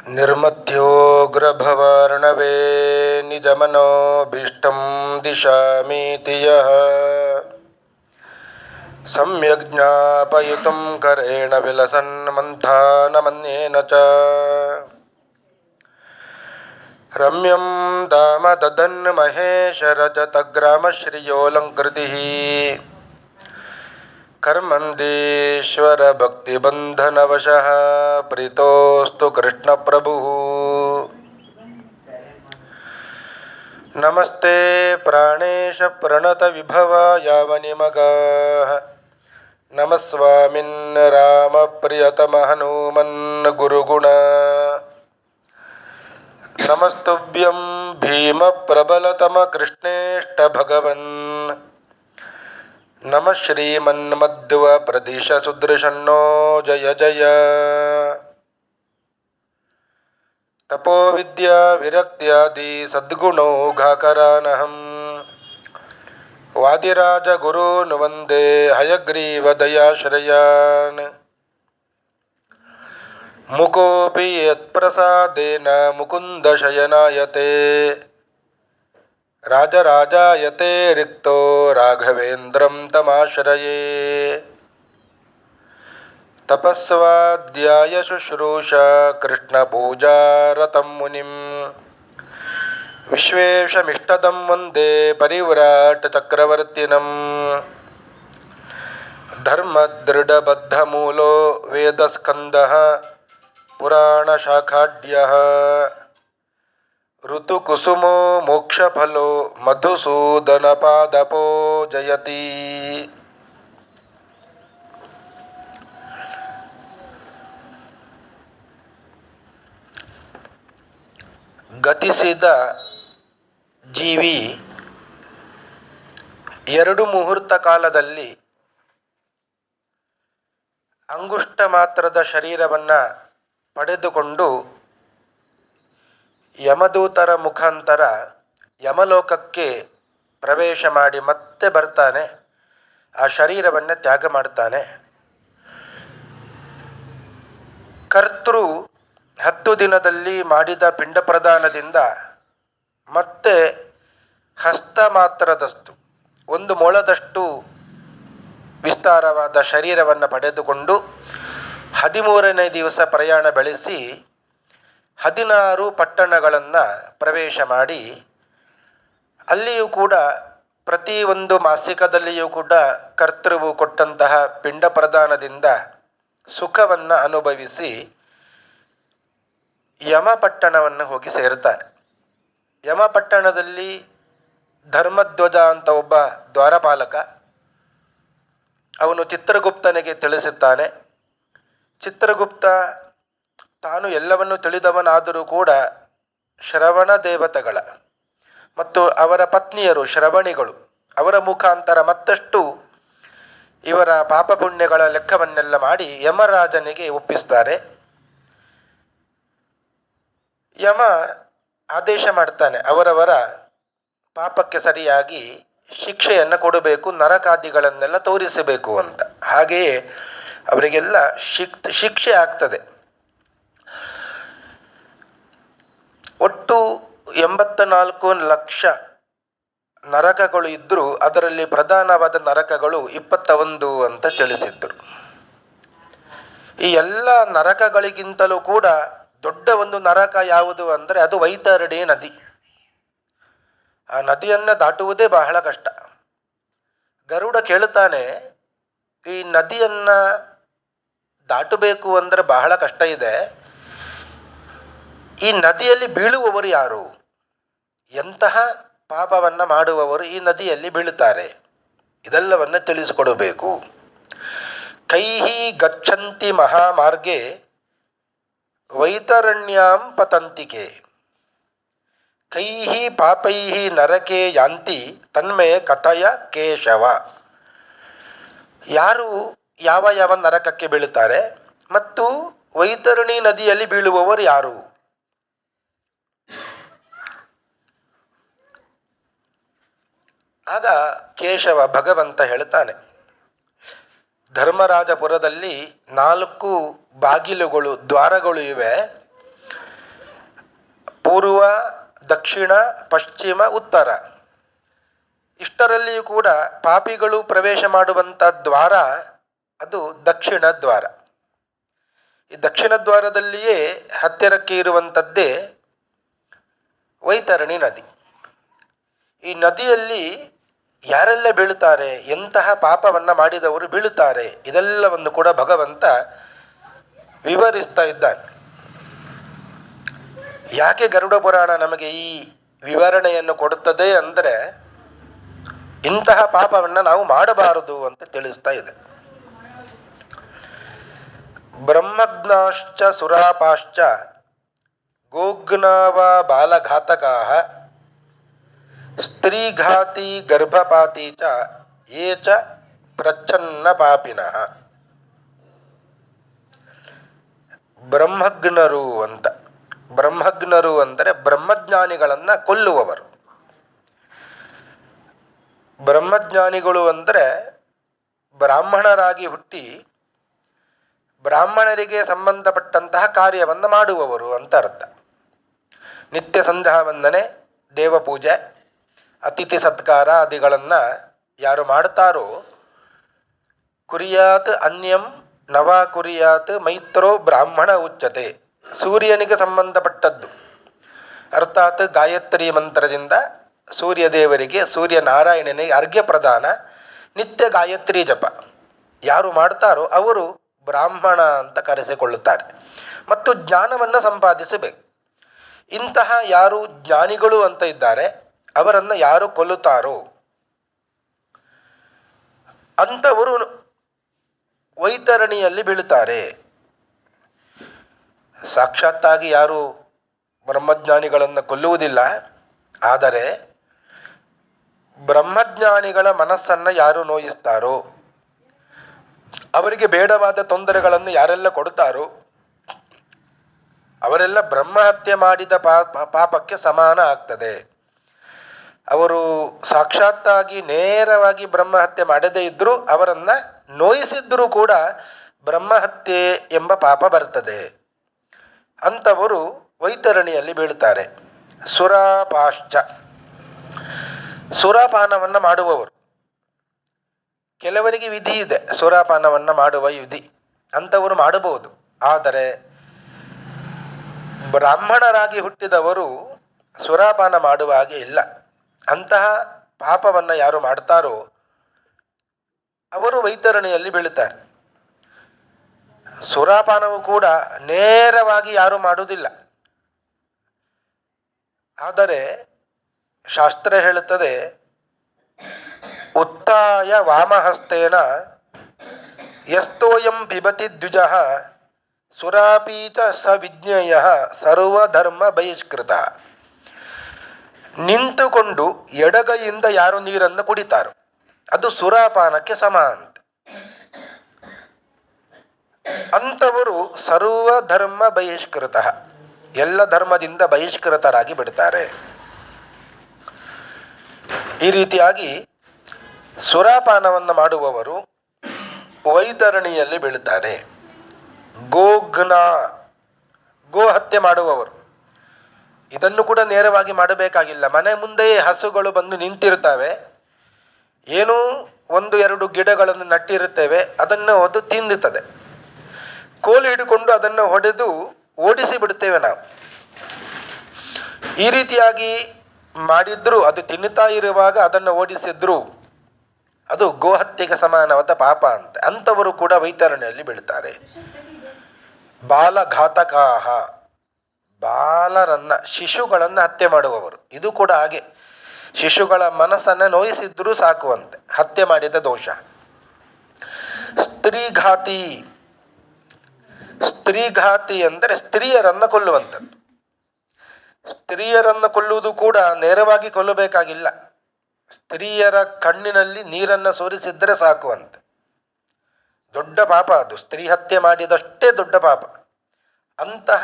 ನಿರ್ಮತ್ಯೋಗ್ರಭವಾರ್ಣವೇ ನಿಜಮನೋಭೀಷ್ಟಂ ದಿಶಾಮೀತಿ ಯಃ ಸಮ್ಯಕ್ ಜ್ಞಾಪಯಿತುಂ ಕರೇಣ ವಿಲಸನ್ ಮಂಥಾನಮನ್ಯೇನ ಚ ರಮ್ಯಂ ಧಾಮ ದದನ್ ಮಹೇಶ ರಜತಗ್ರಾಮಶ್ರಿಯೋಲಂಕೃತಿಃ ಕರ್ಮಂದೀಶ್ವರ ಭಕ್ತಿಬಂಧನವಶಃ ಪ್ರೀತೋಸ್ತು ಕೃಷ್ಣ ಪ್ರಭು. ನಮಸ್ತೆ ಪ್ರಾಣೇಶ ಪ್ರಣತ ವಿಭವ ಯಾವನಿಮಗಾಃ ನಮಸ್ವಾಮಿನ್ ರಾಮ ಪ್ರಿಯತಮ ಹನುಮನ್ ಗುರುಗುಣ ನಮಸ್ತುಭ್ಯಂ ಭೀಮ ಪ್ರಬಲತಮ ಕೃಷ್ಣೇಷ್ಟ ಭಗವನ್ ನಮಃ ಶ್ರೀಮನ್ಮಧ್ವ ಪ್ರದಿಶ ಸುದೃಶನ್ನೋ ಜಯ ಜಯ. ತಪೋ ವಿದ್ಯಾ ವಿರಕ್ತ್ಯಾದಿ ಸದ್ಗುಣೌಘಾಕರಾನಹಂ ವಾದಿರಾಜ ಗುರೂನ್ ವಂದೇ ಹಯಗ್ರೀವ ದಯಾಶ್ರಯಾನ್. ಮುಕೋಪಿ ಯತ್ಪ್ರಸಾದೇನ ಮುಕುಂದ ಶಯನಾಯತೆ ರಾಜರಾಜಾಯತೆ ರಿಕ್ತೋ ರಾಘವೇಂದ್ರಂ ತಮಾಶ್ರಯೇ. ತಪಸ್ವಾಧ್ಯಾಯ ಶುಶ್ರೂಷಾ ಕೃಷ್ಣ ಪೂಜಾರತಂ ಮುನಿಂ ವಿಶ್ವೇಶಮಿಷ್ಟದಂ ವಂದೇ ಪರಿವ್ರಾಟ್ ಚಕ್ರವರ್ತಿನಂ. ಧರ್ಮದೃಢಬದ್ಧಮೂಲೋ ವೇದಸ್ಕಂದಃ ಪುರಾಣಶಾಖಾಢ್ಯಃ ಋತುಕುಸುಮೋ ಮೋಕ್ಷಫಲೋ ಮಧುಸೂದನಪಾದಪೋ ಜಯತಿ. ಗತಿಸಿದ ಜೀವಿ 2 ಮುಹೂರ್ತ ಕಾಲದಲ್ಲಿ ಅಂಗುಷ್ಟ ಮಾತ್ರದ ಶರೀರವನ್ನು ಪಡೆದುಕೊಂಡು ಯಮದೂತರ ಮುಖಾಂತರ ಯಮಲೋಕಕ್ಕೆ ಪ್ರವೇಶ ಮಾಡಿ ಮತ್ತೆ ಬರ್ತಾನೆ. ಆ ಶರೀರವನ್ನು ತ್ಯಾಗ ಮಾಡ್ತಾನೆ. ಕರ್ತೃ 10 ದಿನದಲ್ಲಿ ಮಾಡಿದ ಪಿಂಡ ಪ್ರದಾನದಿಂದ ಮತ್ತೆ ಹಸ್ತ ಮಾತ್ರದಷ್ಟು 1 ಮೊಳದಷ್ಟು ವಿಸ್ತಾರವಾದ ಶರೀರವನ್ನು ಪಡೆದುಕೊಂಡು 13ನೇ ದಿವಸ ಪ್ರಯಾಣ ಬೆಳೆಸಿ 16 ಪಟ್ಟಣಗಳನ್ನು ಪ್ರವೇಶ ಮಾಡಿ ಅಲ್ಲಿಯೂ ಕೂಡ ಪ್ರತಿ ಒಂದು ಮಾಸಿಕದಲ್ಲಿಯೂ ಕೂಡ ಕರ್ತೃವು ಕೊಟ್ಟಂತಹ ಪಿಂಡ ಪ್ರದಾನದಿಂದ ಸುಖವನ್ನು ಅನುಭವಿಸಿ ಯಮಪಟ್ಟಣವನ್ನು ಹೋಗಿ ಸೇರ್ತಾನೆ. ಯಮಪಟ್ಟಣದಲ್ಲಿ ಧರ್ಮಧ್ವಜ ಅಂತ ಒಬ್ಬ ದ್ವಾರಪಾಲಕ, ಅವನು ಚಿತ್ರಗುಪ್ತನಿಗೆ ತಿಳಿಸುತ್ತಾನೆ. ಚಿತ್ರಗುಪ್ತ ತಾನು ಎಲ್ಲವನ್ನು ತಿಳಿದವನಾದರೂ ಕೂಡ ಶ್ರವಣ ದೇವತೆಗಳ ಮತ್ತು ಅವರ ಪತ್ನಿಯರು ಶ್ರವಣಿಗಳು ಅವರ ಮುಖಾಂತರ ಮತ್ತಷ್ಟು ಇವರ ಪಾಪ ಪುಣ್ಯಗಳ ಲೆಕ್ಕವನ್ನೆಲ್ಲ ಮಾಡಿ ಯಮರಾಜನಿಗೆ ಒಪ್ಪಿಸ್ತಾರೆ. ಯಮ ಆದೇಶ ಮಾಡ್ತಾನೆ, ಅವರವರ ಪಾಪಕ್ಕೆ ಸರಿಯಾಗಿ ಶಿಕ್ಷೆಯನ್ನು ಕೊಡಬೇಕು, ನರಕಾದಿಗಳನ್ನೆಲ್ಲ ತೋರಿಸಬೇಕು ಅಂತ. ಹಾಗೆಯೇ ಅವರಿಗೆಲ್ಲ ಶಿಕ್ಷೆ ಆಗ್ತದೆ. ಒಟ್ಟು 84 ಲಕ್ಷ ನರಕಗಳು ಇದ್ದರೂ ಅದರಲ್ಲಿ ಪ್ರಧಾನವಾದ ನರಕಗಳು 21 ಅಂತ ತಿಳಿಸಿದ್ದರು. ಈ ಎಲ್ಲ ನರಕಗಳಿಗಿಂತಲೂ ಕೂಡ ದೊಡ್ಡ ಒಂದು ನರಕ ಯಾವುದು ಅಂದರೆ ಅದು ವೈತರಣಿ ನದಿ. ಆ ನದಿಯನ್ನು ದಾಟುವುದೇ ಬಹಳ ಕಷ್ಟ. ಗರುಡ ಕೇಳುತ್ತಾನೆ, ಈ ನದಿಯನ್ನು ದಾಟಬೇಕು ಅಂದರೆ ಬಹಳ ಕಷ್ಟ ಇದೆ, ಈ ನದಿಯಲ್ಲಿ ಬೀಳುವವರು ಯಾರು? ಎಂತಹ ಪಾಪವನ್ನು ಮಾಡುವವರು ಈ ನದಿಯಲ್ಲಿ ಬೀಳುತ್ತಾರೆ? ಇದೆಲ್ಲವನ್ನು ತಿಳಿಸಿಕೊಡಬೇಕು. ಕೈಹಿ ಗಚ್ಚಂತಿ ಮಹಾಮಾರ್ಗೆ ವೈತರಣ್ಯಾಂ ಪತಂತಿಕೆ ಕೈಹಿ ಪಾಪೈಹಿ ನರಕೆ ಯಾಂತಿ ತನ್ಮೇ ಕಥಯ ಕೇಶವ. ಯಾರು ಯಾವ ಯಾವ ನರಕಕ್ಕೆ ಬೀಳುತ್ತಾರೆ ಮತ್ತು ವೈತರಣಿ ನದಿಯಲ್ಲಿ ಬೀಳುವವರು ಯಾರು? ಆಗ ಕೇಶವ ಭಗವಂತ ಹೇಳ್ತಾನೆ, ಧರ್ಮರಾಜಪುರದಲ್ಲಿ 4 ಬಾಗಿಲುಗಳು ದ್ವಾರಗಳು ಇವೆ. ಪೂರ್ವ, ದಕ್ಷಿಣ, ಪಶ್ಚಿಮ, ಉತ್ತರ ಇಷ್ಟರಲ್ಲಿಯೂ ಕೂಡ ಪಾಪಿಗಳು ಪ್ರವೇಶ ಮಾಡುವಂಥ ದ್ವಾರ ಅದು ದಕ್ಷಿಣ ದ್ವಾರ. ಈ ದಕ್ಷಿಣ ದ್ವಾರದಲ್ಲಿಯೇ ಹತ್ತಿರಕ್ಕೆ ಇರುವಂಥದ್ದೇ ವೈತರಣಿ ನದಿ. ಈ ನದಿಯಲ್ಲಿ ಯಾರೆಲ್ಲ ಬೀಳುತ್ತಾರೆ, ಎಂತಹ ಪಾಪವನ್ನು ಮಾಡಿದವರು ಬೀಳುತ್ತಾರೆ, ಇದೆಲ್ಲವನ್ನು ಕೂಡ ಭಗವಂತ ವಿವರಿಸ್ತಾ ಇದ್ದಾನೆ. ಯಾಕೆ ಗರುಡ ಪುರಾಣ ನಮಗೆ ಈ ವಿವರಣೆಯನ್ನು ಕೊಡುತ್ತದೆ ಅಂದರೆ, ಇಂತಹ ಪಾಪವನ್ನು ನಾವು ಮಾಡಬಾರದು ಅಂತ ತಿಳಿಸ್ತಾ ಇದೆ. ಬ್ರಹ್ಮಜ್ಞಾಶ್ಚ ಸುರಾಪಾಶ್ಚ ಗೋಘ್ನಾವ ಬಾಲಘಾತಕಾ ಸ್ತ್ರೀಘಾತಿ ಗರ್ಭಪಾತಿ ಚ ಯೇ ಚ ಪ್ರಚ್ಛನ್ನ ಪಾಪಿನಃ. ಬ್ರಹ್ಮಜ್ಞರು ಅಂತ, ಬ್ರಹ್ಮಜ್ಞರು ಅಂದರೆ ಬ್ರಹ್ಮಜ್ಞಾನಿಗಳನ್ನು ಕೊಲ್ಲುವವರು. ಬ್ರಹ್ಮಜ್ಞಾನಿಗಳು ಅಂದರೆ ಬ್ರಾಹ್ಮಣರಾಗಿ ಹುಟ್ಟಿ ಬ್ರಾಹ್ಮಣರಿಗೆ ಸಂಬಂಧಪಟ್ಟಂತಹ ಕಾರ್ಯವನ್ನು ಮಾಡುವವರು ಅಂತ ಅರ್ಥ. ನಿತ್ಯ ಸಂಧ್ಯಾ ವಂದನೆ, ದೇವಪೂಜೆ, ಅತಿಥಿ ಸತ್ಕಾರ ಆದಿಗಳನ್ನು ಯಾರು ಮಾಡ್ತಾರೋ, ಕುರಿಯಾತ್ ಅನ್ಯಂ ನವ ಕುರಿಯಾತ್ ಮೈತ್ರೋ ಬ್ರಾಹ್ಮಣ ಉಚ್ಯತೆ, ಸೂರ್ಯನಿಗೆ ಸಂಬಂಧಪಟ್ಟದ್ದು ಅರ್ಥಾತ್ ಗಾಯತ್ರಿ ಮಂತ್ರದಿಂದ ಸೂರ್ಯದೇವರಿಗೆ, ಸೂರ್ಯನಾರಾಯಣನಿಗೆ ಅರ್ಘ್ಯ ಪ್ರದಾನ, ನಿತ್ಯ ಗಾಯತ್ರಿ ಜಪ ಯಾರು ಮಾಡ್ತಾರೋ ಅವರು ಬ್ರಾಹ್ಮಣ ಅಂತ ಕರೆಸಿಕೊಳ್ಳುತ್ತಾರೆ. ಮತ್ತು ಜ್ಞಾನವನ್ನು ಸಂಪಾದಿಸಬೇಕು. ಇಂತಹ ಯಾರು ಜ್ಞಾನಿಗಳು ಅಂತ ಇದ್ದಾರೆ, ಅವರನ್ನು ಯಾರು ಕೊಲ್ಲುತ್ತಾರೋ ಅಂಥವರು ವೈತರಣಿಯಲ್ಲಿ ಬೀಳುತ್ತಾರೆ. ಸಾಕ್ಷಾತ್ತಾಗಿ ಯಾರು ಬ್ರಹ್ಮಜ್ಞಾನಿಗಳನ್ನು ಕೊಲ್ಲುವುದಿಲ್ಲ, ಆದರೆ ಬ್ರಹ್ಮಜ್ಞಾನಿಗಳ ಮನಸ್ಸನ್ನು ಯಾರು ನೋಯಿಸ್ತಾರೋ, ಅವರಿಗೆ ಬೇಡವಾದ ತೊಂದರೆಗಳನ್ನು ಯಾರೆಲ್ಲ ಕೊಡುತ್ತಾರೋ ಅವರೆಲ್ಲ ಬ್ರಹ್ಮಹತ್ಯೆ ಮಾಡಿದ ಪಾಪಕ್ಕೆ ಸಮಾನ ಆಗ್ತದೆ. ಅವರು ಸಾಕ್ಷಾತ್ತಾಗಿ ನೇರವಾಗಿ ಬ್ರಹ್ಮಹತ್ಯೆ ಮಾಡದೇ ಇದ್ದರೂ ಅವರನ್ನು ನೋಯಿಸಿದ್ದರೂ ಕೂಡ ಬ್ರಹ್ಮಹತ್ಯೆ ಎಂಬ ಪಾಪ ಬರ್ತದೆ. ಅಂಥವರು ವೈತರಣಿಯಲ್ಲಿ ಬೀಳುತ್ತಾರೆ. ಸುರಾಪಾಶ್ಚ, ಸುರಾಪಾನವನ್ನು ಮಾಡುವವರು. ಕೆಲವರಿಗೆ ವಿಧಿ ಇದೆ, ಸುರಾಪಾನವನ್ನು ಮಾಡುವ ವಿಧಿ, ಅಂಥವರು ಮಾಡಬಹುದು. ಆದರೆ ಬ್ರಾಹ್ಮಣರಾಗಿ ಹುಟ್ಟಿದವರು ಸುರಾಪಾನ ಮಾಡುವ ಹಾಗೆ ಇಲ್ಲ. ಅಂತಹ ಪಾಪವನ್ನು ಯಾರು ಮಾಡ್ತಾರೋ ಅವರು ವೈತರಣಿಯಲ್ಲಿ ಬೀಳುತ್ತಾರೆ. ಸುರಾಪಾನವು ಕೂಡ ನೇರವಾಗಿ ಯಾರು ಮಾಡುವುದಿಲ್ಲ, ಆದರೆ ಶಾಸ್ತ್ರ ಹೇಳುತ್ತದೆ, ಉತ್ತಾಯ ವಾಮಹಸ್ತೇನ ಯಸ್ತೋಯಂ ಪಿಬತಿ ದ್ವಿಜಃ ಸುರಾಪೀಚ ಸ ವಿಜ್ಞೇಯ ಸರ್ವಧರ್ಮ ಬಹಿಷ್ಕೃತ. ನಿಂತುಕೊಂಡು ಎಡಗೈಯಿಂದ ಯಾರು ನೀರನ್ನು ಕುಡಿತಾರೋ ಅದು ಸುರಾಪಾನಕ್ಕೆ ಸಮ ಅಂತ. ಅಂಥವರು ಸರ್ವಧರ್ಮ ಬಹಿಷ್ಕೃತ, ಎಲ್ಲ ಧರ್ಮದಿಂದ ಬಹಿಷ್ಕೃತರಾಗಿ ಬಿಡ್ತಾರೆ. ಈ ರೀತಿಯಾಗಿ ಸುರಾಪಾನವನ್ನು ಮಾಡುವವರು ವೈತರಣಿಯಲ್ಲಿ ಬೀಳುತ್ತಾರೆ. ಗೋಘ್ನ, ಗೋ ಹತ್ಯೆ ಮಾಡುವವರು, ಇದನ್ನು ಕೂಡ ನೇರವಾಗಿ ಮಾಡಬೇಕಾಗಿಲ್ಲ. ಮನೆ ಮುಂದೆಯೇ ಹಸುಗಳು ಬಂದು ನಿಂತಿರ್ತವೆ, ಏನೂ 1-2 ಗಿಡಗಳನ್ನು ನಟ್ಟಿರುತ್ತೇವೆ, ಅದನ್ನು ಅದು ತಿಂದುತ್ತದೆ. ಕೋಲು ಹಿಡಿಕೊಂಡು ಅದನ್ನು ಹೊಡೆದು ಓಡಿಸಿ ಬಿಡುತ್ತೇವೆ ನಾವು. ಈ ರೀತಿಯಾಗಿ ಮಾಡಿದ್ರು, ಅದು ತಿನ್ನುತ್ತಾ ಇರುವಾಗ ಅದನ್ನು ಓಡಿಸಿದ್ರು ಅದು ಗೋಹತ್ಯೆಗೆ ಸಮಾನವಾದ ಪಾಪ ಅಂತ. ಅಂಥವರು ಕೂಡ ವೈತರಣಿಯಲ್ಲಿ ಬೀಳ್ತಾರೆ. ಬಾಲಘಾತಕಾಹ, ಬಾಲರನ್ನು, ಶಿಶುಗಳನ್ನು ಹತ್ಯೆ ಮಾಡುವವರು. ಇದು ಕೂಡ ಹಾಗೆ, ಶಿಶುಗಳ ಮನಸ್ಸನ್ನು ನೋಯಿಸಿದ್ರೂ ಸಾಕುವಂತೆ ಹತ್ಯೆ ಮಾಡಿದ ದೋಷ. ಸ್ತ್ರೀಘಾತಿ, ಸ್ತ್ರೀಘಾತಿ ಅಂದರೆ ಸ್ತ್ರೀಯರನ್ನು ಕೊಲ್ಲುವಂಥದ್ದು. ಸ್ತ್ರೀಯರನ್ನು ಕೊಲ್ಲುವುದು ಕೂಡ ನೇರವಾಗಿ ಕೊಲ್ಲಬೇಕಾಗಿಲ್ಲ, ಸ್ತ್ರೀಯರ ಕಣ್ಣಿನಲ್ಲಿ ನೀರನ್ನು ಸೋರಿಸಿದರೆ ಸಾಕುವಂತೆ. ದೊಡ್ಡ ಪಾಪ ಅದು, ಸ್ತ್ರೀ ಹತ್ಯೆ ಮಾಡಿದಷ್ಟೇ ದೊಡ್ಡ ಪಾಪ. ಅಂತಹ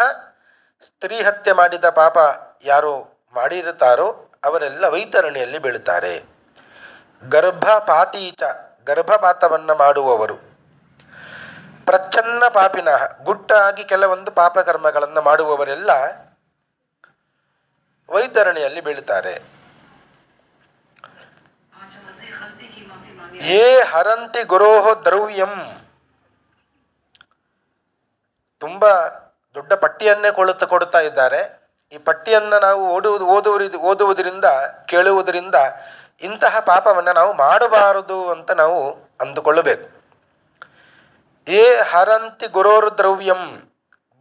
ಸ್ತ್ರೀ ಹತ್ಯೆ ಮಾಡಿದ ಪಾಪ ಯಾರು ಮಾಡಿರುತ್ತಾರೋ ಅವರೆಲ್ಲ ವೈತರಣಿಯಲ್ಲಿ ಬೀಳುತ್ತಾರೆ. ಗರ್ಭಪಾತೀಚ, ಗರ್ಭಪಾತವನ್ನು ಮಾಡುವವರು. ಪ್ರಚ್ಛನ್ನ ಪಾಪಿನಃ, ಗುಟ್ಟಾಗಿ ಕೆಲವೊಂದು ಪಾಪಕರ್ಮಗಳನ್ನು ಮಾಡುವವರೆಲ್ಲ ವೈತರಣಿಯಲ್ಲಿ ಬೀಳ್ತಾರೆ. ಯೇ ಹರಂತಿ ಗುರೋಹ ದ್ರವ್ಯಂ, ತುಂಬ ದೊಡ್ಡ ಪಟ್ಟಿಯನ್ನೇ ಕೊಡ್ತಾ ಇದ್ದಾರೆ. ಈ ಪಟ್ಟಿಯನ್ನು ನಾವು ಓದುವುದರಿಂದ ಕೇಳುವುದರಿಂದ ಇಂತಹ ಪಾಪವನ್ನು ನಾವು ಮಾಡಬಾರದು ಅಂತ ನಾವು ಅಂದುಕೊಳ್ಳಬೇಕು. ಏ ಹರಂತಿ ಗುರೋರ್ ದ್ರವ್ಯಂ,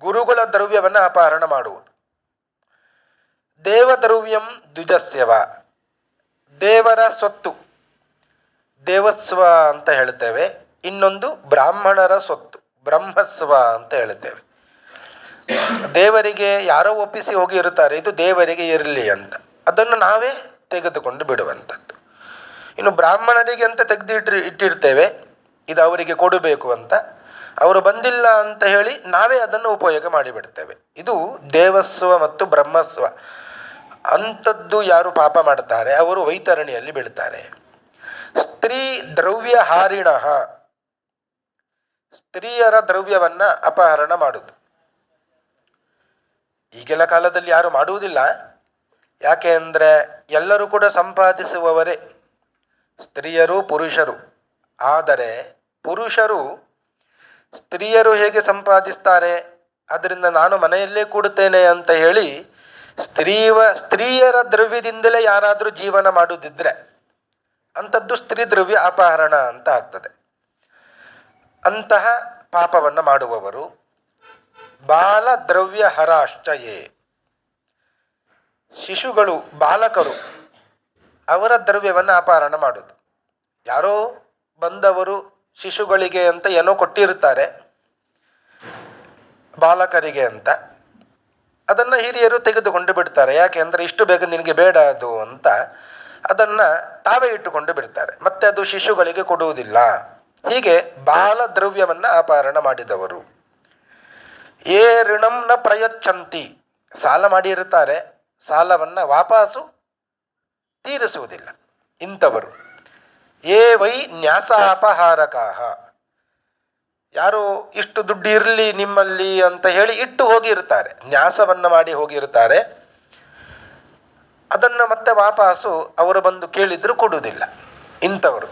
ಗುರುಗಳ ದ್ರವ್ಯವನ್ನು ಅಪಹರಣ ಮಾಡುವುದು. ದೇವದ್ರವ್ಯಂ ದ್ವಿಜಸ್ಯವ, ದೇವರ ಸ್ವತ್ತು ದೇವಸ್ವ ಅಂತ ಹೇಳ್ತೇವೆ. ಇನ್ನೊಂದು ಬ್ರಾಹ್ಮಣರ ಸ್ವತ್ತು ಬ್ರಹ್ಮಸ್ವ ಅಂತ ಹೇಳ್ತೇವೆ. ದೇವರಿಗೆ ಯಾರೋ ಒಪ್ಪಿಸಿ ಹೋಗಿ ಇರುತ್ತಾರೆ, ಇದು ದೇವರಿಗೆ ಇರಲಿ ಅಂತ, ಅದನ್ನು ನಾವೇ ತೆಗೆದುಕೊಂಡು ಬಿಡುವಂಥದ್ದು. ಇನ್ನು ಬ್ರಾಹ್ಮಣರಿಗೆ ಅಂತ ಇಟ್ಟಿರ್ತೇವೆ, ಇದು ಅವರಿಗೆ ಕೊಡಬೇಕು ಅಂತ. ಅವರು ಬಂದಿಲ್ಲ ಅಂತ ಹೇಳಿ ನಾವೇ ಅದನ್ನು ಉಪಯೋಗ ಮಾಡಿಬಿಡ್ತೇವೆ. ಇದು ದೇವಸ್ವ ಮತ್ತು ಬ್ರಹ್ಮಸ್ವ. ಅಂಥದ್ದು ಯಾರು ಪಾಪ ಮಾಡ್ತಾರೆ ಅವರು ವೈತರಣಿಯಲ್ಲಿ ಬೀಳ್ತಾರೆ. ಸ್ತ್ರೀ ದ್ರವ್ಯ ಹಾರಿಣ, ಸ್ತ್ರೀಯರ ದ್ರವ್ಯವನ್ನ ಅಪಹರಣ ಮಾಡುವುದು. ಈಗೆಲ್ಲ ಕಾಲದಲ್ಲಿ ಯಾರು ಮಾಡುವುದಿಲ್ಲ. ಯಾಕೆ ಅಂದರೆ ಎಲ್ಲರೂ ಕೂಡ ಸಂಪಾದಿಸುವವರೇ, ಸ್ತ್ರೀಯರು ಪುರುಷರು. ಆದರೆ ಪುರುಷರು ಸ್ತ್ರೀಯರು ಹೇಗೆ ಸಂಪಾದಿಸ್ತಾರೆ, ಅದರಿಂದ ನಾನು ಮನೆಯಲ್ಲೇ ಕೂಡುತ್ತೇನೆ ಅಂತ ಹೇಳಿ ಸ್ತ್ರೀಯರ ದ್ರವ್ಯದಿಂದಲೇ ಯಾರಾದರೂ ಜೀವನ ಮಾಡುವುದಿದ್ರೆ ಅಂಥದ್ದು ಸ್ತ್ರೀ ದ್ರವ್ಯ ಅಪಹರಣ ಅಂತ ಆಗ್ತದೆ. ಅಂತಹ ಪಾಪವನ್ನು ಮಾಡುವವರು ಬಾಲ ದ್ರವ್ಯ ಹರಾಶ್ಚಯೇ, ಶಿಶುಗಳು ಬಾಲಕರು ಅವರ ದ್ರವ್ಯವನ್ನು ಅಪಹರಣ ಮಾಡೋದು. ಯಾರೋ ಬಂದವರು ಶಿಶುಗಳಿಗೆ ಅಂತ ಏನೋ ಕೊಟ್ಟಿರುತ್ತಾರೆ ಬಾಲಕರಿಗೆ ಅಂತ, ಅದನ್ನು ಹಿರಿಯರು ತೆಗೆದುಕೊಂಡು ಬಿಡ್ತಾರೆ. ಯಾಕೆ ಅಂದರೆ ಇಷ್ಟು ಬೇಗ ನಿನಗೆ ಬೇಡ ಅದು ಅಂತ ಅದನ್ನು ತಾವೇ ಇಟ್ಟುಕೊಂಡು ಬಿಡ್ತಾರೆ, ಮತ್ತೆ ಅದು ಶಿಶುಗಳಿಗೆ ಕೊಡುವುದಿಲ್ಲ. ಹೀಗೆ ಬಾಲ ದ್ರವ್ಯವನ್ನು ಅಪಹರಣ ಮಾಡಿದವರು. ಏ ಋಣಂ ನ ಪ್ರಯಚ್ಛಂತಿ, ಸಾಲ ಮಾಡಿರುತ್ತಾರೆ, ಸಾಲವನ್ನು ವಾಪಸ್ಸು ತೀರಿಸುವುದಿಲ್ಲ ಇಂಥವರು. ಏ ವೈ ನ್ಯಾಸಾಪಹಾರಕಾಹ, ಯಾರು ಇಷ್ಟು ದುಡ್ಡು ಇರಲಿ ನಿಮ್ಮಲ್ಲಿ ಅಂತ ಹೇಳಿ ಇಟ್ಟು ಹೋಗಿರ್ತಾರೆ, ನ್ಯಾಸವನ್ನು ಮಾಡಿ ಹೋಗಿರ್ತಾರೆ, ಅದನ್ನು ಮತ್ತೆ ವಾಪಸ್ಸು ಅವರು ಬಂದು ಕೇಳಿದ್ರು ಕೊಡುವುದಿಲ್ಲ ಇಂಥವರು.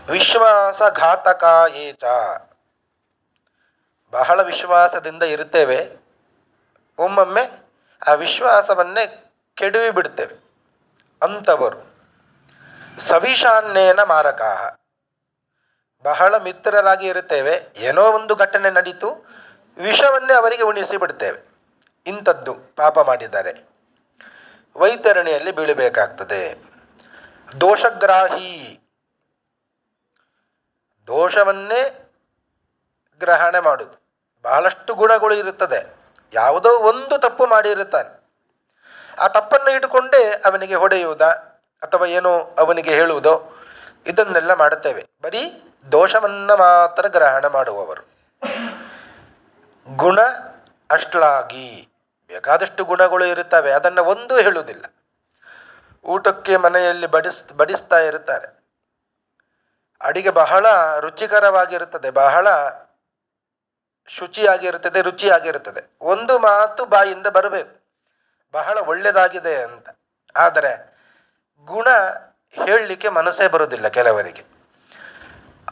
ವಿಶ್ವಾಸಘಾತಕ ಏಚ, ಬಹಳ ವಿಶ್ವಾಸದಿಂದ ಇರುತ್ತೇವೆ, ಒಮ್ಮೊಮ್ಮೆ ಆ ವಿಶ್ವಾಸವನ್ನೇ ಕೆಡವಿ ಬಿಡ್ತೇವೆ ಅಂಥವರು. ಸವಿಷಾನ್ನೇನ ಮಾರಕಾಹ, ಬಹಳ ಮಿತ್ರರಾಗಿ ಇರುತ್ತೇವೆ, ಏನೋ ಒಂದು ಘಟನೆ ನಡೀತು, ವಿಷವನ್ನೇ ಅವರಿಗೆ ಉಣಿಸಿ ಬಿಡ್ತೇವೆ. ಇಂಥದ್ದು ಪಾಪ ಮಾಡಿದ್ದಾರೆ, ವೈತರಣಿಯಲ್ಲಿ ಬೀಳಬೇಕಾಗ್ತದೆ. ದೋಷಗ್ರಾಹಿ, ದೋಷವನ್ನೇ ಗ್ರಹಣೆ ಮಾಡುವುದು. ಬಹಳಷ್ಟು ಗುಣಗಳು ಇರುತ್ತದೆ, ಯಾವುದೋ ಒಂದು ತಪ್ಪು ಮಾಡಿರುತ್ತಾನೆ, ಆ ತಪ್ಪನ್ನು ಇಟ್ಟುಕೊಂಡೇ ಅವನಿಗೆ ಹೊಡೆಯುವುದ ಅಥವಾ ಏನೋ ಅವನಿಗೆ ಹೇಳುವುದೋ ಇದನ್ನೆಲ್ಲ ಮಾಡುತ್ತೇವೆ. ಬರೀ ದೋಷವನ್ನು ಮಾತ್ರ ಗ್ರಹಣ ಮಾಡುವವರು. ಗುಣ ಅಷ್ಟಾಗಿ, ಬೇಕಾದಷ್ಟು ಗುಣಗಳು ಇರುತ್ತವೆ, ಅದನ್ನು ಒಂದೂ ಹೇಳುವುದಿಲ್ಲ. ಊಟಕ್ಕೆ ಮನೆಯಲ್ಲಿ ಬಡಿಸ್ತಾ ಇರುತ್ತಾರೆ, ಅಡಿಗೆ ಬಹಳ ರುಚಿಕರವಾಗಿರುತ್ತದೆ, ಬಹಳ ಶುಚಿಯಾಗಿರುತ್ತದೆ, ರುಚಿಯಾಗಿರುತ್ತದೆ. ಒಂದು ಮಾತು ಬಾಯಿಂದ ಬರಬೇಕು, ಬಹಳ ಒಳ್ಳೆಯದಾಗಿದೆ ಅಂತ. ಆದರೆ ಗುಣ ಹೇಳಲಿಕ್ಕೆ ಮನಸ್ಸೇ ಬರುವುದಿಲ್ಲ ಕೆಲವರಿಗೆ.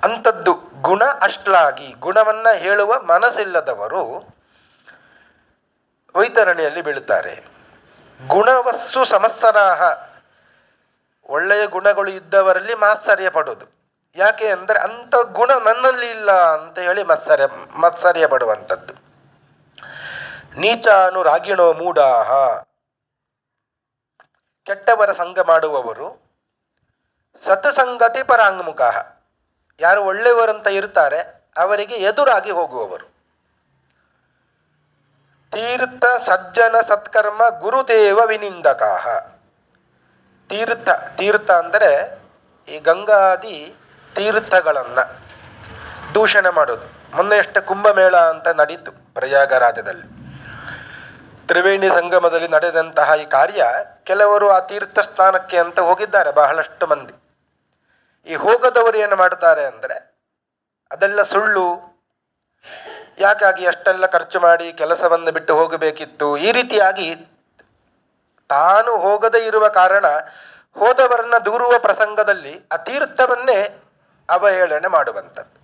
ಅಂಥದ್ದು ಗುಣ ಅಷ್ಟಾಗಿ, ಗುಣವನ್ನು ಹೇಳುವ ಮನಸ್ಸಿಲ್ಲದವರು ವೈತರಣಿಯಲ್ಲಿ ಬೀಳುತ್ತಾರೆ. ಗುಣವಸ್ಸು ಸಮಸ್ಸರಾಹ, ಒಳ್ಳೆಯ ಗುಣಗಳು ಇದ್ದವರಲ್ಲಿ ಮಾತ್ಸರ್ಯ ಪಡೋದು. ಯಾಕೆ ಅಂದರೆ ಅಂಥ ಗುಣ ನನ್ನಲ್ಲಿ ಇಲ್ಲ ಅಂತ ಹೇಳಿ ಮತ್ಸರ್ಯ ಪಡುವಂಥದ್ದು. ನೀಚಾನುರಾಗಿಣೋ ಮೂಢಾಹ, ಕೆಟ್ಟವರ ಸಂಘ ಮಾಡುವವರು. ಸತ್ಸಂಗತಿ ಪರಾಂಗುಮುಖ, ಯಾರು ಒಳ್ಳೆಯವರಂತ ಇರ್ತಾರೆ ಅವರಿಗೆ ಎದುರಾಗಿ ಹೋಗುವವರು. ತೀರ್ಥ ಸಜ್ಜನ ಸತ್ಕರ್ಮ ಗುರುದೇವ ವಿನಿಂದಕಾಹ, ತೀರ್ಥ ಅಂದರೆ ಈ ಗಂಗಾದಿ ತೀರ್ಥಗಳನ್ನು ದೂಷಣೆ ಮಾಡೋದು. ಮೊನ್ನೆಯಷ್ಟೇ ಕುಂಭಮೇಳ ಅಂತ ನಡೀತು ಪ್ರಯಾಗರಾಜದಲ್ಲಿ. ತ್ರಿವೇಣಿ ಸಂಗಮದಲ್ಲಿ ನಡೆದಂತಹ ಈ ಕಾರ್ಯ, ಕೆಲವರು ಆ ತೀರ್ಥ ಸ್ಥಾನಕ್ಕೆ ಅಂತ ಹೋಗಿದ್ದಾರೆ ಬಹಳಷ್ಟು ಮಂದಿ. ಈ ಹೋಗದವರು ಏನು ಮಾಡ್ತಾರೆ ಅಂದರೆ ಅದೆಲ್ಲ ಸುಳ್ಳು, ಯಾಕಾಗಿ ಅಷ್ಟೆಲ್ಲ ಖರ್ಚು ಮಾಡಿ ಕೆಲಸವನ್ನು ಬಿಟ್ಟು ಹೋಗಬೇಕಿತ್ತು, ಈ ರೀತಿಯಾಗಿ ತಾನು ಹೋಗದೇ ಇರುವ ಕಾರಣ ಹೋದವರನ್ನ ದೂರುವ ಪ್ರಸಂಗದಲ್ಲಿ ಆ ತೀರ್ಥವನ್ನೇ ಅವಹೇಳನೆ ಮಾಡುವಂಥದ್ದು.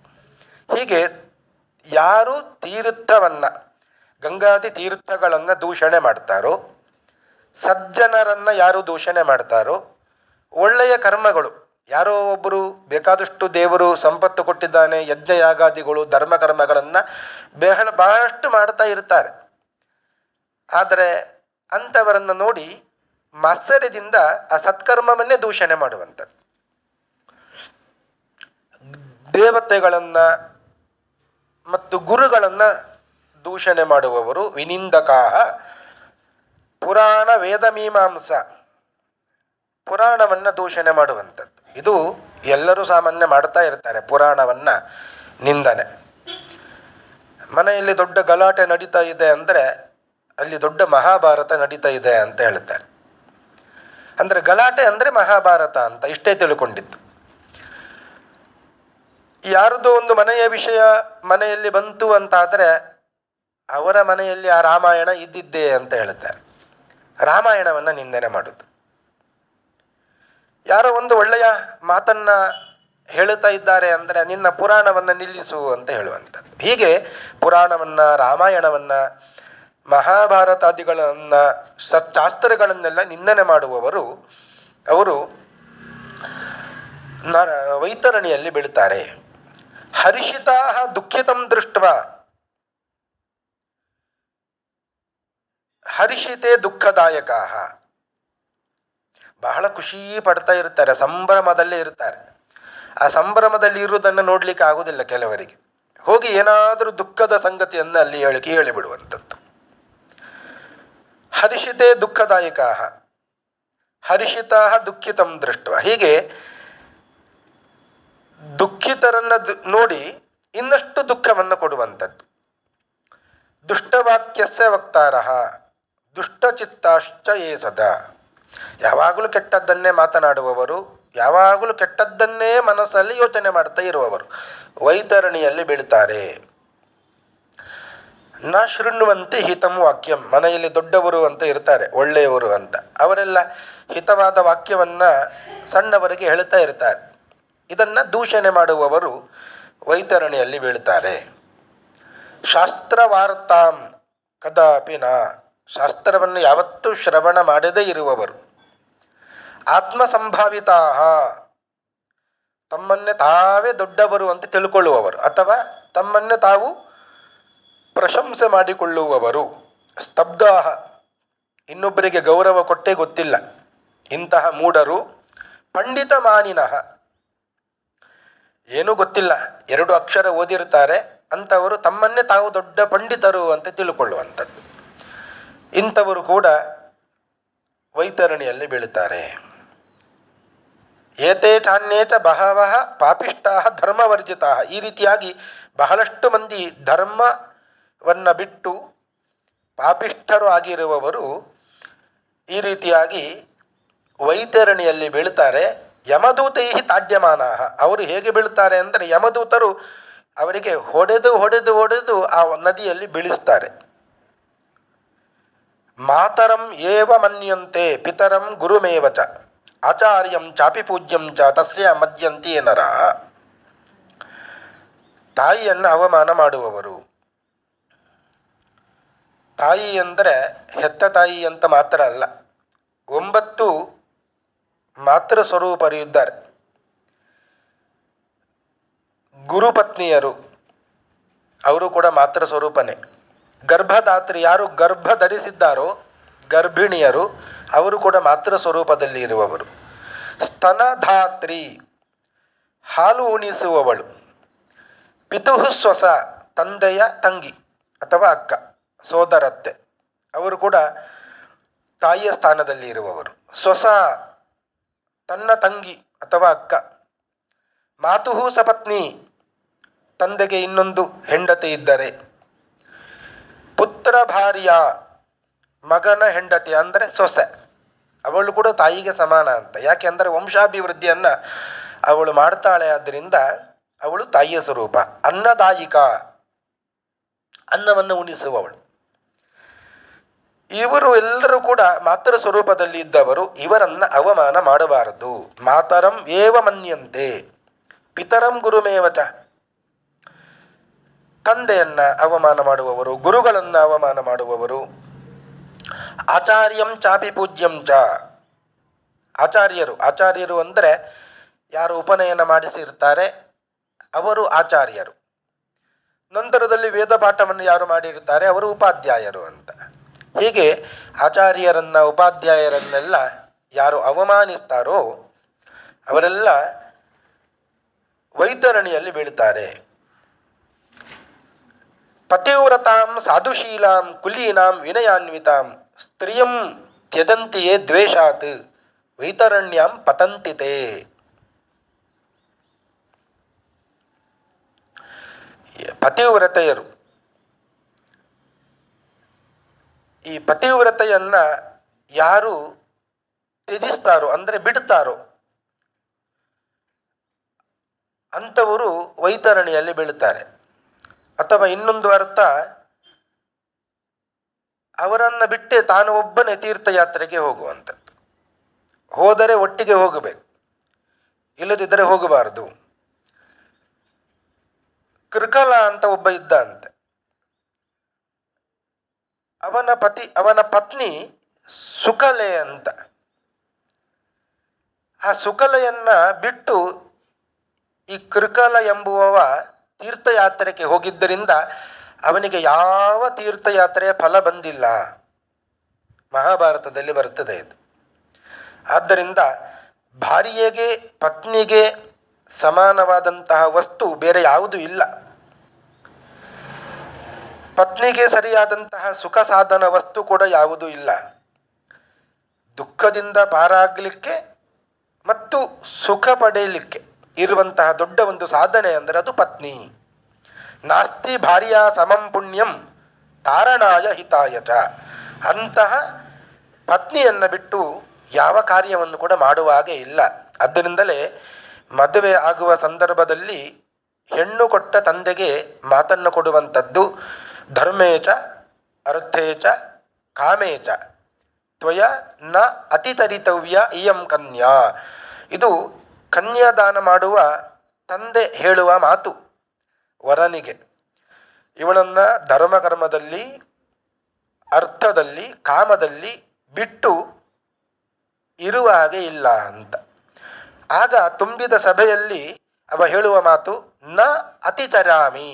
ಹೀಗೆ ಯಾರು ತೀರ್ಥವನ್ನು, ಗಂಗಾದಿ ತೀರ್ಥಗಳನ್ನು ದೂಷಣೆ ಮಾಡ್ತಾರೋ, ಸಜ್ಜನರನ್ನು ಯಾರು ದೂಷಣೆ ಮಾಡ್ತಾರೋ, ಒಳ್ಳೆಯ ಕರ್ಮಗಳು, ಯಾರೋ ಒಬ್ಬರು ಬೇಕಾದಷ್ಟು ದೇವರು ಸಂಪತ್ತು ಕೊಟ್ಟಿದ್ದಾನೆ, ಯಜ್ಞ ಯಾಗಾದಿಗಳು ಧರ್ಮ ಕರ್ಮಗಳನ್ನು ಬಹಳಷ್ಟು ಮಾಡ್ತಾ ಇರ್ತಾರೆ. ಆದರೆ ಅಂಥವರನ್ನು ನೋಡಿ ಮಾತ್ಸರ್ಯದಿಂದ ಆ ಸತ್ಕರ್ಮವನ್ನೇ ದೂಷಣೆ ಮಾಡುವಂಥದ್ದು. ದೇವತೆಗಳನ್ನು ಮತ್ತು ಗುರುಗಳನ್ನು ದೂಷಣೆ ಮಾಡುವವರು ವಿನಿಂದಕಾಹ. ಪುರಾಣ ವೇದ ಮೀಮಾಂಸ, ಪುರಾಣವನ್ನು ದೂಷಣೆ ಮಾಡುವಂಥದ್ದು. ಇದು ಎಲ್ಲರೂ ಸಾಮಾನ್ಯ ಮಾಡ್ತಾ ಇರ್ತಾರೆ, ಪುರಾಣವನ್ನು ನಿಂದನೆ. ಮನೆಯಲ್ಲಿ ದೊಡ್ಡ ಗಲಾಟೆ ನಡೀತಾ ಇದೆ ಅಂದರೆ ಅಲ್ಲಿ ದೊಡ್ಡ ಮಹಾಭಾರತ ನಡೀತಾ ಇದೆ ಅಂತ ಹೇಳ್ತಾರೆ. ಅಂದರೆ ಗಲಾಟೆ ಅಂದರೆ ಮಹಾಭಾರತ ಅಂತ ಇಷ್ಟೇ ತಿಳ್ಕೊಂಡಿದ್ದು. ಯಾರದೋ ಒಂದು ಮನೆಯ ವಿಷಯ ಮನೆಯಲ್ಲಿ ಬಂತು ಅಂತಾದರೆ ಅವರ ಮನೆಯಲ್ಲಿ ಆ ರಾಮಾಯಣ ಇದ್ದಿದ್ದೇ ಅಂತ ಹೇಳ್ತಾರೆ. ರಾಮಾಯಣವನ್ನು ನಿಂದನೆ ಮಾಡೋದು. ಯಾರೋ ಒಂದು ಒಳ್ಳೆಯ ಮಾತನ್ನು ಹೇಳುತ್ತಾ ಇದ್ದಾರೆ ಅಂದರೆ ನಿನ್ನ ಪುರಾಣವನ್ನು ನಿಲ್ಲಿಸು ಅಂತ ಹೇಳುವಂಥದ್ದು. ಹೀಗೆ ಪುರಾಣವನ್ನು, ರಾಮಾಯಣವನ್ನು, ಮಹಾಭಾರತಾದಿಗಳನ್ನು, ಶಾಸ್ತ್ರಗಳನ್ನೆಲ್ಲ ನಿಂದನೆ ಮಾಡುವವರು ಅವರು ವೈತರಣಿಯಲ್ಲಿ ಬೀಳ್ತಾರೆ. ಹರ್ಷಿತಾ ದುಃಖಿತಂ ದೃಷ್ಟ ಹರ್ಷಿತೆ ದುಃಖದಾಯಕ. ಬಹಳ ಖುಷಿ ಪಡ್ತಾ ಇರ್ತಾರೆ, ಸಂಭ್ರಮದಲ್ಲೇ ಇರ್ತಾರೆ. ಆ ಸಂಭ್ರಮದಲ್ಲಿ ಇರುವುದನ್ನು ನೋಡಲಿಕ್ಕೆ ಆಗುವುದಿಲ್ಲ ಕೆಲವರಿಗೆ. ಹೋಗಿ ಏನಾದರೂ ದುಃಖದ ಸಂಗತಿಯನ್ನು ಅಲ್ಲಿ ಹೇಳಿಬಿಡುವಂಥದ್ದು. ಹರ್ಷಿತೆ ದುಃಖದಾಯಕ ಹರ್ಷಿತಾ ದುಃಖಿತಂ ದೃಷ್ಟ. ಹೀಗೆ ದುಃಖಿತರನ್ನು ನೋಡಿ ಇನ್ನಷ್ಟು ದುಃಖವನ್ನು ಕೊಡುವಂಥದ್ದು. ದುಷ್ಟವಾಕ್ಯಸ್ಯ ವಕ್ತಾರ ದುಷ್ಟಚಿತ್ತಾಶ್ಚ ಯೇ ಸದಾ. ಯಾವಾಗಲೂ ಕೆಟ್ಟದ್ದನ್ನೇ ಮಾತನಾಡುವವರು, ಯಾವಾಗಲೂ ಕೆಟ್ಟದ್ದನ್ನೇ ಮನಸ್ಸಲ್ಲಿ ಯೋಚನೆ ಮಾಡ್ತಾ ಇರುವವರು ವೈತರಣಿಯಲ್ಲಿ ಬೀಳ್ತಾರೆ. ನ ಶೃಣ್ವಂತೆ ಹಿತಂ ವಾಕ್ಯಂ. ಮನೆಯಲ್ಲಿ ದೊಡ್ಡವರು ಅಂತ ಇರ್ತಾರೆ, ಒಳ್ಳೆಯವರು ಅಂತ, ಅವರೆಲ್ಲ ಹಿತವಾದ ವಾಕ್ಯವನ್ನು ಸಣ್ಣವರಿಗೆ ಹೇಳ್ತಾ ಇರ್ತಾರೆ. ಇದನ್ನು ದೂಷಣೆ ಮಾಡುವವರು ವೈತರಣಿಯಲ್ಲಿ ಬೀಳ್ತಾರೆ. ಶಾಸ್ತ್ರವಾರ್ತಾಂ ಕದಾಪಿ ನ. ಶಾಸ್ತ್ರವನ್ನು ಯಾವತ್ತೂ ಶ್ರವಣ ಮಾಡದೇ ಇರುವವರು. ಆತ್ಮಸಂಭಾವಿತಾ, ತಮ್ಮನ್ನೇ ತಾವೇ ದೊಡ್ಡವರು ಅಂತ ತಿಳ್ಕೊಳ್ಳುವವರು ಅಥವಾ ತಮ್ಮನ್ನೇ ತಾವು ಪ್ರಶಂಸೆ ಮಾಡಿಕೊಳ್ಳುವವರು. ಸ್ತಬ್ಧಾ, ಇನ್ನೊಬ್ಬರಿಗೆ ಗೌರವ ಕೊಟ್ಟೇ ಗೊತ್ತಿಲ್ಲ ಇಂತಹ ಮೂಢರು. ಪಂಡಿತ ಮಾನಿನಃ, ಏನೂ ಗೊತ್ತಿಲ್ಲ, 2 ಅಕ್ಷರ ಓದಿರ್ತಾರೆ ಅಂಥವರು ತಮ್ಮನ್ನೇ ತಾವು ದೊಡ್ಡ ಪಂಡಿತರು ಅಂತ ತಿಳ್ಕೊಳ್ಳುವಂಥದ್ದು. ಇಂಥವರು ಕೂಡ ವೈತರಣಿಯಲ್ಲಿ ಬೀಳುತ್ತಾರೆ. ಏತೇ ಚಾನ್ಯೇಚ ಬಹವಃ ಪಾಪಿಷ್ಟಾ ಧರ್ಮವರ್ಜಿತಾ. ಈ ರೀತಿಯಾಗಿ ಬಹಳಷ್ಟು ಮಂದಿ ಧರ್ಮವನ್ನು ಬಿಟ್ಟು ಪಾಪಿಷ್ಠರು ಆಗಿರುವವರು ಈ ರೀತಿಯಾಗಿ ವೈತರಣಿಯಲ್ಲಿ ಬೀಳ್ತಾರೆ. ಯಮದೂತೈ ತಾಡ್ಯಮಾನ. ಅವರು ಹೇಗೆ ಬೀಳ್ತಾರೆ ಅಂದರೆ ಯಮದೂತರು ಅವರಿಗೆ ಹೊಡೆದು ಹೊಡೆದು ಹೊಡೆದು ಆ ನದಿಯಲ್ಲಿ ಬೀಳಿಸ್ತಾರೆ. ಮಾತರಂ ಏವ ಮನ್ಯಂತೆ ಪಿತರಂ ಗುರುಮೇವ ಚ ಆಚಾರ್ಯಂ ಚಾಪಿ ಪೂಜ್ಯಂ ಚ ತಸ್ಯ ಮದ್ಯಂತಿ ನರ. ತಾಯಿಯನ್ನು ಅವಮಾನ ಮಾಡುವವರು. ತಾಯಿ ಅಂದರೆ ಹೆತ್ತ ತಾಯಿ ಅಂತ ಮಾತ್ರ ಅಲ್ಲ, 9 ಮಾತೃ ಸ್ವರೂಪರು ಇದ್ದಾರೆ. ಗುರುಪತ್ನಿಯರು, ಅವರು ಕೂಡ ಮಾತೃ ಸ್ವರೂಪನೇ. ಗರ್ಭದಾತ್ರಿ, ಯಾರು ಗರ್ಭ ಧರಿಸಿದ್ದಾರೋ ಗರ್ಭಿಣಿಯರು, ಅವರು ಕೂಡ ಮಾತೃ ಸ್ವರೂಪದಲ್ಲಿ ಇರುವವರು. ಸ್ತನಧಾತ್ರಿ, ಹಾಲು ಉಣಿಸುವವಳು. ಪಿತುಃ ಸ್ವಸ, ತಂದೆಯ ತಂಗಿ ಅಥವಾ ಅಕ್ಕ, ಸೋದರತ್ತೆ, ಅವರು ಕೂಡ ತಾಯಿಯ ಸ್ಥಾನದಲ್ಲಿ ಇರುವವರು. ಸ್ವಸ, ತನ್ನ ತಂಗಿ ಅಥವಾ ಅಕ್ಕ. ಮಾತುಃ ಸಪತ್ನಿ, ತಂದೆಗೆ ಇನ್ನೊಂದು ಹೆಂಡತಿ ಇದ್ದರೆ. ಪುತ್ರ ಭಾರ್ಯ, ಮಗನ ಹೆಂಡತಿ ಅಂದರೆ ಸೊಸೆ, ಅವಳು ಕೂಡ ತಾಯಿಗೆ ಸಮಾನ ಅಂತ. ಯಾಕೆ ಅಂದರೆ ವಂಶಾಭಿವೃದ್ಧಿಯನ್ನು ಅವಳು ಮಾಡ್ತಾಳೆ, ಆದ್ದರಿಂದ ಅವಳು ತಾಯಿಯ ಸ್ವರೂಪ. ಅನ್ನದಾಯಿಕ, ಅನ್ನವನ್ನು ಉಣಿಸುವವಳು. ಇವರು ಎಲ್ಲರೂ ಕೂಡ ಮಾತೃ ಸ್ವರೂಪದಲ್ಲಿ ಇದ್ದವರು. ಇವರನ್ನು ಅವಮಾನ ಮಾಡಬಾರದು. ಮಾತರಂ ಏವ ಮನ್ಯಂತೆ ಪಿತರಂ ಗುರುಮೇವಚ. ತಂದೆಯನ್ನ ಅವಮಾನ ಮಾಡುವವರು, ಗುರುಗಳನ್ನ ಅವಮಾನ ಮಾಡುವವರು. ಆಚಾರ್ಯಂ ಚಾಪಿ ಪೂಜ್ಯಂ ಚ. ಆಚಾರ್ಯರು ಅಂದರೆ ಯಾರು ಉಪನಯನ ಮಾಡಿಸಿರ್ತಾರೆ ಅವರು ಆಚಾರ್ಯರು. ನಂತರದಲ್ಲಿ ವೇದ ಪಾಠವನ್ನು ಯಾರು ಮಾಡಿರ್ತಾರೆ ಅವರು ಉಪಾಧ್ಯಾಯರು ಅಂತ. ಹೀಗೆ ಆಚಾರ್ಯರನ್ನ ಉಪಾಧ್ಯಾಯರನ್ನೆಲ್ಲ ಯಾರು ಅವಮಾನಿಸ್ತಾರೋ ಅವರೆಲ್ಲ ವೈತರಣಿಯಲ್ಲಿ ಬೀಳ್ತಾರೆ. ಪತಿವ್ರತಾಂ ಸಾಧುಶೀಲಾಂ ಕುಲೀನಾಂ ವಿನಯಾನ್ವಿತಾಂ ಸ್ತ್ರಿಯಂ ತ್ಯಜಂತಿಯೇ ದ್ವೇಷಾತ್ ವೈತರಣ್ಯಾಂ ಪತಂತಿತೆ. ಪತಿವ್ರತೆಯರು, ಈ ಪತಿವ್ರತೆಯನ್ನ ಯಾರು ತ್ಯಜಿಸ್ತಾರೋ ಅಂದರೆ ಬಿಡ್ತಾರೋ ಅಂಥವರು ವೈತರಣಿಯಲ್ಲಿ ಬೀಳ್ತಾರೆ. ಅಥವಾ ಇನ್ನೊಂದು ಅರ್ಥ, ಅವರನ್ನು ಬಿಟ್ಟೆ ತಾನು ಒಬ್ಬನೇ ತೀರ್ಥಯಾತ್ರೆಗೆ ಹೋಗುವಂಥದ್ದು. ಹೋದರೆ ಒಟ್ಟಿಗೆ ಹೋಗಬೇಕು, ಇಲ್ಲದಿದ್ದರೆ ಹೋಗಬಾರದು. ಕೃಕಲ ಅಂತ ಒಬ್ಬ ಇದ್ದ ಅಂತೆ. ಅವನ ಪತ್ನಿ ಸುಕಲೆ ಅಂತ. ಆ ಸುಕಲೆಯನ್ನ ಬಿಟ್ಟು ಈ ಕೃಕಲ ಎಂಬುವವ ತೀರ್ಥಯಾತ್ರೆಗೆ ಹೋಗಿದ್ದರಿಂದ ಅವನಿಗೆ ಯಾವ ತೀರ್ಥಯಾತ್ರೆಯ ಫಲ ಬಂದಿಲ್ಲ. ಮಹಾಭಾರತದಲ್ಲಿ ಬರುತ್ತದೆ ಇದು. ಆದ್ದರಿಂದ ಭಾರ್ಯೆಗೆ ಪತ್ನಿಗೆ ಸಮಾನವಾದಂತಹ ವಸ್ತು ಬೇರೆ ಯಾವುದೂ ಇಲ್ಲ. ಪತ್ನಿಗೆ ಸರಿಯಾದಂತಹ ಸುಖ ಸಾಧನ ವಸ್ತು ಕೂಡ ಯಾವುದೂ ಇಲ್ಲ. ದುಃಖದಿಂದ ಪಾರಾಗಲಿಕ್ಕೆ ಮತ್ತು ಸುಖ ಪಡೆಯಲಿಕ್ಕೆ ಇರುವಂತಹ ದೊಡ್ಡ ಒಂದು ಸಾಧನೆ ಅಂದರೆ ಅದು ಪತ್ನಿ. ನಾಸ್ತಿ ಭಾರ್ಯ ಸಮಂ ಪುಣ್ಯಂ ತಾರಣಾಯ ಹಿತಾಯ ಚ. ಅಂತಹ ಪತ್ನಿಯನ್ನು ಬಿಟ್ಟು ಯಾವ ಕಾರ್ಯವನ್ನು ಕೂಡ ಮಾಡುವ ಹಾಗೆ ಇಲ್ಲ. ಆದ್ದರಿಂದಲೇ ಮದುವೆ ಆಗುವ ಸಂದರ್ಭದಲ್ಲಿ ಹೆಣ್ಣು ಕೊಟ್ಟ ತಂದೆಗೆ ಮಾತನ್ನು ಕೊಡುವಂಥದ್ದು, ಧರ್ಮೇಚ ಅರ್ಥೇಚ ಕಾಮೇಚ ತ್ವಯ ನ ಅತಿತರಿತವ್ಯ ಇಯಂ ಕನ್ಯಾ. ಇದು ಕನ್ಯಾದಾನ ಮಾಡುವ ತಂದೆ ಹೇಳುವ ಮಾತು ವರನಿಗೆ. ಇವಳನ್ನು ಧರ್ಮಕರ್ಮದಲ್ಲಿ, ಅರ್ಥದಲ್ಲಿ, ಕಾಮದಲ್ಲಿ ಬಿಟ್ಟು ಇರುವ ಹಾಗೆ ಇಲ್ಲ ಅಂತ. ಆಗ ತುಂಬಿದ ಸಭೆಯಲ್ಲಿ ಅವ ಹೇಳುವ ಮಾತು ನ ಅತಿಚರಾಮಿ,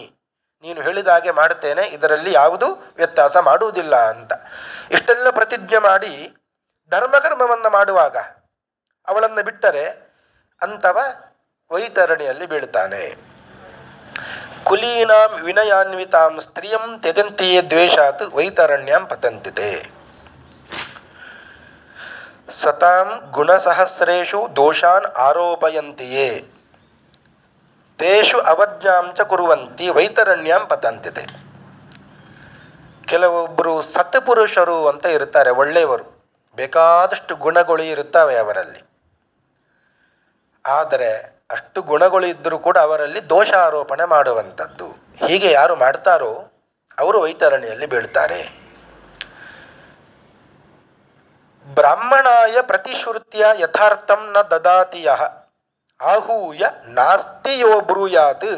ನೀನು ಹೇಳಿದ ಹಾಗೆ ಮಾಡುತ್ತೇನೆ, ಇದರಲ್ಲಿ ಯಾವುದೂ ವ್ಯತ್ಯಾಸ ಮಾಡುವುದಿಲ್ಲ ಅಂತ. ಇಷ್ಟೆಲ್ಲ ಪ್ರತಿಜ್ಞೆ ಮಾಡಿ ಧರ್ಮಕರ್ಮವನ್ನು ಮಾಡುವಾಗ ಅವಳನ್ನು ಬಿಟ್ಟರೆ ಅಂಥವ ವೈತರಣಿಯಲ್ಲಿ ಬೀಳ್ತಾನೆ. ಕುಲೀನಾಂ ವಿನಯಾನ್ವಿತಾಂ ಸ್ತ್ರೀಯಂ ತ್ಯಜಂತಿಯೇ ದ್ವೇಷಾತ್ ವೈತರಣ್ಯಾಂ ಪತಂತಿತೆ. ಸತಾಂ ಗುಣಸಹಸ್ರೇಷು ದೋಷಾನ್ ಆರೋಪಯಂತಿಯೇ ತೇಷು ಅವಜ್ಞಾಂ ಚ ಕುರುವಂತಿ ವೈತರಣ್ಯಾಂ ಪತಂತಿತೆ. ಕೆಲವೊಬ್ಬರು ಸತ್ಪುರುಷರು ಅಂತ ಇರ್ತಾರೆ, ಒಳ್ಳೆಯವರು, ಬೇಕಾದಷ್ಟು ಗುಣಗಳು ಇರುತ್ತವೆ ಅವರಲ್ಲಿ. ಆದರೆ ಅಷ್ಟು ಗುಣಗಳು ಇದ್ದರೂ ಕೂಡ ಅವರಲ್ಲಿ ದೋಷ ಆರೋಪಣೆ ಮಾಡುವಂಥದ್ದು. ಹೀಗೆ ಯಾರು ಮಾಡ್ತಾರೋ ಅವರು ವೈತರಣಿಯಲ್ಲಿ ಬೀಳ್ತಾರೆ. ಬ್ರಾಹ್ಮಣಾಯ ಪ್ರತಿಶ್ರುತ್ಯ ಯಥಾರ್ಥಂ ನ ದದಾತಿ ಯಃ ಆಹೂಯ ನಾಸ್ತಿ ಯೋ ಬ್ರೂಯಾತ್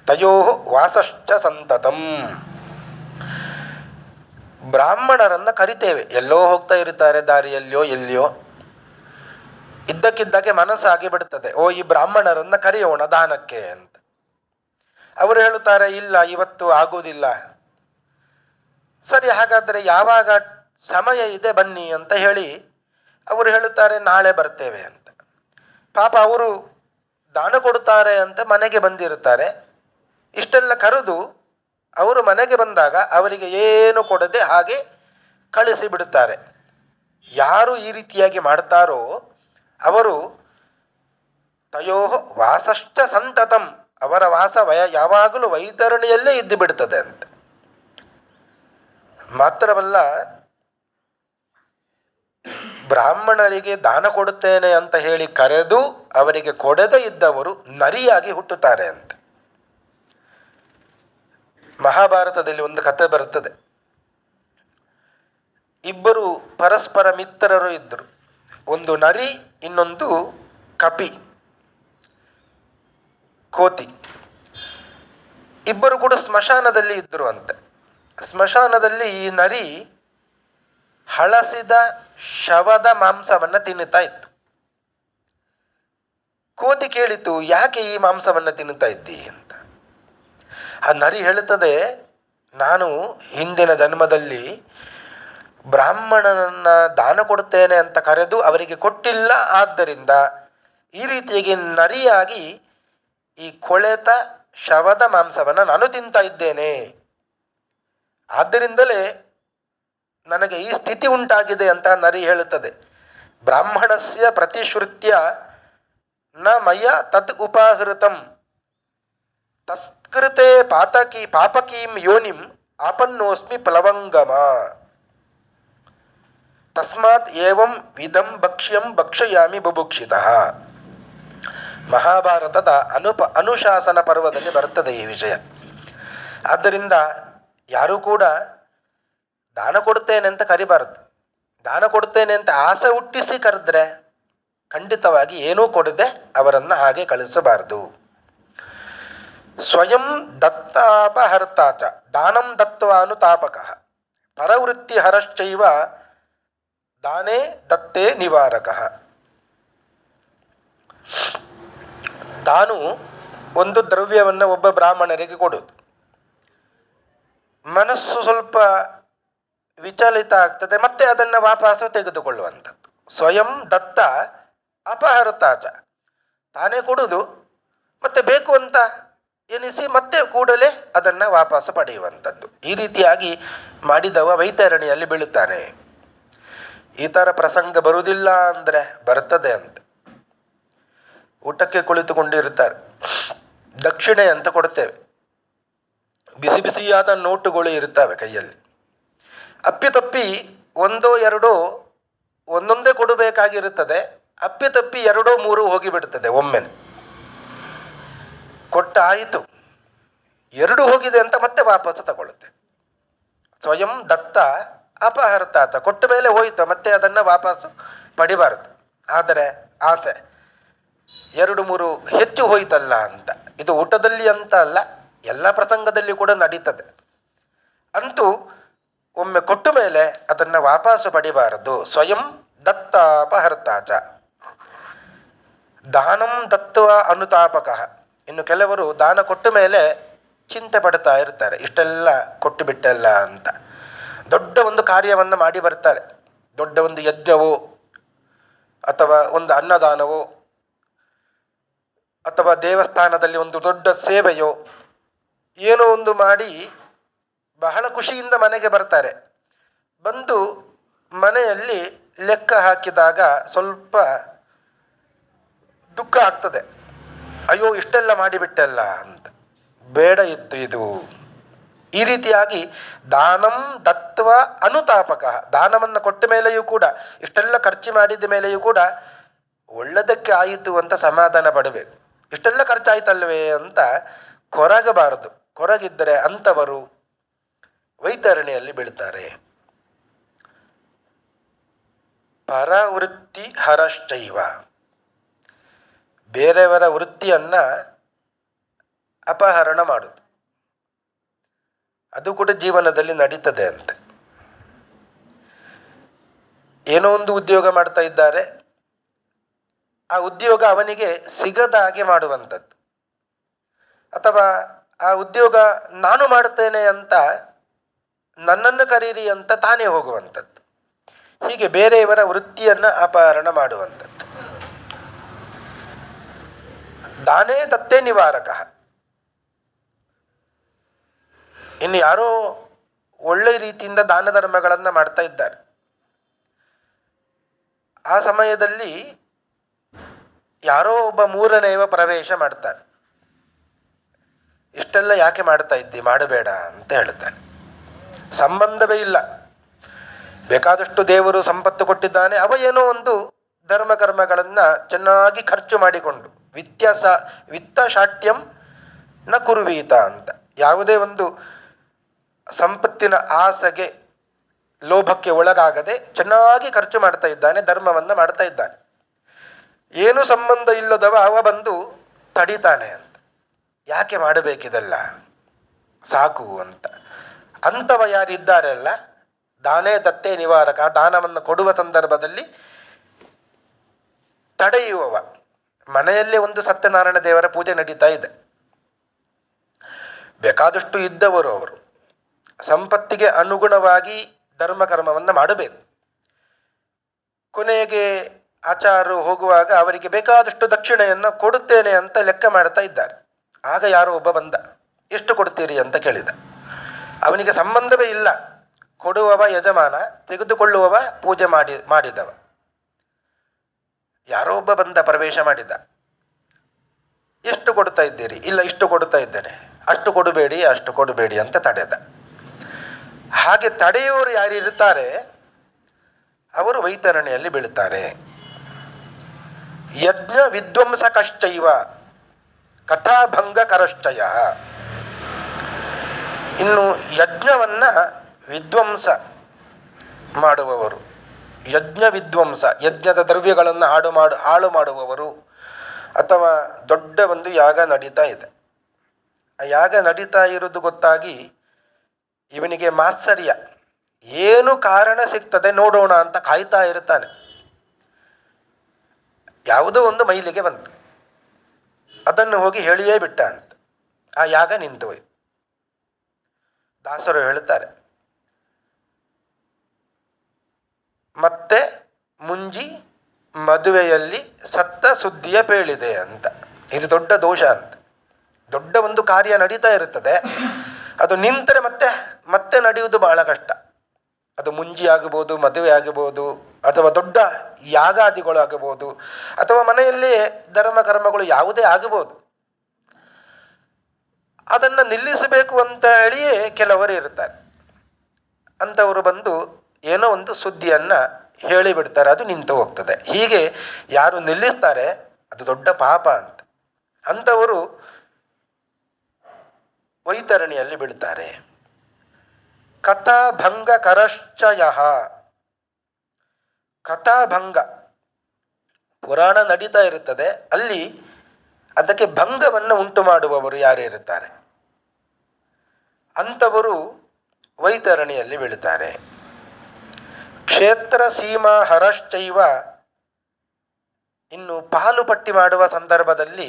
ತಯೋ ವಾಸಶ್ಚ ಸಂತತಂ. ಬ್ರಾಹ್ಮಣರನ್ನು ಕರಿತೇವೆ, ಎಲ್ಲೋ ಹೋಗ್ತಾ ಇರ್ತಾರೆ, ದಾರಿಯಲ್ಲಿಯೋ ಎಲ್ಲಿಯೋ, ಇದ್ದಕ್ಕಿದ್ದಕ್ಕೆ ಮನಸ್ಸಾಗಿ ಬಿಡ್ತದೆ, ಓ ಈ ಬ್ರಾಹ್ಮಣರನ್ನು ಕರೆಯೋಣ ದಾನಕ್ಕೆ ಅಂತ. ಅವರು ಹೇಳುತ್ತಾರೆ, ಇಲ್ಲ ಇವತ್ತು ಆಗುವುದಿಲ್ಲ. ಸರಿ, ಹಾಗಾದರೆ ಯಾವಾಗ ಸಮಯ ಇದೆ ಬನ್ನಿ ಅಂತ ಹೇಳಿ ಅವರು ಹೇಳುತ್ತಾರೆ, ನಾಳೆ ಬರ್ತೇವೆ ಅಂತ. ಪಾಪ ಅವರು ದಾನ ಕೊಡುತ್ತಾರೆ ಅಂತ ಮನೆಗೆ ಬಂದಿರುತ್ತಾರೆ. ಇಷ್ಟೆಲ್ಲ ಕರೆದು ಅವರು ಮನೆಗೆ ಬಂದಾಗ ಅವರಿಗೆ ಏನು ಕೊಡದೆ ಹಾಗೆ ಕಳಿಸಿ ಬಿಡುತ್ತಾರೆ. ಯಾರು ಈ ರೀತಿಯಾಗಿ ಮಾಡ್ತಾರೋ ಅವರು ತಯೋ ವಾಸಶ್ಚ ಸಂತತಂ, ಅವರ ವಾಸ ಯಾವಾಗಲೂ ವೈತರಣಿಯಲ್ಲೇ ಇದ್ದು ಬಿಡ್ತದೆ ಅಂತ. ಮಾತ್ರವಲ್ಲ, ಬ್ರಾಹ್ಮಣರಿಗೆ ದಾನ ಕೊಡುತ್ತೇನೆ ಅಂತ ಹೇಳಿ ಕರೆದು ಅವರಿಗೆ ಕೊಡದೇ ಇದ್ದವರು ನರಿಯಾಗಿ ಹುಟ್ಟುತ್ತಾರೆ ಅಂತ. ಮಹಾಭಾರತದಲ್ಲಿ ಒಂದು ಕಥೆ ಬರುತ್ತದೆ. ಇಬ್ಬರು ಪರಸ್ಪರ ಮಿತ್ರರು ಇದ್ದರು. ಒಂದು ನರಿ, ಇನ್ನೊಂದು ಕಪಿ, ಕೋತಿ. ಇಬ್ಬರು ಕೂಡ ಸ್ಮಶಾನದಲ್ಲಿ ಇದ್ದರು ಅಂತೆ. ಸ್ಮಶಾನದಲ್ಲಿ ಈ ನರಿ ಹಳಸಿದ ಶವದ ಮಾಂಸವನ್ನು ತಿನ್ನುತ್ತಾ ಇತ್ತು. ಕೋತಿ ಕೇಳಿತು, ಯಾಕೆ ಈ ಮಾಂಸವನ್ನು ತಿನ್ನುತ್ತಾ ಇದ್ದಿ ಅಂತ. ಆ ನರಿ ಹೇಳುತ್ತದೆ, ನಾನು ಹಿಂದಿನ ಜನ್ಮದಲ್ಲಿ ಬ್ರಾಹ್ಮಣನನ್ನ ದಾನ ಕೊಡುತ್ತೇನೆ ಅಂತ ಕರೆದು ಅವರಿಗೆ ಕೊಟ್ಟಿಲ್ಲ, ಆದ್ದರಿಂದ ಈ ರೀತಿಯಾಗಿ ನರಿಯಾಗಿ ಈ ಕೊಳೆತ ಶವದ ಮಾಂಸವನ್ನು ನಾನು ತಿಂತಾ ಇದ್ದೇನೆ. ಆದ್ದರಿಂದಲೇ ನನಗೆ ಈ ಸ್ಥಿತಿ ಉಂಟಾಗಿದೆ ಅಂತ ನರಿ ಹೇಳುತ್ತದೆ. ಬ್ರಾಹ್ಮಣಸ್ಯ ಪ್ರತಿಶ್ರುತ್ಯ ನ ಮಯ ತದ್ ಉಪಾಹೃತಂ ತತ್ಕೃತೆ ಪಾಪಕೀಂ ಯೋನಿಂ ಆಪನ್ನೋಸ್ಮಿ ಪ್ಲವಂಗಮ ತಸ್ಮಾತ್ ಏವಂ ವಿಧಂ ಭಕ್ಷ್ಯಂ ಭಕ್ಷಯಾಮಿ ಬುಭುಕ್ಷಿತಃ. ಮಹಾಭಾರತದ ಅನುಶಾಸನ ಪರ್ವದಲ್ಲಿ ಬರ್ತದೆ ಈ ವಿಷಯ. ಆದ್ದರಿಂದ ಯಾರೂ ಕೂಡ ದಾನ ಕೊಡ್ತೇನೆ ಅಂತ ಕರಿಬಾರದು. ದಾನ ಕೊಡ್ತೇನೆ ಅಂತ ಆಸೆ ಹುಟ್ಟಿಸಿ ಕರೆದ್ರೆ ಖಂಡಿತವಾಗಿ ಏನೂ ಕೊಡದೆ ಅವರನ್ನು ಹಾಗೆ ಕಳಿಸಬಾರದು. ಸ್ವಯಂ ದತ್ತಾಪಹರ್ತಾಚ ದಾನಂ ದತ್ವಾನುತಾಪಕಃ ಪರವೃತ್ತಿ ಹರಶ್ಚೈವ ದಾನೇ ದತ್ತೇ ನಿವಾರಕಃ. ತಾನು ಒಂದು ದ್ರವ್ಯವನ್ನು ಒಬ್ಬ ಬ್ರಾಹ್ಮಣರಿಗೆ ಕೊಡೋದು, ಮನಸ್ಸು ಸ್ವಲ್ಪ ವಿಚಲಿತ ಆಗ್ತದೆ, ಮತ್ತೆ ಅದನ್ನು ವಾಪಸ್ಸು ತೆಗೆದುಕೊಳ್ಳುವಂಥದ್ದು. ಸ್ವಯಂ ದತ್ತ ಅಪಹರತಾಚ, ತಾನೇ ಕೊಡುವುದು, ಮತ್ತೆ ಬೇಕು ಅಂತ ಎನಿಸಿ ಮತ್ತೆ ಕೂಡಲೇ ಅದನ್ನು ವಾಪಸ್ಸು ಪಡೆಯುವಂಥದ್ದು. ಈ ರೀತಿಯಾಗಿ ಮಾಡಿದವ ವೈತರಣಿಯಲ್ಲಿ ಬೀಳುತ್ತಾನೆ. ಈ ಥರ ಪ್ರಸಂಗ ಬರುವುದಿಲ್ಲ ಅಂದರೆ ಬರ್ತದೆ ಅಂತ. ಊಟಕ್ಕೆ ಕುಳಿತುಕೊಂಡಿರುತ್ತಾರೆ, ದಕ್ಷಿಣೆ ಅಂತ ಕೊಡ್ತೇವೆ, ಬಿಸಿ ಬಿಸಿಯಾದ ನೋಟುಗಳು ಇರುತ್ತವೆ ಕೈಯಲ್ಲಿ. ಅಪ್ಪಿತಪ್ಪಿ ಒಂದೋ ಎರಡೋ ಒಂದೊಂದೇ ಕೊಡಬೇಕಾಗಿರುತ್ತದೆ, ಅಪ್ಪಿತಪ್ಪಿ ಎರಡೋ ಮೂರು ಹೋಗಿಬಿಡ್ತದೆ ಒಮ್ಮೆನೆ. ಕೊಟ್ಟ ಆಯಿತು, ಎರಡು ಹೋಗಿದೆ ಅಂತ ಮತ್ತೆ ವಾಪಸ್ಸು ತಗೊಳ್ಳುತ್ತೆ. ಸ್ವಯಂ ದತ್ತ ಅಪಹರ್ತಾತ, ಕೊಟ್ಟ ಮೇಲೆ ಹೋಯಿತು, ಮತ್ತೆ ಅದನ್ನು ವಾಪಸ್ಸು ಪಡಿಬಾರದು. ಆದರೆ ಆಸೆ ಎರಡು ಮೂರು ಹೆಚ್ಚು ಹೋಯ್ತಲ್ಲ ಅಂತ. ಇದು ಊಟದಲ್ಲಿ ಅಂತ ಅಲ್ಲ, ಎಲ್ಲ ಪ್ರಸಂಗದಲ್ಲಿ ಕೂಡ ನಡೀತದೆ. ಅಂತೂ ಒಮ್ಮೆ ಕೊಟ್ಟ ಮೇಲೆ ಅದನ್ನು ವಾಪಸ್ಸು ಪಡಿಬಾರದು. ಸ್ವಯಂ ದತ್ತ ಅಪಹರ್ತಾಚ ದಾನಂ ದತ್ವ ಅನುತಾಪಕಃ. ಇನ್ನು ಕೆಲವರು ದಾನ ಕೊಟ್ಟ ಮೇಲೆ ಚಿಂತೆ ಪಡ್ತಾ ಇರ್ತಾರೆ, ಇಷ್ಟೆಲ್ಲ ಕೊಟ್ಟು ಬಿಟ್ಟಲ್ಲ ಅಂತ. ದೊಡ್ಡ ಒಂದು ಕಾರ್ಯವನ್ನು ಮಾಡಿ ಬರ್ತಾರೆ, ದೊಡ್ಡ ಒಂದು ಯಜ್ಞವೋ ಅಥವಾ ಒಂದು ಅನ್ನದಾನವೋ ಅಥವಾ ದೇವಸ್ಥಾನದಲ್ಲಿ ಒಂದು ದೊಡ್ಡ ಸೇವೆಯೋ ಏನೋ ಒಂದು ಮಾಡಿ ಬಹಳ ಖುಷಿಯಿಂದ ಮನೆಗೆ ಬರ್ತಾರೆ. ಬಂದು ಮನೆಯಲ್ಲಿ ಲೆಕ್ಕ ಹಾಕಿದಾಗ ಸ್ವಲ್ಪ ದುಃಖ ಆಗ್ತದೆ, ಅಯ್ಯೋ ಇಷ್ಟೆಲ್ಲ ಮಾಡಿಬಿಟ್ಟಲ್ಲ ಅಂತ. ಬೇಡ ಇತ್ತು ಇದು. ಈ ರೀತಿಯಾಗಿ ದಾನಂ ದತ್ವ ಅನುತಾಪಕ, ದಾನವನ್ನು ಕೊಟ್ಟ ಮೇಲೆಯೂ ಕೂಡ, ಇಷ್ಟೆಲ್ಲ ಖರ್ಚು ಮಾಡಿದ ಮೇಲೆಯೂ ಕೂಡ ಒಳ್ಳೆದಕ್ಕೆ ಆಯಿತು ಅಂತ ಸಮಾಧಾನ ಪಡಬೇಕು. ಇಷ್ಟೆಲ್ಲ ಖರ್ಚಾಯ್ತಲ್ವೇ ಅಂತ ಕೊರಗಬಾರದು. ಕೊರಗಿದ್ದರೆ ಅಂಥವರು ವೈತರಣಿಯಲ್ಲಿ ಬೀಳ್ತಾರೆ. ಪರವೃತ್ತಿ ಹರಶ್ಚೈವ, ಬೇರೆಯವರ ವೃತ್ತಿಯನ್ನು ಅಪಹರಣ ಮಾಡುದು, ಅದು ಕೂಡ ಜೀವನದಲ್ಲಿ ನಡೀತದೆ ಅಂತೆ. ಏನೋ ಒಂದು ಉದ್ಯೋಗ ಮಾಡ್ತಾ ಇದ್ದಾರೆ, ಆ ಉದ್ಯೋಗ ಅವನಿಗೆ ಸಿಗದ ಹಾಗೆ ಮಾಡುವಂಥದ್ದು, ಅಥವಾ ಆ ಉದ್ಯೋಗ ನಾನು ಮಾಡ್ತೇನೆ ಅಂತ ನನ್ನನ್ನು ಕರೀರಿ ಅಂತ ತಾನೇ ಹೋಗುವಂಥದ್ದು. ಹೀಗೆ ಬೇರೆಯವರ ವೃತ್ತಿಯನ್ನು ಅಪಹರಣ ಮಾಡುವಂಥದ್ದು. ದಾನೇ ದತ್ತೇ ನಿವಾರಕ. ಇನ್ನು ಯಾರೋ ಒಳ್ಳೆ ರೀತಿಯಿಂದ ದಾನ ಧರ್ಮಗಳನ್ನು ಮಾಡ್ತಾ ಇದ್ದಾರೆ, ಆ ಸಮಯದಲ್ಲಿ ಯಾರೋ ಒಬ್ಬ ಮೂರನೆಯವ ಪ್ರವೇಶ ಮಾಡ್ತಾರೆ. ಇಷ್ಟೆಲ್ಲ ಯಾಕೆ ಮಾಡ್ತಾ ಇದ್ದಿ, ಮಾಡಬೇಡ ಅಂತ ಹೇಳ್ತಾನೆ. ಸಂಬಂಧವೇ ಇಲ್ಲ, ಬೇಕಾದಷ್ಟು ದೇವರು ಸಂಪತ್ತು ಕೊಟ್ಟಿದ್ದಾನೆ, ಅವ ಏನೋ ಒಂದು ಧರ್ಮ ಕರ್ಮಗಳನ್ನು ಚೆನ್ನಾಗಿ ಖರ್ಚು ಮಾಡಿಕೊಂಡು ವಿತ್ತಶಾಟ್ಯಂ ನ ಕುರುವೀತ ಅಂತ. ಯಾವುದೇ ಒಂದು ಸಂಪತ್ತಿನ ಆಸೆಗೆ ಲೋಭಕ್ಕೆ ಒಳಗಾಗದೆ ಚೆನ್ನಾಗಿ ಖರ್ಚು ಮಾಡ್ತಾ ಇದ್ದಾನೆ, ಧರ್ಮವನ್ನು ಮಾಡ್ತಾ ಇದ್ದಾನೆ. ಏನು ಸಂಬಂಧ ಇಲ್ಲದವ ಅವ ಬಂದು ತಡಿತಾನೆ ಅಂತ. ಯಾಕೆ ಮಾಡಬೇಕಿದೆಲ್ಲ, ಸಾಕು ಅಂತ. ಅಂಥವ ಯಾರಿದ್ದಾರೆ ಅಲ್ಲ, ದಾನೇ ದತ್ತೇ ನಿವಾರಕ, ದಾನವನ್ನು ಕೊಡುವ ಸಂದರ್ಭದಲ್ಲಿ ತಡೆಯುವವ. ಮನೆಯಲ್ಲೇ ಒಂದು ಸತ್ಯನಾರಾಯಣ ದೇವರ ಪೂಜೆ ನಡೀತಾ ಇದೆ, ಬೇಕಾದಷ್ಟು ಇದ್ದವರು ಅವರು ಸಂಪತ್ತಿಗೆ ಅನುಗುಣವಾಗಿ ಧರ್ಮಕರ್ಮವನ್ನು ಮಾಡಬೇಕು. ಕೊನೆಗೆ ಆಚಾರ್ಯರು ಹೋಗುವಾಗ ಅವರಿಗೆ ಬೇಕಾದಷ್ಟು ದಕ್ಷಿಣೆಯನ್ನು ಕೊಡುತ್ತೇನೆ ಅಂತ ಲೆಕ್ಕ ಮಾಡ್ತಾ ಇದ್ದಾರೆ. ಆಗ ಯಾರೋ ಒಬ್ಬ ಬಂದ, ಎಷ್ಟು ಕೊಡ್ತೀರಿ ಅಂತ ಕೇಳಿದ. ಅವನಿಗೆ ಸಂಬಂಧವೇ ಇಲ್ಲ, ಕೊಡುವವ ಯಜಮಾನ, ತೆಗೆದುಕೊಳ್ಳುವವ ಪೂಜೆ ಮಾಡಿದವ. ಯಾರೋ ಒಬ್ಬ ಬಂದ, ಪ್ರವೇಶ ಮಾಡಿದ. ಎಷ್ಟು ಕೊಡ್ತಾ ಇದ್ದೀರಿ? ಇಲ್ಲ, ಇಷ್ಟು ಕೊಡ್ತಾ ಇದ್ದೇನೆ. ಅಷ್ಟು ಕೊಡಬೇಡಿ, ಅಷ್ಟು ಕೊಡಬೇಡಿ ಅಂತ ತಡೆದ. ಹಾಗೆ ತಡೆಯುವವರು ಯಾರಿರ್ತಾರೆ ಅವರು ವೈತರಣಿಯಲ್ಲಿ ಬೀಳುತ್ತಾರೆ. ಯಜ್ಞ ವಿಧ್ವಂಸ ಕಶ್ಚೈವ ಕಥಾಭಂಗ ಕರಶ್ಚಯ. ಇನ್ನು ಯಜ್ಞವನ್ನ ವಿಧ್ವಂಸ ಮಾಡುವವರು, ಯಜ್ಞ ವಿಧ್ವಂಸ, ಯಜ್ಞದ ದ್ರವ್ಯಗಳನ್ನು ಹಾಳು ಮಾಡುವವರು, ಅಥವಾ ದೊಡ್ಡ ಒಂದು ಯಾಗ ನಡೀತಾ ಇದೆ, ಆ ಯಾಗ ನಡೀತಾ ಇರೋದು ಗೊತ್ತಾಗಿ ಇವನಿಗೆ ಮಾತ್ಸರ್ಯ, ಏನು ಕಾರಣ ಸಿಗ್ತದೆ ನೋಡೋಣ ಅಂತ ಕಾಯ್ತಾ ಇರ್ತಾನೆ. ಯಾವುದೋ ಒಂದು ಮೈಲಿಗೆ ಬಂತು, ಅದನ್ನು ಹೋಗಿ ಹೇಳಿಯೇ ಬಿಟ್ಟ ಅಂತ ಆ ಯಾಗ ನಿಂತು ಹೋಯ್ತು. ದಾಸರು ಹೇಳ್ತಾರೆ, ಮತ್ತೆ ಮುಂಜಿ ಮದುವೆಯಲ್ಲಿ ಸತ್ತ ಸುದ್ದಿಯ ಪೇಳಿದೆ ಅಂತ. ಇದು ದೊಡ್ಡ ದೋಷ ಅಂತ. ದೊಡ್ಡ ಒಂದು ಕಾರ್ಯ ನಡೀತಾ ಇರುತ್ತದೆ, ಅದು ನಿಂತರೆ ಮತ್ತೆ ಮತ್ತೆ ನಡೆಯುವುದು ಬಹಳ ಕಷ್ಟ. ಅದು ಮುಂಜಿ ಆಗಬಹುದು, ಮದುವೆ ಆಗಬಹುದು, ಅಥವಾ ದೊಡ್ಡ ಯಾಗಾದಿಗಳು ಆಗಬಹುದು, ಅಥವಾ ಮನೆಯಲ್ಲಿ ಧರ್ಮ ಕರ್ಮಗಳು ಯಾವುದೇ ಆಗಬಹುದು. ಅದನ್ನು ನಿಲ್ಲಿಸಬೇಕು ಅಂತ ಹೇಳಿಯೇ ಕೆಲವರು ಇರ್ತಾರೆ. ಅಂಥವರು ಬಂದು ಏನೋ ಒಂದು ಸುದ್ದಿಯನ್ನು ಹೇಳಿಬಿಡ್ತಾರೆ, ಅದು ನಿಂತು ಹೋಗ್ತದೆ. ಹೀಗೆ ಯಾರು ನಿಲ್ಲಿಸ್ತಾರೆ ಅದು ದೊಡ್ಡ ಪಾಪ ಅಂತ. ಅಂಥವರು ವೈತರಣಿಯಲ್ಲಿ ಬೀಳ್ತಾರೆ. ಕಥಾಭಂಗ ಕರಶ್ಚಯ. ಕಥಾಭಂಗ, ಪುರಾಣ ನಡೀತಾ ಇರುತ್ತದೆ, ಅಲ್ಲಿ ಅದಕ್ಕೆ ಭಂಗವನ್ನು ಉಂಟು ಮಾಡುವವರು ಯಾರಿರುತ್ತಾರೆ ಅಂಥವರು ವೈತರಣಿಯಲ್ಲಿ ಬೀಳುತ್ತಾರೆ. ಕ್ಷೇತ್ರ ಸೀಮಾ ಹರಶ್ಚೈವ. ಇನ್ನು ಪಾಲು ಪಟ್ಟಿ ಮಾಡುವ ಸಂದರ್ಭದಲ್ಲಿ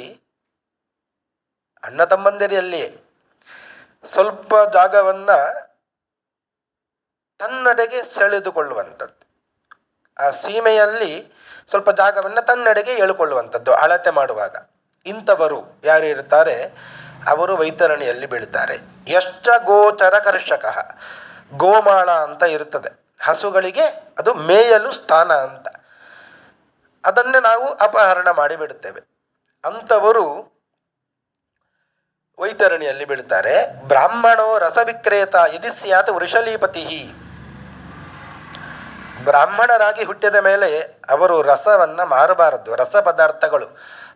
ಅಣ್ಣ ತಮ್ಮಂದಿರಿಯಲ್ಲಿಯೇ ಸ್ವಲ್ಪ ಜಾಗವನ್ನು ತನ್ನಡೆಗೆ ಸೆಳೆದುಕೊಳ್ಳುವಂಥದ್ದು, ಆ ಸೀಮೆಯಲ್ಲಿ ಸ್ವಲ್ಪ ಜಾಗವನ್ನು ತನ್ನಡೆಗೆ ಎಳ್ಕೊಳ್ಳುವಂಥದ್ದು ಅಳತೆ ಮಾಡುವಾಗ. ಇಂಥವರು ಯಾರು ಇರ್ತಾರೆ ಅವರು ವೈತರಣಿಯಲ್ಲಿ ಬೀಳ್ತಾರೆ. ಯಶ್ಚ ಗೋಚರ ಕರ್ಷಕ. ಗೋಮಾಳ ಅಂತ ಇರುತ್ತದೆ, ಹಸುಗಳಿಗೆ ಅದು ಮೇಯಲು ಸ್ಥಾನ ಅಂತ, ಅದನ್ನೇ ನಾವು ಅಪಹರಣ ಮಾಡಿಬಿಡುತ್ತೇವೆ. ಅಂಥವರು ವೈತರಣಿಯಲ್ಲಿ ಬೀಳ್ತಾರೆ. ಬ್ರಾಹ್ಮಣೋ ರಸವಿಕ್ರೇತ ಯದಿ ಸ್ಯಾತ್ ವೃಷಲೀಪತಿ. ಬ್ರಾಹ್ಮಣರಾಗಿ ಹುಟ್ಟಿದ ಮೇಲೆ ಅವರು ರಸವನ್ನು ಮಾರಬಾರದು. ರಸ ಪದಾರ್ಥಗಳು,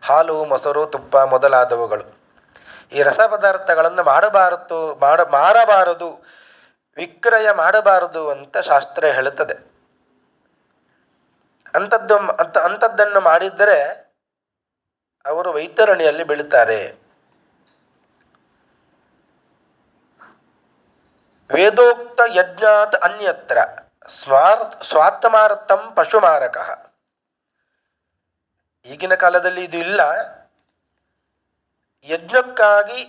ಹಾಲು, ಮೊಸರು, ತುಪ್ಪ ಮೊದಲಾದವುಗಳು, ಈ ರಸ ಪದಾರ್ಥಗಳನ್ನು ಮಾರಬಾರದು, ವಿಕ್ರಯ ಮಾಡಬಾರದು ಅಂತ ಶಾಸ್ತ್ರ ಹೇಳುತ್ತದೆ. ಅಂಥದ್ದನ್ನು ಮಾಡಿದ್ದರೆ ಅವರು ವೈತರಣಿಯಲ್ಲಿ ಬೀಳುತ್ತಾರೆ. ವೇದೋಕ್ತ ಯಜ್ಞಾತ್ ಅನ್ಯತ್ರ ಸ್ವಾತ್ಮಾರ್ಥಂ ಪಶುಮಾರಕ. ಈಗಿನ ಕಾಲದಲ್ಲಿ ಇದು ಇಲ್ಲ. ಯಜ್ಞಕ್ಕಾಗಿ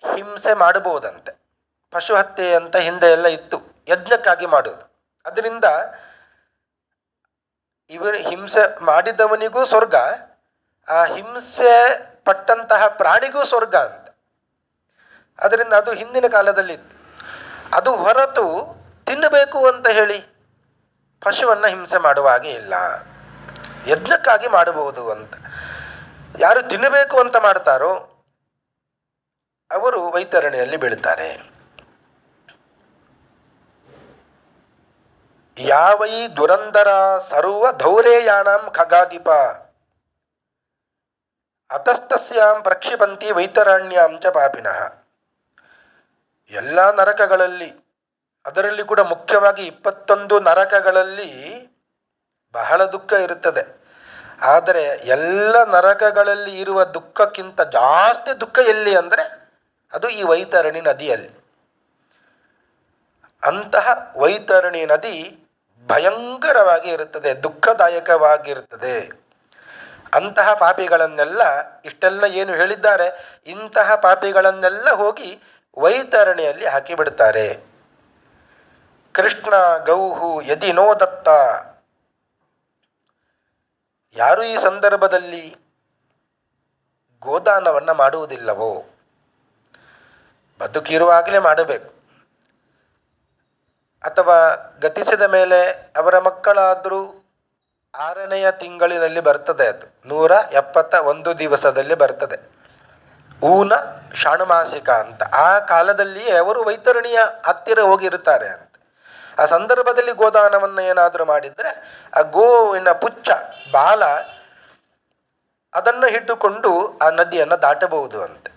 ಹಿಂಸೆ ಮಾಡಬಹುದಂತೆ, ಪಶು ಹತ್ಯೆ ಅಂತ ಹಿಂದೆ ಎಲ್ಲ ಇತ್ತು, ಯಜ್ಞಕ್ಕಾಗಿ ಮಾಡೋದು. ಅದರಿಂದ ಇವರು ಹಿಂಸೆ ಮಾಡಿದವನಿಗೂ ಸ್ವರ್ಗ, ಆ ಹಿಂಸೆ ಪಟ್ಟಂತಹ ಪ್ರಾಣಿಗೂ ಸ್ವರ್ಗ ಅಂತ. ಅದರಿಂದ ಅದು ಹಿಂದಿನ ಕಾಲದಲ್ಲಿತ್ತು. ಅದು ಹೊರತು ತಿನ್ನಬೇಕು ಅಂತ ಹೇಳಿ ಪಶುವನ್ನು ಹಿಂಸೆ ಮಾಡುವ ಹಾಗೆ ಇಲ್ಲ, ಯಜ್ಞಕ್ಕಾಗಿ ಮಾಡಬಹುದು ಅಂತ. ಯಾರು ತಿನ್ನಬೇಕು ಅಂತ ಮಾಡ್ತಾರೋ ಅವರು ವೈತರಣಿಯಲ್ಲಿ ಬೀಳ್ತಾರೆ. ಯಾವೈ ದುರಂದರ ಸರ್ವ ಧೌರೇಯಾಣಂ ಖಗಾಧಿಪ ಅತಸ್ತಸ್ಯಾಂ ಪ್ರಕ್ಷಿಪಂತಿ ವೈತರಣ್ಯಾಂ ಚ ಪಾಪಿನಃ. ಎಲ್ಲ ನರಕಗಳಲ್ಲಿ ಅದರಲ್ಲಿ ಕೂಡ ಮುಖ್ಯವಾಗಿ 21 ನರಕಗಳಲ್ಲಿ ಬಹಳ ದುಃಖ ಇರುತ್ತದೆ. ಆದರೆ ಎಲ್ಲ ನರಕಗಳಲ್ಲಿ ಇರುವ ದುಃಖಕ್ಕಿಂತ ಜಾಸ್ತಿ ದುಃಖ ಎಲ್ಲಿ ಅಂದರೆ ಅದು ಈ ವೈತರಣಿ ನದಿಯಲ್ಲಿ. ಅಂತಹ ವೈತರಣಿ ನದಿ ಭಯಂಕರವಾಗಿ ಇರುತ್ತದೆ, ದುಃಖದಾಯಕವಾಗಿರುತ್ತದೆ. ಅಂತಹ ಪಾಪಿಗಳನ್ನೆಲ್ಲ, ಇಷ್ಟೆಲ್ಲ ಏನು ಹೇಳಿದ್ದಾರೆ, ಇಂತಹ ಪಾಪಿಗಳನ್ನೆಲ್ಲ ಹೋಗಿ ವೈತರಣಿಯಲ್ಲಿ ಹಾಕಿಬಿಡ್ತಾರೆ. ಕೃಷ್ಣ ಗೌಹು ಯದಿ ನೋ ದತ್ತ. ಯಾರು ಈ ಸಂದರ್ಭದಲ್ಲಿ ಗೋದಾನವನ್ನು ಮಾಡುವುದಿಲ್ಲವೋ, ಬದುಕಿರುವಾಗಲೇ ಮಾಡಬೇಕು, ಅಥವಾ ಗತಿಸಿದ ಮೇಲೆ ಅವರ ಮಕ್ಕಳಾದರೂ 6ನೆಯ ತಿಂಗಳಿನಲ್ಲಿ ಬರ್ತದೆ, ಅದು 171 ದಿವಸದಲ್ಲಿ ಬರ್ತದೆ, ಊನ ಷಾಣಮಾಸಿಕ ಅಂತ. ಆ ಕಾಲದಲ್ಲಿಯೇ ಅವರು ವೈತರಣಿಯ ಹತ್ತಿರ ಹೋಗಿರುತ್ತಾರೆ ಅಂತ. ಆ ಸಂದರ್ಭದಲ್ಲಿ ಗೋದಾನವನ್ನು ಏನಾದರೂ ಮಾಡಿದರೆ ಆ ಗೋವಿನ ಪುಚ್ಚ ಬಾಲ ಅದನ್ನು ಹಿಟ್ಟುಕೊಂಡು ಆ ನದಿಯನ್ನು ದಾಟಬಹುದು ಅಂತೆ.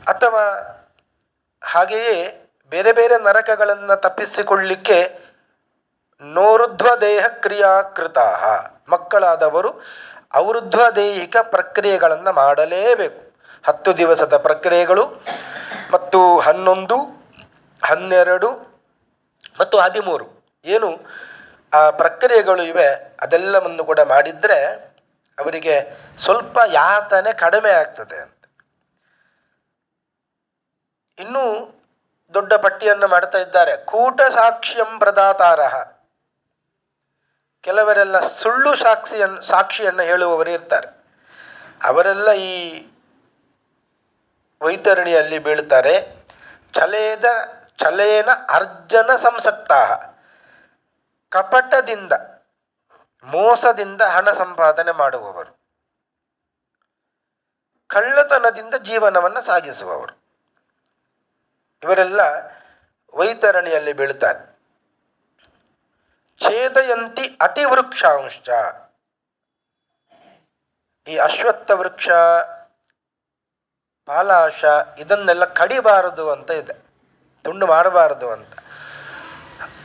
ಅಥವಾ ಹಾಗೆಯೇ ಬೇರೆ ಬೇರೆ ನರಕಗಳನ್ನು ತಪ್ಪಿಸಿಕೊಳ್ಳಿಕ್ಕೆ ನೋರುಧ್ವ ದೇಹ ಕ್ರಿಯಾಕೃತ, ಮಕ್ಕಳಾದವರು ಔರುಧ್ವ ದೈಹಿಕ ಪ್ರಕ್ರಿಯೆಗಳನ್ನು ಮಾಡಲೇಬೇಕು. 10 ದಿವಸದ ಪ್ರಕ್ರಿಯೆಗಳು ಮತ್ತು 11, 12 ಮತ್ತು 13 ಏನು ಆ ಪ್ರಕ್ರಿಯೆಗಳು ಇವೆ, ಅದೆಲ್ಲವನ್ನು ಕೂಡ ಮಾಡಿದರೆ ಅವರಿಗೆ ಸ್ವಲ್ಪ ಯಾತನೆ ಕಡಿಮೆ ಆಗ್ತದೆ ಅಂತ. ಇನ್ನೂ ದೊಡ್ಡ ಪಟ್ಟಿಯನ್ನು ಮಾಡ್ತಾ ಇದ್ದಾರೆ. ಕೂಟ ಸಾಕ್ಷ್ಯಂ ಪ್ರದಾತಾರ, ಕೆಲವರೆಲ್ಲ ಸುಳ್ಳು ಸಾಕ್ಷಿಯನ್ನು ಹೇಳುವವರು ಇರ್ತಾರೆ. ಅವರೆಲ್ಲ ಈ ವೈತರಣಿಯಲ್ಲಿ ಬೀಳ್ತಾರೆ. ಛಲೇನ ಅರ್ಜನ ಸಂಸಕ್ತ, ಕಪಟದಿಂದ ಮೋಸದಿಂದ ಹಣ ಸಂಪಾದನೆ ಮಾಡುವವರು, ಕಳ್ಳತನದಿಂದ ಜೀವನವನ್ನು ಸಾಗಿಸುವವರು, ಇವರೆಲ್ಲ ವೈತರಣಿಯಲ್ಲಿ ಬೀಳ್ತಾರೆ. ಛೇದಯಂತಿ ಅತಿವೃಕ್ಷಾಂಶ, ಈ ಅಶ್ವತ್ಥ ವೃಕ್ಷ, ಪಾಲಾಶ ಇದನ್ನೆಲ್ಲ ಕಡಿಬಾರದು ಅಂತ ಇದೆ, ತುಂಡು ಮಾಡಬಾರದು ಅಂತ.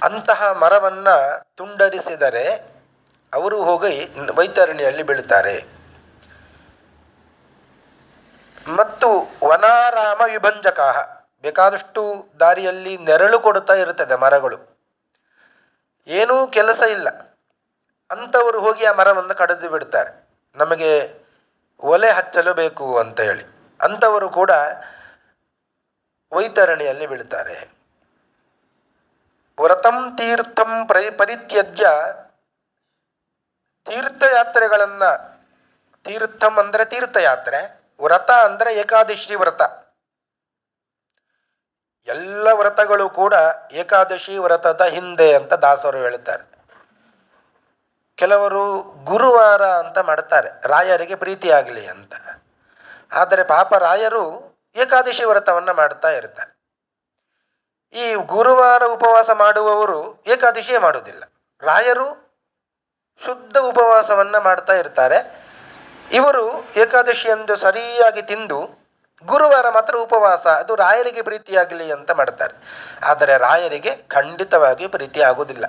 ಅಂತಹ ಮರವನ್ನು ತುಂಡರಿಸಿದರೆ ಅವರು ಹೋಗಿ ವೈತರಣಿಯಲ್ಲಿ ಬೀಳ್ತಾರೆ. ಮತ್ತು ವನಾರಾಮ ವಿಭಂಜಕ, ಬೇಕಾದಷ್ಟು ದಾರಿಯಲ್ಲಿ ನೆರಳು ಕೊಡುತ್ತಾ ಇರುತ್ತದೆ ಮರಗಳು, ಏನೂ ಕೆಲಸ ಇಲ್ಲ, ಅಂಥವರು ಹೋಗಿ ಆ ಮರವನ್ನು ಕಡಿದು ಬಿಡ್ತಾರೆ, ನಮಗೆ ಒಲೆ ಹಚ್ಚಲು ಬೇಕು ಅಂತ ಹೇಳಿ. ಅಂಥವರು ಕೂಡ ವೈತರಣಿಯಲ್ಲಿ ಬೀಳ್ತಾರೆ. ವ್ರತಂ ತೀರ್ಥಂ ಪರಿತ್ಯಜ್ಯ, ತೀರ್ಥಯಾತ್ರೆಗಳನ್ನು, ತೀರ್ಥಂ ಅಂದರೆ ತೀರ್ಥಯಾತ್ರೆ, ವ್ರತ ಅಂದರೆ ಏಕಾದಶಿ ವ್ರತ. ಎಲ್ಲ ವ್ರತಗಳು ಕೂಡ ಏಕಾದಶಿ ವ್ರತದ ಹಿಂದೆ ಅಂತ ದಾಸರು ಹೇಳುತ್ತಾರೆ. ಕೆಲವರು ಗುರುವಾರ ಅಂತ ಮಾಡ್ತಾರೆ, ರಾಯರಿಗೆ ಪ್ರೀತಿಯಾಗಲಿ ಅಂತ. ಆದರೆ ಪಾಪ ರಾಯರು ಏಕಾದಶಿ ವ್ರತವನ್ನು ಮಾಡ್ತಾ ಇರ್ತಾರೆ. ಈ ಗುರುವಾರ ಉಪವಾಸ ಮಾಡುವವರು ಏಕಾದಶಿಯೇ ಮಾಡುವುದಿಲ್ಲ, ರಾಯರು ಶುದ್ಧ ಉಪವಾಸವನ್ನು ಮಾಡ್ತಾ ಇರ್ತಾರೆ. ಇವರು ಏಕಾದಶಿಯಂದು ಸರಿಯಾಗಿ ತಿಂದು ಗುರುವಾರ ಮಾತ್ರ ಉಪವಾಸ, ಅದು ರಾಯರಿಗೆ ಪ್ರೀತಿಯಾಗಲಿ ಅಂತ ಮಾಡ್ತಾರೆ. ಆದರೆ ರಾಯರಿಗೆ ಖಂಡಿತವಾಗಿ ಪ್ರೀತಿ ಆಗುವುದಿಲ್ಲ.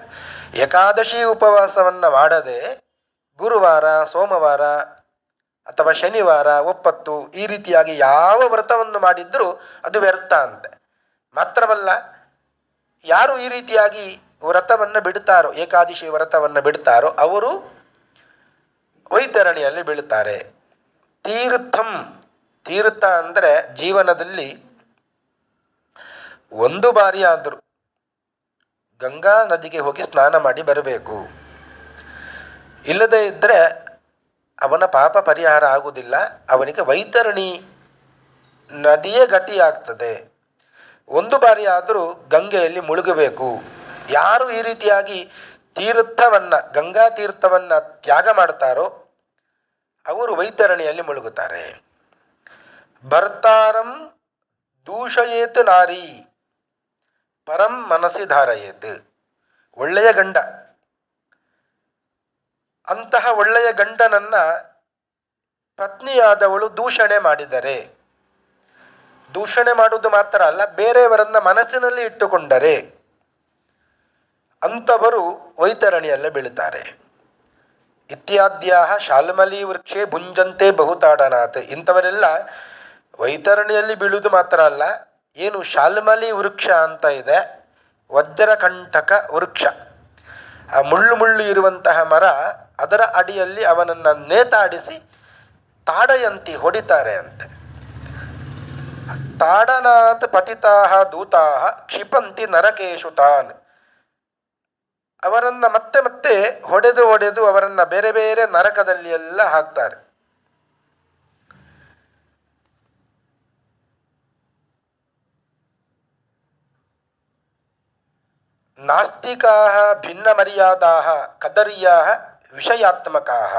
ಏಕಾದಶಿ ಉಪವಾಸವನ್ನು ಮಾಡದೆ ಗುರುವಾರ, ಸೋಮವಾರ ಅಥವಾ ಶನಿವಾರ, ಒಪ್ಪತ್ತು ಈ ರೀತಿಯಾಗಿ ಯಾವ ವ್ರತವನ್ನು ಮಾಡಿದ್ರೂ ಅದು ವ್ಯರ್ಥ ಅಂತೆ. ಮಾತ್ರವಲ್ಲ, ಯಾರು ಈ ರೀತಿಯಾಗಿ ವ್ರತವನ್ನು ಬಿಡ್ತಾರೋ, ಏಕಾದಶಿ ವ್ರತವನ್ನು ಬಿಡ್ತಾರೋ ಅವರು ವೈತರಣಿಯಲ್ಲಿ ಬೀಳುತ್ತಾರೆ. ತೀರ್ಥಂ, ತೀರ್ಥ ಅಂದರೆ ಜೀವನದಲ್ಲಿ ಒಂದು ಬಾರಿ ಆದರೂ ಗಂಗಾ ನದಿಗೆ ಹೋಗಿ ಸ್ನಾನ ಮಾಡಿ ಬರಬೇಕು. ಇಲ್ಲದೇ ಇದ್ದರೆ ಅವನ ಪಾಪ ಪರಿಹಾರ ಆಗುವುದಿಲ್ಲ, ಅವನಿಗೆ ವೈತರಣಿ ನದಿಯೇ ಗತಿ ಆಗ್ತದೆ. ಒಂದು ಬಾರಿ ಆದರೂ ಗಂಗೆಯಲ್ಲಿ ಮುಳುಗಬೇಕು. ಯಾರು ಈ ರೀತಿಯಾಗಿ ತೀರ್ಥವನ್ನು, ಗಂಗಾ ತೀರ್ಥವನ್ನು ತ್ಯಾಗ ಮಾಡ್ತಾರೋ ಅವರು ವೈತರಣಿಯಲ್ಲಿ ಮುಳುಗುತ್ತಾರೆ. ಭರ್ತಾರಂ ದೂಷಯೇತ್ ನಾರಿ ಪರಂ ಮನಸ್ಸಿ ಧಾರಯೇತ್, ಒಳ್ಳೆಯ ಗಂಡ, ಅಂತಹ ಒಳ್ಳೆಯ ಗಂಡನನ್ನು ಪತ್ನಿಯಾದವಳು ದೂಷಣೆ ಮಾಡಿದರೆ, ದೂಷಣೆ ಮಾಡುವುದು ಮಾತ್ರ ಅಲ್ಲ, ಬೇರೆಯವರನ್ನ ಮನಸ್ಸಿನಲ್ಲಿ ಇಟ್ಟುಕೊಂಡರೆ ಅಂಥವರು ವೈತರಣಿಯಲ್ಲೇ ಬೀಳುತ್ತಾರೆ. ಇತ್ಯಾದ್ಯಾಹ ಶಾಲ್ಮಲಿ ವೃಕ್ಷೆ ಭುಂಜಂತೆ ಬಹುತಾಡನಾಥ್. ಇಂಥವರೆಲ್ಲ ವೈತರಣಿಯಲ್ಲಿ ಬೀಳುವುದು ಮಾತ್ರ ಅಲ್ಲ, ಏನು ಶಾಲ್ಮಲಿ ವೃಕ್ಷ ಅಂತ ಇದೆ, ವಜ್ರಕಂಠಕ ವೃಕ್ಷ, ಆ ಮುಳ್ಳು ಮುಳ್ಳು ಇರುವಂತಹ ಮರ, ಅದರ ಅಡಿಯಲ್ಲಿ ಅವನನ್ನು ನೇತಾಡಿಸಿ ತಾಡಯಂತಿ ಹೊಡಿತಾರೆ ಅಂತೆ. ತಾಡನಾಥ್ ಪತಿತಾಹ ದೂತಾಹ ಕ್ಷಿಪಂತಿ ನರಕೇಶು ತಾನ್. ಅವರನ್ನು ಮತ್ತೆ ಮತ್ತೆ ಹೊಡೆದು ಹೊಡೆದು ಅವರನ್ನು ಬೇರೆ ಬೇರೆ ನರಕದಲ್ಲಿ ಎಲ್ಲ ಹಾಕ್ತಾರೆ. ನಾಸ್ತಿಕಾಹ ಭಿನ್ನ ಮರ್ಯಾದಾಹ ಕದರ್ಯಾಹ ವಿಷಯಾತ್ಮಕಾಹ.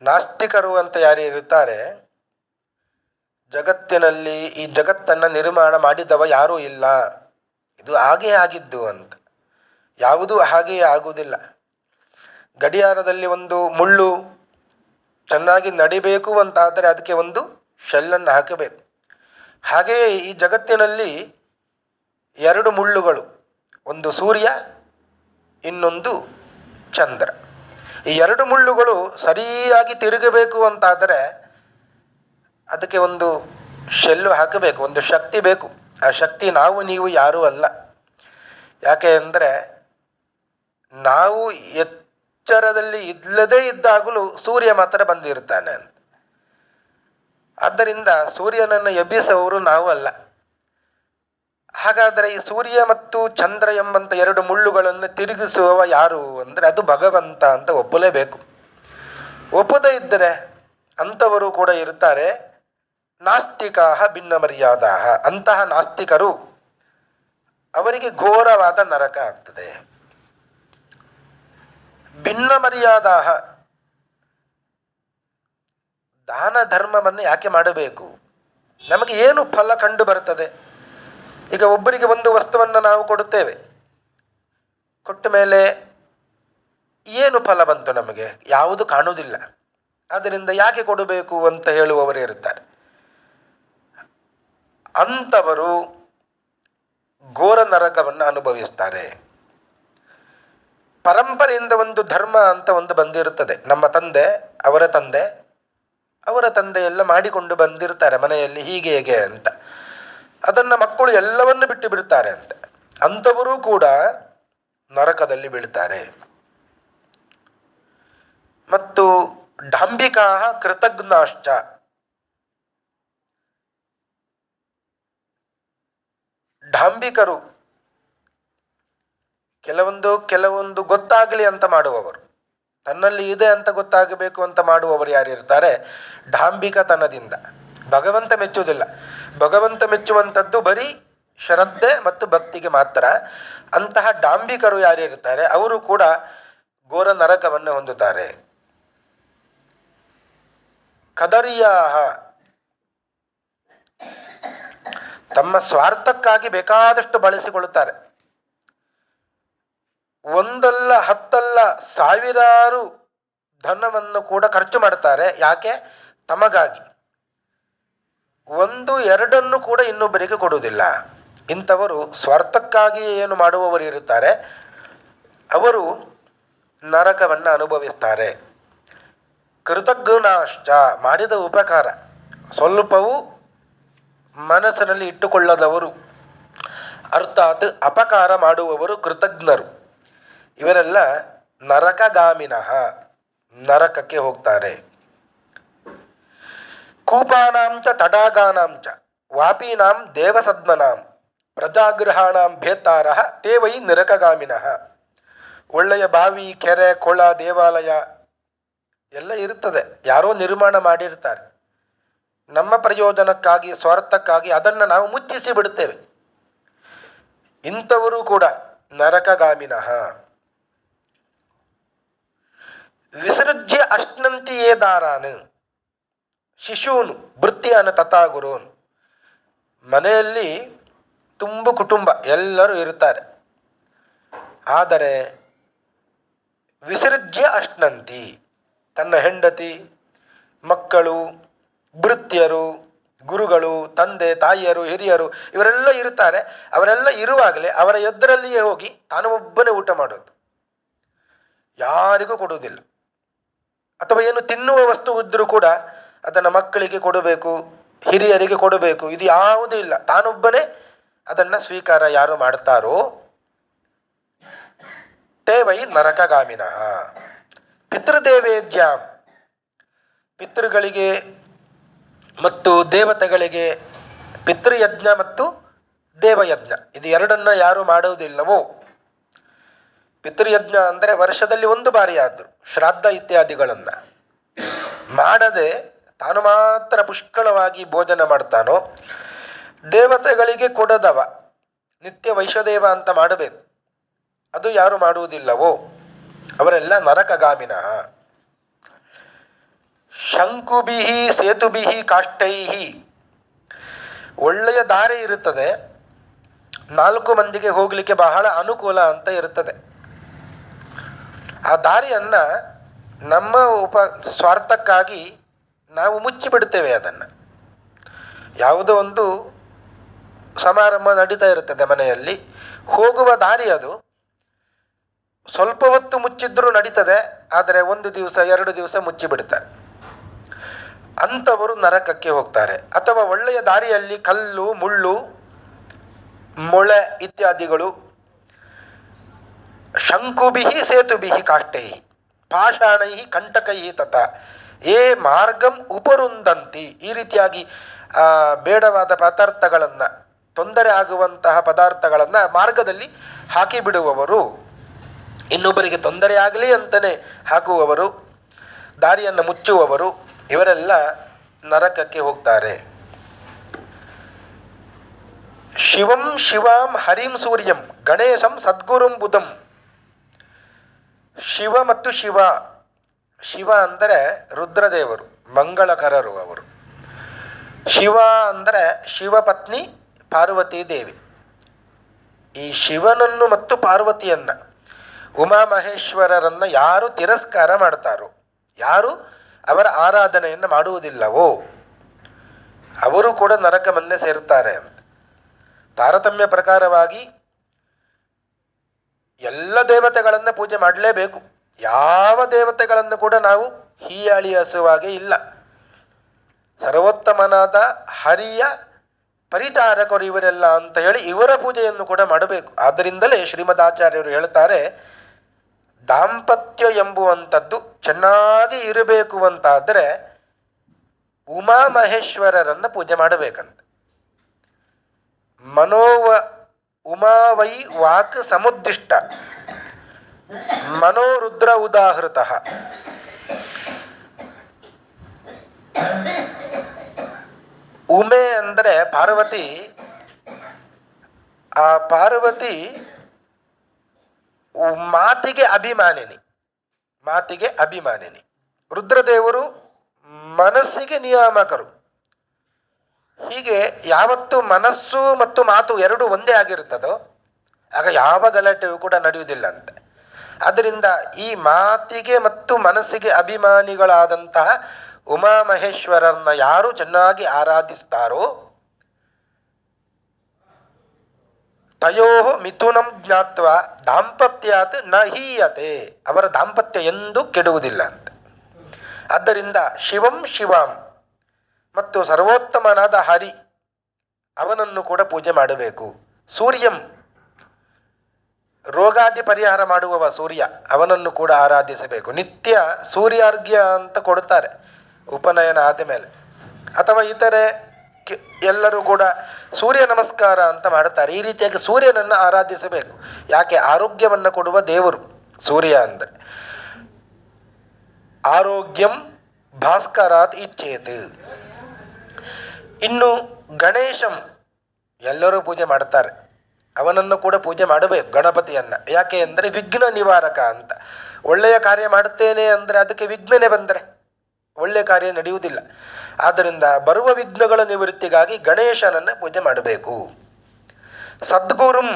ನಾಸ್ತಿಕರು ಅಂತ ಯಾರು ಇರುತ್ತಾರೆ, ಜಗತ್ತಿನಲ್ಲಿ ಈ ಜಗತ್ತನ್ನು ನಿರ್ಮಾಣ ಮಾಡಿದವ ಯಾರೂ ಇಲ್ಲ, ಇದು ಹಾಗೇ ಆಗಿದ್ದು ಅಂತ. ಯಾವುದೂ ಹಾಗೆಯೇ ಆಗುವುದಿಲ್ಲ. ಗಡಿಯಾರದಲ್ಲಿ ಒಂದು ಮುಳ್ಳು ಚೆನ್ನಾಗಿ ನಡಿಬೇಕು ಅಂತಾದರೆ ಅದಕ್ಕೆ ಒಂದು ಶೆಲ್ಲನ್ನು ಹಾಕಬೇಕು. ಹಾಗೆಯೇ ಈ ಜಗತ್ತಿನಲ್ಲಿ ಎರಡು ಮುಳ್ಳುಗಳು, ಒಂದು ಸೂರ್ಯ, ಇನ್ನೊಂದು ಚಂದ್ರ. ಈ ಎರಡು ಮುಳ್ಳುಗಳು ಸರಿಯಾಗಿ ತಿರುಗಬೇಕು ಅಂತಾದರೆ ಅದಕ್ಕೆ ಒಂದು ಶೆಲ್ಲು ಹಾಕಬೇಕು, ಒಂದು ಶಕ್ತಿ ಬೇಕು. ಆ ಶಕ್ತಿ ನಾವು ನೀವು ಯಾರೂ ಅಲ್ಲ. ಯಾಕೆ ಅಂದರೆ ನಾವು ಎಚ್ಚರದಲ್ಲಿ ಇಲ್ಲದೇ ಇದ್ದಾಗಲೂ ಸೂರ್ಯ ಮಾತ್ರ ಬಂದಿರ್ತಾನೆ ಅಂತ. ಆದ್ದರಿಂದ ಸೂರ್ಯನನ್ನು ಎಬ್ಬಿಸುವವರು ನಾವು ಅಲ್ಲ. ಹಾಗಾದರೆ ಈ ಸೂರ್ಯ ಮತ್ತು ಚಂದ್ರ ಎಂಬಂಥ ಎರಡು ಮುಳ್ಳುಗಳನ್ನು ತಿರುಗಿಸುವವ ಯಾರು ಅಂದರೆ ಅದು ಭಗವಂತ ಅಂತ ಒಪ್ಪಲೇಬೇಕು. ಒಪ್ಪದೇ ಇದ್ದರೆ ಅಂಥವರು ಕೂಡ ಇರ್ತಾರೆ. ನಾಸ್ತಿಕಾಹ ಭಿನ್ನ ಮರ್ಯಾದಾಹ. ಅಂತಹ ನಾಸ್ತಿಕರು, ಅವರಿಗೆ ಘೋರವಾದ ನರಕ ಆಗ್ತದೆ. ಭಿನ್ನ ಮರ್ಯಾದಾಹ, ದಾನ ಧರ್ಮವನ್ನು ಯಾಕೆ ಮಾಡಬೇಕು? ನಮಗೆ ಏನು ಫಲ ಕಂಡು ಬರ್ತದೆ? ಈಗ ಒಬ್ಬರಿಗೆ ಒಂದು ವಸ್ತುವನ್ನು ನಾವು ಕೊಡುತ್ತೇವೆ, ಕೊಟ್ಟ ಮೇಲೆ ಏನು ಫಲ ಬಂತು ನಮಗೆ? ಯಾವುದು ಕಾಣುವುದಿಲ್ಲ. ಆದ್ದರಿಂದ ಯಾಕೆ ಕೊಡಬೇಕು ಅಂತ ಹೇಳುವವರೇ ಇರುತ್ತಾರೆ. ಅಂಥವರು ಘೋರ ನರಕವನ್ನು ಅನುಭವಿಸ್ತಾರೆ. ಪರಂಪರೆಯಿಂದ ಒಂದು ಧರ್ಮ ಅಂತ ಒಂದು ಬಂದಿರುತ್ತದೆ. ನಮ್ಮ ತಂದೆ, ಅವರ ತಂದೆ, ಅವರ ತಂದೆ ಎಲ್ಲ ಮಾಡಿಕೊಂಡು ಬಂದಿರ್ತಾರೆ ಮನೆಯಲ್ಲಿ, ಹೀಗೆ ಹೇಗೆ ಅಂತ. ಅದನ್ನು ಮಕ್ಕಳು ಎಲ್ಲವನ್ನು ಬಿಟ್ಟು ಬಿಡ್ತಾರೆ ಅಂತ. ಅಂಥವರು ಕೂಡ ನರಕದಲ್ಲಿ ಬೀಳ್ತಾರೆ. ಮತ್ತು ಡಾಂಬಿಕಾ ಕೃತಜ್ಞಾಶ್ಚ. ಡಾಂಬಿಕರು ಕೆಲವೊಂದು ಗೊತ್ತಾಗಲಿ ಅಂತ ಮಾಡುವವರು, ತನ್ನಲ್ಲಿ ಇದೆ ಅಂತ ಗೊತ್ತಾಗಬೇಕು ಅಂತ ಮಾಡುವವರು ಯಾರಿರ್ತಾರೆ, ಡಾಂಬಿಕತನದಿಂದ. ಭಗವಂತ ಮೆಚ್ಚುವುದಿಲ್ಲ. ಭಗವಂತ ಮೆಚ್ಚುವಂಥದ್ದು ಬರೀ ಶ್ರದ್ಧೆ ಮತ್ತು ಭಕ್ತಿಗೆ ಮಾತ್ರ. ಅಂತಹ ಡಾಂಬಿಕರು ಯಾರಿರ್ತಾರೆ ಅವರು ಕೂಡ ಘೋರ ನರಕವನ್ನು ಹೊಂದುತ್ತಾರೆ. ಕದರ್ಯಾಹ, ತಮ್ಮ ಸ್ವಾರ್ಥಕ್ಕಾಗಿ ಬೇಕಾದಷ್ಟು ಬಳಸಿಕೊಳ್ಳುತ್ತಾರೆ. ಒಂದಲ್ಲ ಹತ್ತಲ್ಲ ಸಾವಿರಾರು ಧನವನ್ನು ಕೂಡ ಖರ್ಚು ಮಾಡ್ತಾರೆ. ಯಾಕೆ? ತಮಗಾಗಿ. ಒಂದು ಎರಡನ್ನು ಕೂಡ ಇನ್ನೊಬ್ಬರಿಗೆ ಕೊಡುವುದಿಲ್ಲ. ಇಂಥವರು ಸ್ವಾರ್ಥಕ್ಕಾಗಿ ಏನು ಮಾಡುವವರು ಇರುತ್ತಾರೆ, ಅವರು ನರಕವನ್ನು ಅನುಭವಿಸ್ತಾರೆ. ಕೃತಜ್ಞಾಶ್ಚ, ಮಾಡಿದ ಉಪಕಾರ ಸ್ವಲ್ಪವೂ ಮನಸ್ಸಿನಲ್ಲಿ ಇಟ್ಟುಕೊಳ್ಳದವರು, ಅರ್ಥಾತ್ ಅಪಕಾರ ಮಾಡುವವರು ಕೃತಜ್ಞರು. ಇವರೆಲ್ಲ ನರಕಗಾಮಿನಃ, ನರಕಕ್ಕೆ ಹೋಗ್ತಾರೆ. ಕೂಪಾನಾಂಚ ತಡಾಗಾನಾಂಚ ವಾಪೀನಾಂ ದೇವಸದ್ಮನಾಂ ಪ್ರಜಾಗೃಹಾಣಾಂ ಭೇತಾರಃ ತೇ ವೈ ನರಕಗಾಮಿನಃ. ಒಳ್ಳೆಯ ಬಾವಿ, ಕೆರೆ, ಕೊಳ, ದೇವಾಲಯ ಎಲ್ಲ ಇರುತ್ತದೆ, ಯಾರೋ ನಿರ್ಮಾಣ ಮಾಡಿರ್ತಾರೆ. ನಮ್ಮ ಪ್ರಯೋಜನಕ್ಕಾಗಿ, ಸ್ವಾರ್ಥಕ್ಕಾಗಿ ಅದನ್ನು ನಾವು ಮುಚ್ಚಿಸಿ ಬಿಡುತ್ತೇವೆ. ಇಂಥವರು ಕೂಡ ನರಕಗಾಮಿನಃ. ವಿಸೃಜ್ಯ ಅಶ್ನಂತಿ ಯೇ ದಾರಾನ್ ಶಿಶೂನು ಭೃತ್ಯಾನ ತಥಾ ಗುರುನ್. ಮನೆಯಲ್ಲಿ ತುಂಬ ಕುಟುಂಬ ಎಲ್ಲರೂ ಇರುತ್ತಾರೆ, ಆದರೆ ವಿಸೃಜ್ಯ ಅಶ್ನಂತಿ, ತನ್ನ ಹೆಂಡತಿ, ಮಕ್ಕಳು, ಭೃತ್ಯರು ಗುರುಗಳು, ತಂದೆ ತಾಯಿಯರು, ಹಿರಿಯರು ಇವರೆಲ್ಲ ಇರ್ತಾರೆ. ಅವರೆಲ್ಲ ಇರುವಾಗಲೇ ಅವರ ಎದುರಲ್ಲಿಯೇ ಹೋಗಿ ತಾನು ಒಬ್ಬನೇ ಊಟ ಮಾಡೋದು, ಯಾರಿಗೂ ಕೊಡುವುದಿಲ್ಲ. ಅಥವಾ ಏನು ತಿನ್ನುವ ವಸ್ತು ಇದ್ದರೂ ಕೂಡ ಅದನ್ನು ಮಕ್ಕಳಿಗೆ ಕೊಡಬೇಕು, ಹಿರಿಯರಿಗೆ ಕೊಡಬೇಕು, ಇದು ಯಾವುದೂ ಇಲ್ಲ. ತಾನೊಬ್ಬನೇ ಅದನ್ನು ಸ್ವೀಕಾರ ಯಾರು ಮಾಡ್ತಾರೋ ತೇ ವೈ ನರಕಗಾಮಿನಃ. ಪಿತೃದೇವೇದ್ಯಾಂ, ಪಿತೃಗಳಿಗೆ ಮತ್ತು ದೇವತೆಗಳಿಗೆ ಪಿತೃಯಜ್ಞ ಮತ್ತು ದೇವಯಜ್ಞ ಇದು ಎರಡನ್ನ ಯಾರು ಮಾಡುವುದಿಲ್ಲವೋ, ಪಿತೃಯಜ್ಞ ಅಂದರೆ ವರ್ಷದಲ್ಲಿ ಒಂದು ಬಾರಿ ಆದರೂ ಶ್ರಾದ್ದ ಇತ್ಯಾದಿಗಳನ್ನು ಮಾಡದೆ ತಾನು ಮಾತ್ರ ಪುಷ್ಕಳವಾಗಿ ಭೋಜನ ಮಾಡ್ತಾನೋ, ದೇವತೆಗಳಿಗೆ ಕೊಡದವ ನಿತ್ಯ ವೈಶ್ವದೇವ ಅಂತ ಮಾಡಬೇಕು, ಅದು ಯಾರು ಮಾಡುವುದಿಲ್ಲವೋ ಅವರೆಲ್ಲ ನರಕಗಾಮಿನಃ. ಶಂಕುಬಿಹಿ ಸೇತುಬಿಹಿ ಕಾಷ್ಟೈಹಿ, ಒಳ್ಳೆಯ ದಾರಿ ಇರುತ್ತದೆ, 4 ಮಂದಿಗೆ ಹೋಗಲಿಕ್ಕೆ ಬಹಳ ಅನುಕೂಲ ಅಂತ ಇರುತ್ತದೆ. ಆ ದಾರಿಯನ್ನು ನಮ್ಮ ಸ್ವಾರ್ಥಕ್ಕಾಗಿ ನಾವು ಮುಚ್ಚಿಬಿಡ್ತೇವೆ. ಅದನ್ನು ಯಾವುದೋ ಒಂದು ಸಮಾರಂಭ ನಡೀತಾ ಇರುತ್ತದೆ ಮನೆಯಲ್ಲಿ, ಹೋಗುವ ದಾರಿ ಅದು ಸ್ವಲ್ಪ ಹೊತ್ತು ಮುಚ್ಚಿದ್ರೂ ನಡೀತದೆ, ಆದರೆ 1 ದಿವಸ 2 ದಿವಸ ಮುಚ್ಚಿಬಿಡ್ತಾರೆ. ಅಂಥವರು ನರಕಕ್ಕೆ ಹೋಗ್ತಾರೆ. ಅಥವಾ ಒಳ್ಳೆಯ ದಾರಿಯಲ್ಲಿ ಕಲ್ಲು, ಮುಳ್ಳು, ಮೊಳೆ ಇತ್ಯಾದಿಗಳು, ಶಂಕುಬಿಹಿ ಸೇತುಬಿಹಿ ಕಾಷ್ಟೈಹಿ ಪಾಷಾಣೈಹಿ ಕಂಟಕೈಹಿ ತಥಾ ಏ ಮಾರ್ಗಂ ಉಪರುಂದಂತಿ, ಈ ರೀತಿಯಾಗಿ ಬೇಡವಾದ ಪದಾರ್ಥಗಳನ್ನು, ತೊಂದರೆ ಆಗುವಂತಹ ಪದಾರ್ಥಗಳನ್ನು ಮಾರ್ಗದಲ್ಲಿ ಹಾಕಿಬಿಡುವವರು, ಇನ್ನೊಬ್ಬರಿಗೆ ತೊಂದರೆ ಆಗಲಿ ಅಂತಲೇ ಹಾಕುವವರು, ದಾರಿಯನ್ನು ಮುಚ್ಚುವವರು, ಇವರೆಲ್ಲ ನರಕಕ್ಕೆ ಹೋಗ್ತಾರೆ. ಶಿವಂ ಶಿವಾಂ ಹರಿಂ ಸೂರ್ಯಂ ಗಣೇಶಂ ಸದ್ಗುರುಂ ಬುಧಂ. ಶಿವ ಮತ್ತು ಶಿವ, ಶಿವ ಅಂದರೆ ರುದ್ರದೇವರು, ಮಂಗಳಕರರು ಅವರು. ಶಿವ ಅಂದರೆ ಶಿವಪತ್ನಿ ಪಾರ್ವತೀ ದೇವಿ. ಈ ಶಿವನನ್ನು ಮತ್ತು ಪಾರ್ವತಿಯನ್ನು, ಉಮಾಮಹೇಶ್ವರರನ್ನು ಯಾರು ತಿರಸ್ಕಾರ ಮಾಡ್ತಾರೋ, ಯಾರು ಅವರ ಆರಾಧನೆಯನ್ನು ಮಾಡುವುದಿಲ್ಲವೋ ಅವರು ಕೂಡ ನರಕವನ್ನೇ ಸೇರುತ್ತಾರೆ ಅಂತ. ತಾರತಮ್ಯ ಪ್ರಕಾರವಾಗಿ ಎಲ್ಲ ದೇವತೆಗಳನ್ನು ಪೂಜೆ ಮಾಡಲೇಬೇಕು. ಯಾವ ದೇವತೆಗಳನ್ನು ಕೂಡ ನಾವು ಹೀಯಾಳಿಸುವಾಗೆ ಇಲ್ಲ. ಸರ್ವೋತ್ತಮನಾದ ಹರಿಯ ಪರಿಚಾರಕರು ಇವರೆಲ್ಲ ಅಂತ ಹೇಳಿ ಇವರ ಪೂಜೆಯನ್ನು ಕೂಡ ಮಾಡಬೇಕು. ಆದ್ದರಿಂದಲೇ ಶ್ರೀಮದಾಚಾರ್ಯರು ಹೇಳ್ತಾರೆ, ದಾಂಪತ್ಯ ಎಂಬುವಂಥದ್ದು ಚೆನ್ನಾಗಿ ಇರಬೇಕು ಅಂತಾದರೆ ಉಮಾಮಹೇಶ್ವರರನ್ನು ಪೂಜೆ ಮಾಡಬೇಕಂತ. ಉಮಾವೈ ವಾಕ್ ಸಮುದ್ದಿಷ್ಟ ಮನೋರುದ್ರ ಉದಾಹೃತಃ. ಉಮೆ ಅಂದರೆ ಪಾರ್ವತಿ. ಆ ಪಾರ್ವತಿ ಮಾತಿಗೆ ಅಭಿಮಾನಿನಿ, ಮಾತಿಗೆ ಅಭಿಮಾನಿನಿ. ರುದ್ರದೇವರು ಮನಸ್ಸಿಗೆ ನಿಯಾಮಕರು. ಹೀಗೆ ಯಾವತ್ತು ಮನಸ್ಸು ಮತ್ತು ಮಾತು ಎರಡು ಒಂದೇ ಆಗಿರುತ್ತದೋ ಆಗ ಯಾವ ಗಲಾಟೆಯೂ ಕೂಡ ನಡೆಯುವುದಿಲ್ಲ ಅಂತೆ. ಆದ್ದರಿಂದ ಈ ಮಾತಿಗೆ ಮತ್ತು ಮನಸ್ಸಿಗೆ ಅಭಿಮಾನಿಗಳಾದಂತಹ ಉಮಾಮಹೇಶ್ವರರನ್ನ ಯಾರು ಚೆನ್ನಾಗಿ ಆರಾಧಿಸ್ತಾರೋ ತಯೋ ಮಿಥುನಂ ಜ್ಞಾತ್ವ ದಾಂಪತ್ಯಾತ್ ನ ಹೀಯತೆ, ಅವರ ದಾಂಪತ್ಯ ಎಂದೂ ಕೆಡುವುದಿಲ್ಲ ಅಂತ. ಆದ್ದರಿಂದ ಶಿವಂ ಶಿವಾಂ ಮತ್ತು ಸರ್ವೋತ್ತಮನಾದ ಹರಿ ಅವನನ್ನು ಕೂಡ ಪೂಜೆ ಮಾಡಬೇಕು. ಸೂರ್ಯಂ ರೋಗಾದಿ ಪರಿಹಾರ ಮಾಡುವವ ಸೂರ್ಯ, ಅವನನ್ನು ಕೂಡ ಆರಾಧಿಸಬೇಕು. ನಿತ್ಯ ಸೂರ್ಯಾರ್ಘ್ಯ ಅಂತ ಕೊಡುತ್ತಾರೆ ಉಪನಯನ ಆದ ಮೇಲೆ, ಅಥವಾ ಇತರೆ ಎಲ್ಲರೂ ಕೂಡ ಸೂರ್ಯ ನಮಸ್ಕಾರ ಅಂತ ಮಾಡುತ್ತಾರೆ. ಈ ರೀತಿಯಾಗಿ ಸೂರ್ಯನನ್ನು ಆರಾಧಿಸಬೇಕು. ಯಾಕೆ? ಆರೋಗ್ಯವನ್ನು ಕೊಡುವ ದೇವರು ಸೂರ್ಯ ಅಂದರೆ. ಆರೋಗ್ಯಂ ಭಾಸ್ಕರಾತ್ ಇಚ್ಛೇತ್. ಇನ್ನು ಗಣೇಶಂ ಎಲ್ಲರೂ ಪೂಜೆ ಮಾಡ್ತಾರೆ, ಅವನನ್ನು ಕೂಡ ಪೂಜೆ ಮಾಡಬೇಕು ಗಣಪತಿಯನ್ನು. ಯಾಕೆ ಅಂದರೆ ವಿಘ್ನ ನಿವಾರಕ ಅಂತ. ಒಳ್ಳೆಯ ಕಾರ್ಯ ಮಾಡುತ್ತೇನೆ ಅಂದರೆ ಅದಕ್ಕೆ ವಿಘ್ನನೇ ಬಂದರೆ ಒಳ್ಳೆಯ ಕಾರ್ಯ ನಡೆಯುವುದಿಲ್ಲ. ಆದ್ದರಿಂದ ಬರುವ ವಿಘ್ನಗಳ ನಿವೃತ್ತಿಗಾಗಿ ಗಣೇಶನನ್ನು ಪೂಜೆ ಮಾಡಬೇಕು. ಸದ್ಗುರುಂ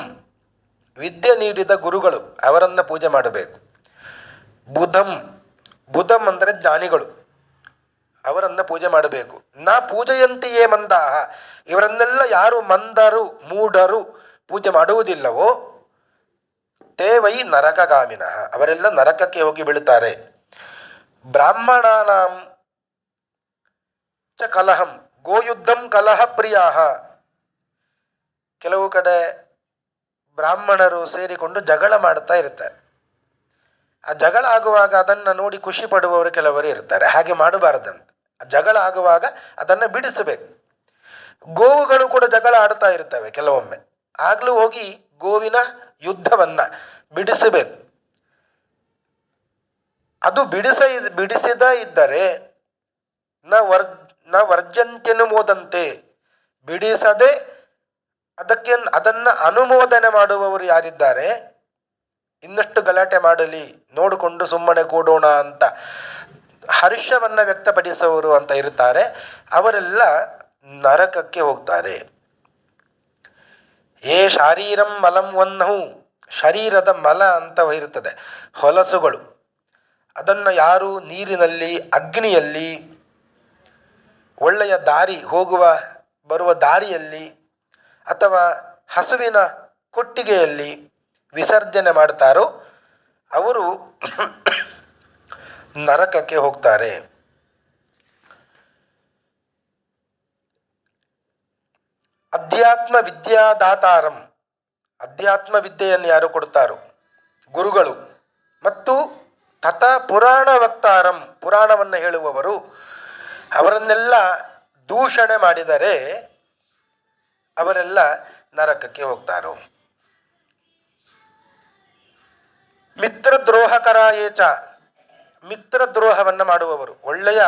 ವಿದ್ಯೆ ನೀಡಿದ ಗುರುಗಳು, ಅವರನ್ನು ಪೂಜೆ ಮಾಡಬೇಕು. ಬುಧಂ, ಬುಧಂ ಅಂದರೆ ಜ್ಞಾನಿಗಳು, ಅವರನ್ನು ಪೂಜೆ ಮಾಡಬೇಕು. ನ ಪೂಜೆಯಂತೆಯೇ ಮಂದಾಹ, ಇವರನ್ನೆಲ್ಲ ಯಾರು ಮಂದರು ಮೂಢರು ಪೂಜೆ ಮಾಡುವುದಿಲ್ಲವೋ ತೇ ವೈ ನರಕಗಾಮಿನಃ, ಅವರೆಲ್ಲ ನರಕಕ್ಕೆ ಹೋಗಿ ಬೀಳುತ್ತಾರೆ. ಬ್ರಾಹ್ಮಣಾನಾಂ ಚ ಕಲಹಂ ಗೋಯುದ್ಧಂ ಕಲಹ ಪ್ರಿಯಾ, ಕೆಲವು ಕಡೆ ಬ್ರಾಹ್ಮಣರು ಸೇರಿಕೊಂಡು ಜಗಳ ಮಾಡ್ತಾ ಇರ್ತಾರೆ. ಆ ಜಗಳ ಆಗುವಾಗ ಅದನ್ನು ನೋಡಿ ಖುಷಿ ಪಡುವವರು ಕೆಲವರು ಇರ್ತಾರೆ. ಹಾಗೆ ಮಾಡಬಾರ್ದಂತ. ಆ ಜಗಳ ಆಗುವಾಗ ಅದನ್ನು ಬಿಡಿಸಬೇಕು. ಗೋವುಗಳು ಕೂಡ ಜಗಳ ಆಡ್ತಾ ಇರ್ತವೆ ಕೆಲವೊಮ್ಮೆ, ಆಗಲೂ ಹೋಗಿ ಗೋವಿನ ಯುದ್ಧವನ್ನು ಬಿಡಿಸಬೇಕು. ಅದು ಬಿಡಿಸಿದ ಇದ್ದರೆ ನ ವರ್ಜಂತ್ಯನು ಮೋದಂತೆ, ಬಿಡಿಸದೆ ಅದನ್ನು ಅನುಮೋದನೆ ಮಾಡುವವರು ಯಾರಿದ್ದಾರೆ, ಇನ್ನಷ್ಟು ಗಲಾಟೆ ಮಾಡಲಿ ನೋಡಿಕೊಂಡು ಸುಮ್ಮನೆ ಕೂಡೋಣ ಅಂತ ಹರ್ಷವನ್ನು ವ್ಯಕ್ತಪಡಿಸುವವರು ಅಂತ ಇರ್ತಾರೆ, ಅವರೆಲ್ಲ ನರಕಕ್ಕೆ ಹೋಗ್ತಾರೆ. ಏ ಶಾರೀರಂ ಮಲಂ ವನ್ನಹು, ಶರೀರದ ಮಲ ಅಂತ ಇರುತ್ತದೆ, ಹೊಲಸುಗಳು. ಅದನ್ನು ಯಾರು ನೀರಿನಲ್ಲಿ ಅಗ್ನಿಯಲ್ಲಿ ಒಳ್ಳೆಯ ದಾರಿ ಹೋಗುವ ಬರುವ ದಾರಿಯಲ್ಲಿ ಅಥವಾ ಹಸುವಿನ ಕೊಟ್ಟಿಗೆಯಲ್ಲಿ ವಿಸರ್ಜನೆ ಮಾಡ್ತಾರೋ ಅವರು ನರಕಕ್ಕೆ ಹೋಗ್ತಾರೆ. ಅಧ್ಯಾತ್ಮ ವಿದ್ಯಾದಾತಾರಂ, ಅಧ್ಯಾತ್ಮ ವಿದ್ಯೆಯನ್ನು ಯಾರು ಕೊಡ್ತಾರೋ ಗುರುಗಳು, ಮತ್ತು ತಥ ಪುರಾಣ ವಕ್ತಾರಂ, ಪುರಾಣವನ್ನು ಹೇಳುವವರು, ಅವರನ್ನೆಲ್ಲ ದೂಷಣೆ ಮಾಡಿದರೆ ಅವರೆಲ್ಲ ನರಕಕ್ಕೆ ಹೋಗ್ತಾರೋ. ಮಿತ್ರದ್ರೋಹಕರ ಏಚ, ಮಿತ್ರದ್ರೋಹವನ್ನು ಮಾಡುವವರು, ಒಳ್ಳೆಯ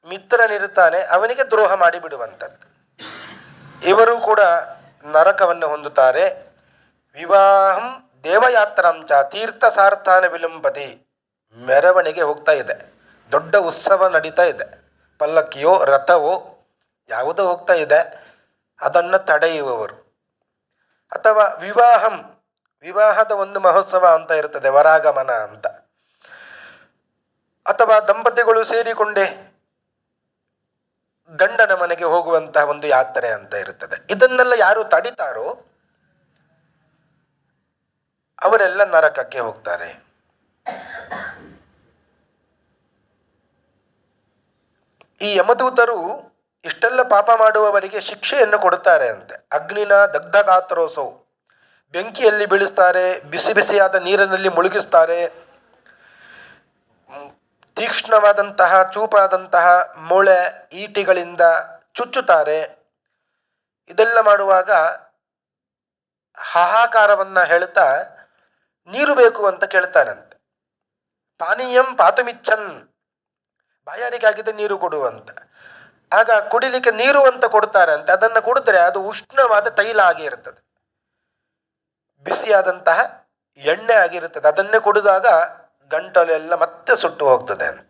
ಮಿತ್ರನಿರುತ್ತಾನೆ ಅವನಿಗೆ ದ್ರೋಹ ಮಾಡಿಬಿಡುವಂಥದ್ದು, ಇವರು ಕೂಡ ನರಕವನ್ನು ಹೊಂದುತ್ತಾರೆ. ವಿವಾಹಂ ದೇವಯಾತ್ರಾಂಚ ತೀರ್ಥ ಸಾರ್ಥಾನ ವಿಲಂಬತಿ, ಮೆರವಣಿಗೆ ಹೋಗ್ತಾ ಇದೆ, ದೊಡ್ಡ ಉತ್ಸವ ನಡೀತಾ ಇದೆ, ಪಲ್ಲಕ್ಕಿಯೋ ರಥವೋ ಯಾವುದೋ ಹೋಗ್ತಾ ಇದೆ, ಅದನ್ನು ತಡೆಯುವವರು. ಅಥವಾ ವಿವಾಹಂ, ವಿವಾಹದ ಒಂದು ಮಹೋತ್ಸವ ಅಂತ ಇರ್ತದೆ, ವರಾಗಮನ ಅಂತ, ಅಥವಾ ದಂಪತಿಗಳು ಸೇರಿಕೊಂಡೇ ಗಂಡನ ಮನೆಗೆ ಹೋಗುವಂತಹ ಒಂದು ಯಾತ್ರೆ ಅಂತ ಇರುತ್ತದೆ. ಇದನ್ನೆಲ್ಲ ಯಾರು ತಡಿತಾರೋ ಅವರೆಲ್ಲ ನರಕಕ್ಕೆ ಹೋಗ್ತಾರೆ. ಈ ಯಮದೂತರು ಇಷ್ಟೆಲ್ಲ ಪಾಪ ಮಾಡುವವರಿಗೆ ಶಿಕ್ಷೆಯನ್ನು ಕೊಡುತ್ತಾರೆ ಅಂತೆ. ಅಗ್ನಿನ ದಗ್ಧಗಾತ್ರೋಸೌ, ಬೆಂಕಿಯಲ್ಲಿ ಬೀಳಿಸ್ತಾರೆ, ಬಿಸಿ ಬಿಸಿಯಾದ ನೀರಿನಲ್ಲಿ ಮುಳುಗಿಸ್ತಾರೆ, ತೀಕ್ಷ್ಣವಾದಂತಹ ಚೂಪಾದಂತಹ ಮೊಳೆ ಈಟಿಗಳಿಂದ ಚುಚ್ಚುತ್ತಾರೆ. ಇದೆಲ್ಲ ಮಾಡುವಾಗ ಹಾಹಾಕಾರವನ್ನು ಹೇಳ್ತಾ ನೀರು ಬೇಕು ಅಂತ ಕೇಳ್ತಾರಂತೆ. ಪಾನೀಯಂ ಪಾತುಮಿಚ್ಚನ್, ಬಾಯಾರಿಗಾಗಿದೆ ನೀರು ಕೊಡುವಂತ. ಆಗ ಕುಡಿಲಿಕ್ಕೆ ನೀರು ಅಂತ ಕೊಡ್ತಾರೆ ಅಂತ, ಅದನ್ನು ಕುಡಿದ್ರೆ ಅದು ಉಷ್ಣವಾದ ತೈಲ ಆಗಿ ಇರ್ತದೆ, ಬಿಸಿಯಾದಂತಹ ಎಣ್ಣೆ ಆಗಿರುತ್ತದೆ. ಅದನ್ನೇ ಕುಡಿದಾಗ ಗಂಟಲೆಲ್ಲ ಮತ್ತೆ ಸುಟ್ಟು ಹೋಗ್ತದೆ ಅಂತ.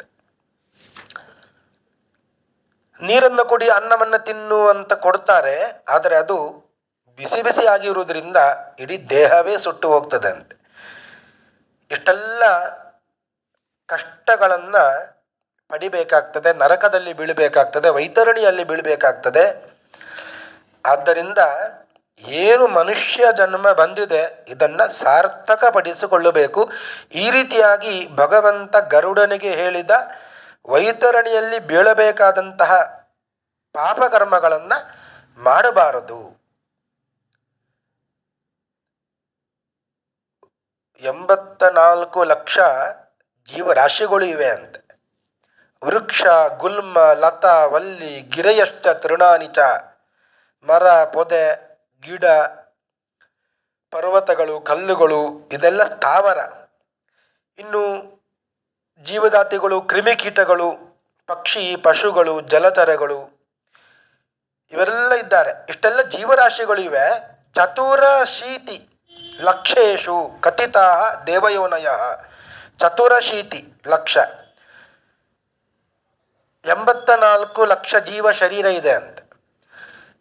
ನೀರನ್ನು ಕುಡಿ ಅನ್ನವನ್ನು ತಿನ್ನು ಅಂತ ಕೊಡ್ತಾರೆ, ಆದರೆ ಅದು ಬಿಸಿ ಬಿಸಿ ಆಗಿರುವುದರಿಂದ ಇಡೀ ದೇಹವೇ ಸುಟ್ಟು ಹೋಗ್ತದೆ ಅಂತೆ. ಇಷ್ಟೆಲ್ಲ ಕಷ್ಟಗಳನ್ನು ಪಡಿಬೇಕಾಗ್ತದೆ, ನರಕದಲ್ಲಿ ಬೀಳಬೇಕಾಗ್ತದೆ, ವೈತರಣಿಯಲ್ಲಿ ಬೀಳಬೇಕಾಗ್ತದೆ. ಆದ್ದರಿಂದ ಏನು ಮನುಷ್ಯ ಜನ್ಮ ಬಂದಿದೆ ಇದನ್ನು ಸಾರ್ಥಕಪಡಿಸಿಕೊಳ್ಳಬೇಕು. ಈ ರೀತಿಯಾಗಿ ಭಗವಂತ ಗರುಡನಿಗೆ ಹೇಳಿದ ವೈತರಣಿಯಲ್ಲಿ ಬೀಳಬೇಕಾದಂತಹ ಪಾಪಕರ್ಮಗಳನ್ನು ಮಾಡಬಾರದು. 84 ಲಕ್ಷ ಜೀವರಾಶಿಗಳು ಇವೆ ಅಂತೆ. ವೃಕ್ಷ ಗುಲ್ಮ ಲತಾ ವಲ್ಲಿ ಗಿರೆಯಶ್ಚ ತೃಣಾನಿಚ, ಮರ ಪೊದೆ ಗಿಡ ಪರ್ವತಗಳು ಕಲ್ಲುಗಳು ಇದೆಲ್ಲ ಸ್ಥಾವರ. ಇನ್ನು ಜೀವದಾತಿಗಳು, ಕ್ರಿಮಿಕೀಟಗಳು, ಪಕ್ಷಿ ಪಶುಗಳು, ಜಲಚರಗಳು ಇವರೆಲ್ಲ ಇದ್ದಾರೆ. ಇಷ್ಟೆಲ್ಲ ಜೀವರಾಶಿಗಳು ಇವೆ. ಚತುರಶೀತಿ ಲಕ್ಷೇಶು ಕಥಿತಾ ದೇವಯೋನಯ, ಚತುರಶೀತಿ ಲಕ್ಷ 84 ಲಕ್ಷ ಜೀವ ಶರೀರ ಇದೆ ಅಂತ.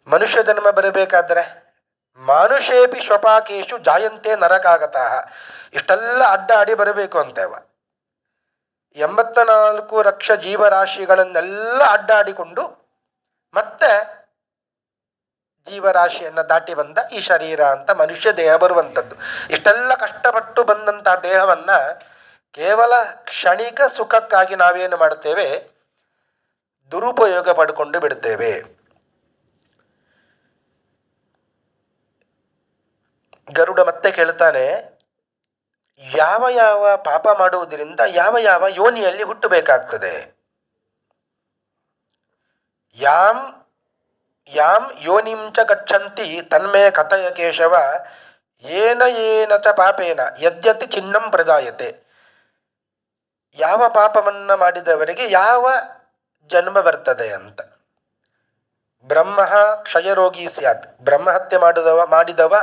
ಮನುಷ್ಯ ಜನ್ಮ ಬರಬೇಕಾದ್ರೆ ಮಾನುಷೇಪಿ ಶ್ವಪಾಕೇಶು ಜಾಯಂತೆ ನರಕಾಗತಃ, ಇಷ್ಟೆಲ್ಲ ಅಡ್ಡ ಅಡಿ ಬರಬೇಕು ಅಂತೇವ. ಲಕ್ಷ ಜೀವರಾಶಿಗಳನ್ನೆಲ್ಲ ಅಡ್ಡಾಡಿಕೊಂಡು ಮತ್ತೆ ಜೀವರಾಶಿಯನ್ನು ದಾಟಿ ಬಂದ ಈ ಶರೀರ ಅಂತ ಮನುಷ್ಯ ದೇಹ ಬರುವಂಥದ್ದು. ಇಷ್ಟೆಲ್ಲ ಕಷ್ಟಪಟ್ಟು ಬಂದಂತಹ ದೇಹವನ್ನು ಕೇವಲ ಕ್ಷಣಿಕ ಸುಖಕ್ಕಾಗಿ ನಾವೇನು ಮಾಡ್ತೇವೆ, ದುರುಪಯೋಗ ಪಡ್ಕೊಂಡು ಬಿಡ್ತೇವೆ. ಗರುಡ ಮತ್ತೆ ಕೇಳ್ತಾನೆ, ಯಾವ ಯಾವ ಪಾಪ ಮಾಡುವುದರಿಂದ ಯಾವ ಯಾವ ಯೋನಿಯಲ್ಲಿ ಹುಟ್ಟಬೇಕಾಗ್ತದೆ? ಯಾಂ ಯಾಂ ಯೋನಿಂಚ ಗಚ್ಚಂತಿ ತನ್ಮೇ ಕಥಯ ಕೇಶವ, ಏನ ಏನ ಚ ಪಾಪೇನ ಯದ್ಯತಿ ಚಿನ್ನಂ ಪ್ರದಾಯತೆ. ಯಾವ ಪಾಪವನ್ನು ಮಾಡಿದವರಿಗೆ ಯಾವ ಜನ್ಮ ಬರ್ತದೆ ಅಂತ. ಬ್ರಹ್ಮ ಕ್ಷಯರೋಗಿ ಸ್ಯಾತ್, ಬ್ರಹ್ಮಹತ್ಯೆ ಮಾಡಿದವ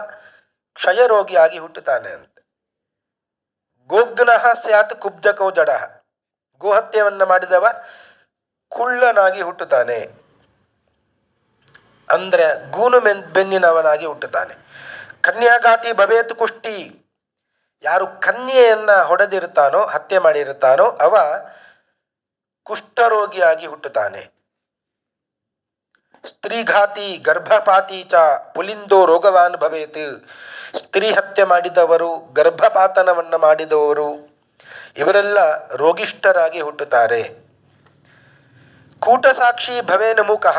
ಕ್ಷಯರೋಗಿಯಾಗಿ ಹುಟ್ಟುತ್ತಾನೆ ಅಂತ. ಗೋಗ್ನಃ ಸ್ಯಾತ್ ಕುಬ್ಜಕೋ ಜಡ, ಗೋಹತ್ಯೆಯನ್ನು ಮಾಡಿದವ ಕುಳ್ಳನಾಗಿ ಹುಟ್ಟುತ್ತಾನೆ, ಅಂದರೆ ಗೂನು ಬೆನ್ನಿನವನಾಗಿ ಹುಟ್ಟುತ್ತಾನೆ. ಕನ್ಯಾಘಾತಿ ಭವೇತ್ ಕುಷ್ಟಿ, ಯಾರು ಕನ್ಯೆಯನ್ನು ಹೊಡೆದಿರ್ತಾನೋ, ಹತ್ಯೆ ಮಾಡಿರುತ್ತಾನೋ ಅವ ಕುಷ್ಠರೋಗಿಯಾಗಿ ಹುಟ್ಟುತ್ತಾನೆ. ಸ್ತ್ರೀಘಾತಿ ಗರ್ಭಪಾತಿ ಚ ಪುಲಿಂದೋ ರೋಗವಾನ್ ಭವೇತ್, ಸ್ತ್ರೀ ಹತ್ಯೆ ಮಾಡಿದವರು, ಗರ್ಭಪಾತನವನ್ನು ಮಾಡಿದವರು ಇವರೆಲ್ಲ ರೋಗಿಷ್ಠರಾಗಿ ಹುಟ್ಟುತ್ತಾರೆ. ಕೂಟಸಾಕ್ಷಿ ಭವೇನ ಮೂಕಃ,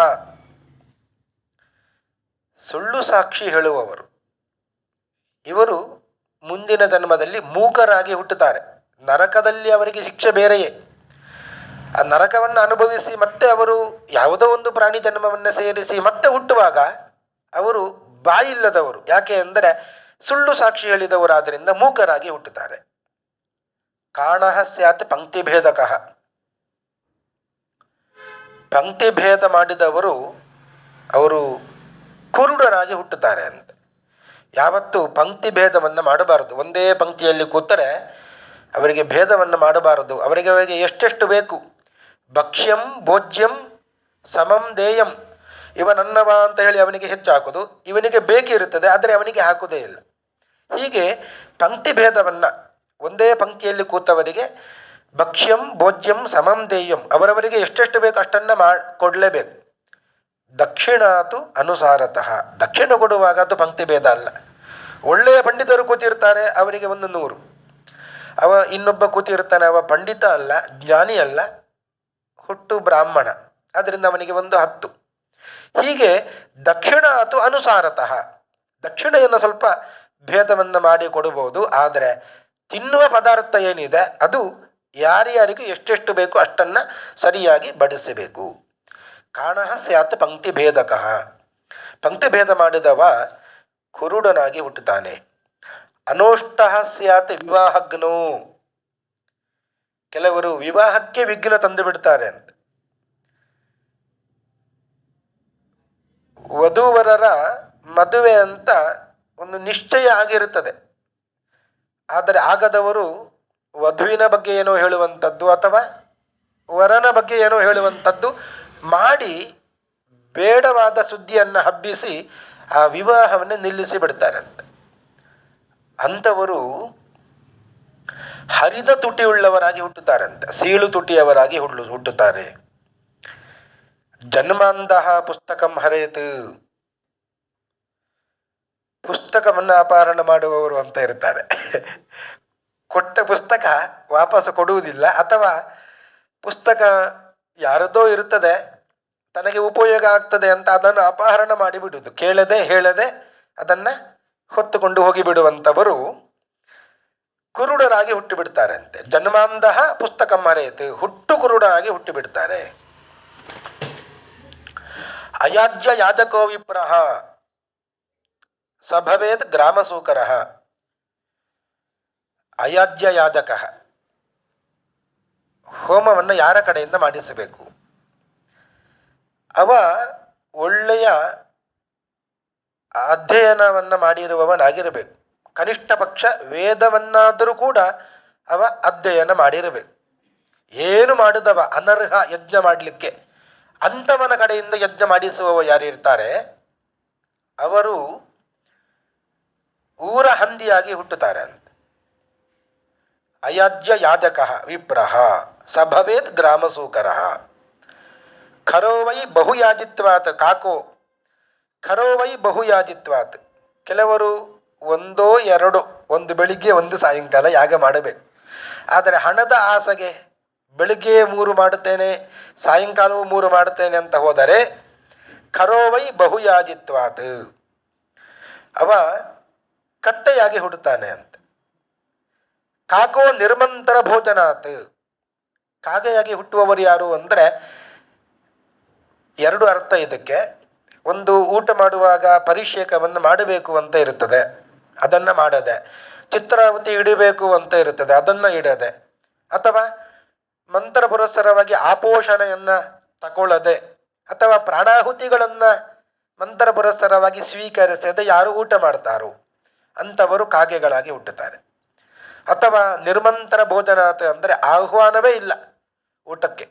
ಸುಳ್ಳು ಸಾಕ್ಷಿ ಹೇಳುವವರು ಇವರು ಮುಂದಿನ ಜನ್ಮದಲ್ಲಿ ಮೂಕರಾಗಿ ಹುಟ್ಟುತ್ತಾರೆ. ನರಕದಲ್ಲಿ ಅವರಿಗೆ ಶಿಕ್ಷೆ ಬೇರೆಯೇ. ಆ ನರಕವನ್ನು ಅನುಭವಿಸಿ ಮತ್ತೆ ಅವರು ಯಾವುದೋ ಒಂದು ಪ್ರಾಣಿ ಜನ್ಮವನ್ನು ಸೇರಿಸಿ ಮತ್ತೆ ಹುಟ್ಟುವಾಗ ಅವರು ಬಾಯಿಲ್ಲದವರು. ಯಾಕೆ ಅಂದರೆ ಸುಳ್ಳು ಸಾಕ್ಷಿ ಹೇಳಿದವರಾದ್ದರಿಂದ ಮೂಕರಾಗಿ ಹುಟ್ಟುತ್ತಾರೆ. ಕಾಣಃ ಸ್ಯಾತ್ ಪಂಕ್ತಿಭೇದಕಃ, ಪಂಕ್ತಿಭೇದ ಮಾಡಿದವರು ಅವರು ಕುರುಡರಾಗಿ ಹುಟ್ಟುತ್ತಾರೆ ಅಂತ. ಯಾವತ್ತೂ ಪಂಕ್ತಿ ಭೇದವನ್ನು ಮಾಡಬಾರದು. ಒಂದೇ ಪಂಕ್ತಿಯಲ್ಲಿ ಕೂತರೆ ಅವರಿಗೆ ಭೇದವನ್ನು ಮಾಡಬಾರದು. ಅವರಿಗೆ ಎಷ್ಟೆಷ್ಟು ಬೇಕು, ಭಕ್ಷ್ಯಂ ಭೋಜ್ಯಂ ಸಮಂ ದೇಯಂ, ಇವನನ್ನವ ಅಂತ ಹೇಳಿ ಅವನಿಗೆ ಹೆಚ್ಚು ಹಾಕೋದು, ಇವನಿಗೆ ಬೇಕಿರುತ್ತದೆ ಆದರೆ ಅವನಿಗೆ ಹಾಕುವುದೇ ಇಲ್ಲ. ಹೀಗೆ ಪಂಕ್ತಿ ಭೇದವನ್ನು, ಒಂದೇ ಪಂಕ್ತಿಯಲ್ಲಿ ಕೂತವರಿಗೆ ಭಕ್ಷ್ಯಂ ಭೋಜ್ಯಂ ಸಮಂ ದೇಯಂ, ಅವರವರಿಗೆ ಎಷ್ಟೆಷ್ಟು ಬೇಕು ಅಷ್ಟನ್ನು ಕೊಡಲೇಬೇಕು. ದಕ್ಷಿಣಾತು ಅನುಸಾರತಃ, ದಕ್ಷಿಣ ಕೊಡುವಾಗ ಅದು ಪಂಕ್ತಿ ಭೇದ ಅಲ್ಲ. ಒಳ್ಳೆಯ ಪಂಡಿತರು ಕೂತಿರ್ತಾರೆ, ಅವರಿಗೆ 100. ಅವ ಇನ್ನೊಬ್ಬ ಕೂತಿರ್ತಾನೆ, ಅವ ಪಂಡಿತ ಅಲ್ಲ, ಜ್ಞಾನಿ ಅಲ್ಲ, ಹುಟ್ಟು ಬ್ರಾಹ್ಮಣ, ಅದರಿಂದ ಅವನಿಗೆ 10. ಹೀಗೆ ದಕ್ಷಿಣಾತು ಅನುಸಾರತಃ, ದಕ್ಷಿಣೆಯನ್ನು ಸ್ವಲ್ಪ ಭೇದವನ್ನು ಮಾಡಿ ಕೊಡಬಹುದು. ಆದರೆ ತಿನ್ನುವ ಪದಾರ್ಥ ಏನಿದೆ ಅದು ಯಾರ್ಯಾರಿಗೂ ಎಷ್ಟೆಷ್ಟು ಬೇಕು ಅಷ್ಟನ್ನು ಸರಿಯಾಗಿ ಬಡಿಸಬೇಕು. ಕಾಣಃ ಸ್ಯಾತ್ ಪಂಕ್ತಿ ಭೇದಕಃ, ಪಂಕ್ತಿ ಭೇದ ಮಾಡಿದವ ಕುರುಡನಾಗಿ ಹುಟ್ಟುತ್ತಾನೆ. ಅನೋಷ್ಟಃ ಸ್ಯಾತ್ ವಿವಾಹಗ್ನೋ, ಕೆಲವರು ವಿವಾಹಕ್ಕೆ ವಿಘ್ನ ತಂದು ಬಿಡ್ತಾರೆ ಅಂತ. ವಧೂವರರ ಮದುವೆ ಅಂತ ಒಂದು ನಿಶ್ಚಯ ಆಗಿರುತ್ತದೆ, ಆದರೆ ಆಗದವರು ವಧುವಿನ ಬಗ್ಗೆ ಏನೋ ಹೇಳುವಂಥದ್ದು ಅಥವಾ ವರನ ಬಗ್ಗೆ ಏನೋ ಹೇಳುವಂಥದ್ದು ಮಾಡಿ ಬೇಡವಾದ ಸುದ್ದಿಯನ್ನು ಹಬ್ಬಿಸಿ ಆ ವಿವಾಹವನ್ನು ನಿಲ್ಲಿಸಿ ಬಿಡ್ತಾರಂತೆ. ಅಂಥವರು ಹರಿದ ತುಟಿಯುಳ್ಳವರಾಗಿ ಹುಟ್ಟುತ್ತಾರಂತೆ, ಸೀಳು ತುಟಿಯವರಾಗಿ ಹುಟ್ಟುತ್ತಾರೆ. ಜನ್ಮಾಂಧಃ ಪುಸ್ತಕಂ ಹರೇತ್, ಪುಸ್ತಕವನ್ನು ಅಪಹರಣ ಮಾಡುವವರು ಅಂತ ಇರ್ತಾರೆ. ಕೊಟ್ಟ ಪುಸ್ತಕ ವಾಪಸ್ ಕೊಡುವುದಿಲ್ಲ, ಅಥವಾ ಪುಸ್ತಕ ಯಾರದೋ ಇರುತ್ತದೆ, ತನಗೆ ಉಪಯೋಗ ಆಗ್ತದೆ ಅಂತ ಅದನ್ನು ಅಪಹರಣ ಮಾಡಿಬಿಡುವುದು, ಕೇಳದೆ ಹೇಳದೆ ಅದನ್ನು ಹೊತ್ತುಕೊಂಡು ಹೋಗಿಬಿಡುವಂಥವರು ಕುರುಡರಾಗಿ ಹುಟ್ಟಿಬಿಡ್ತಾರೆ ಅಂತೆ. ಜನ್ಮಾಂಧಃ ಪುಸ್ತಕಂ ಹರೇತ್, ಹುಟ್ಟು ಕುರುಡರಾಗಿ ಹುಟ್ಟಿಬಿಡ್ತಾರೆ. ಅಯಾಜ್ಯ ಯಾಜಕೋ ವಿಪ್ರಃ ಸಭವೇತ್ ಗ್ರಾಮಸೂಕರಃ. ಅಯಾಜ್ಯ ಯಾಜಕ, ಹೋಮವನ್ನು ಯಾರ ಕಡೆಯಿಂದ ಮಾಡಿಸಬೇಕು? ಅವ ಒಳ್ಳೆಯ ಅಧ್ಯಯನವನ್ನು ಮಾಡಿರುವವನಾಗಿರಬೇಕು. ಕನಿಷ್ಠ ಪಕ್ಷ ವೇದವನ್ನಾದರೂ ಕೂಡ ಅವ ಅಧ್ಯಯನ ಮಾಡಿರಬೇಕು. ಏನು ಮಾಡಿದವ ಅನರ್ಹ ಯಜ್ಞ ಮಾಡಲಿಕ್ಕೆ, ಅಂಥವನ ಕಡೆಯಿಂದ ಯಜ್ಞ ಮಾಡಿಸುವವ ಯಾರಿರ್ತಾರೆ ಅವರು ಊರ ಹಂದಿಯಾಗಿ ಹುಟ್ಟುತ್ತಾರೆ ಅಂತ. ಅಯಾಜ್ಯ ಯಾಜಕ ವಿಪ್ರಹ ಸಭವೇತ್ ಗ್ರಾಮಸೂಕರ. ಖರೋ ವೈ ಬಹುಯಾಜಿತ್ವಾತ್ ಕಾಕೋ, ಖರೋ ವೈ ಬಹುಯಾಜಿತ್ವಾತ್. ಕೆಲವರು ಒಂದೋ ಎರಡೋ, ಒಂದು ಬೆಳಿಗ್ಗೆ ಒಂದು ಸಾಯಂಕಾಲ ಯಾಗ ಮಾಡಬೇಕು. ಆದರೆ ಹಣದ ಆಸೆಗೆ ಬೆಳಿಗ್ಗೆ 3 ಮಾಡುತ್ತೇನೆ, ಸಾಯಂಕಾಲವೂ 3 ಮಾಡುತ್ತೇನೆ ಅಂತ ಹೋದರೆ ಖರೋವೈ ಬಹುಯಾಜಿತ್ವಾತ್, ಅವ ಕಟ್ಟೆಯಾಗಿ ಹುಡುತಾನೆ ಅಂತ. ಕಾಕೋ ನಿರ್ಮಂತರ ಭೋಜನಾತ್. ಕಾಗೆಯಾಗಿ ಹುಟ್ಟುವವರು ಯಾರು ಅಂದರೆ 2 ಅರ್ಥ ಇದಕ್ಕೆ. ಒಂದು, ಊಟ ಮಾಡುವಾಗ ಪರಿಷೇಕವನ್ನು ಮಾಡಬೇಕು ಅಂತ ಇರುತ್ತದೆ, ಅದನ್ನು ಮಾಡದೆ. ಚಿತ್ರಾವತಿ ಇಡಬೇಕು ಅಂತ ಇರುತ್ತದೆ, ಅದನ್ನು ಇಡದೆ. ಅಥವಾ ಮಂತ್ರ ಪುರಸ್ಸರವಾಗಿ ಆಪೋಷಣೆಯನ್ನು ತಗೊಳ್ಳದೆ, ಅಥವಾ ಪ್ರಾಣಾಹುತಿಗಳನ್ನು ಮಂತ್ರ ಪುರಸ್ಸರವಾಗಿ ಸ್ವೀಕರಿಸದೆ ಯಾರು ಊಟ ಮಾಡ್ತಾರೋ ಅಂಥವರು ಕಾಗೆಗಳಾಗಿ ಹುಟ್ಟುತ್ತಾರೆ. ಅಥವಾ ನಿರ್ಮಂತರ ಭೋಜನಾಥ ಅಂದರೆ ಆಹ್ವಾನವೇ ಇಲ್ಲ ಊಟಕ್ಕೆ,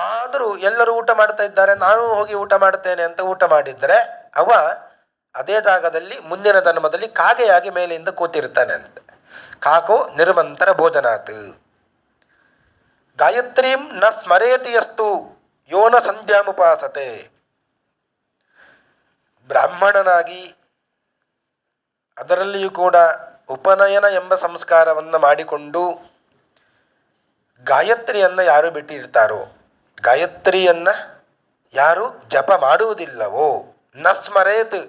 ಆದರೂ ಎಲ್ಲರೂ ಊಟ ಮಾಡ್ತಾ ಇದ್ದಾರೆ, ನಾನು ಹೋಗಿ ಊಟ ಮಾಡ್ತೇನೆ ಅಂತ ಊಟ ಮಾಡಿದರೆ ಅವ ಅದೇ ಜಾಗದಲ್ಲಿ ಮುಂದಿನ ಜನ್ಮದಲ್ಲಿ ಕಾಗೆಯಾಗಿ ಮೇಲೆಯಿಂದ ಕೂತಿರ್ತಾನೆ ಅಂತ. ಕಾಕೋ ನಿರ್ಮಂತರ ಭೋಜನಾತ್. ಗಾಯತ್ರೀಂ ನ ಸ್ಮರೇತಿ ಯಸ್ತು ಯೋನ ಸಂಧ್ಯಾಮುಪಾಸತೆ. ಬ್ರಾಹ್ಮಣನಾಗಿ ಅದರಲ್ಲಿಯೂ ಕೂಡ ಉಪನಯನ ಎಂಬ ಸಂಸ್ಕಾರವನ್ನು ಮಾಡಿಕೊಂಡು ಗಾಯತ್ರಿಯನ್ನು ಯಾರು ಬಿಟ್ಟಿರ್ತಾರೋ, ಗಾಯತ್ರಿಯನ್ನು ಯಾರು ಜಪ ಮಾಡುವುದಿಲ್ಲವೋ, ನ ಸ್ಮರೇತ್,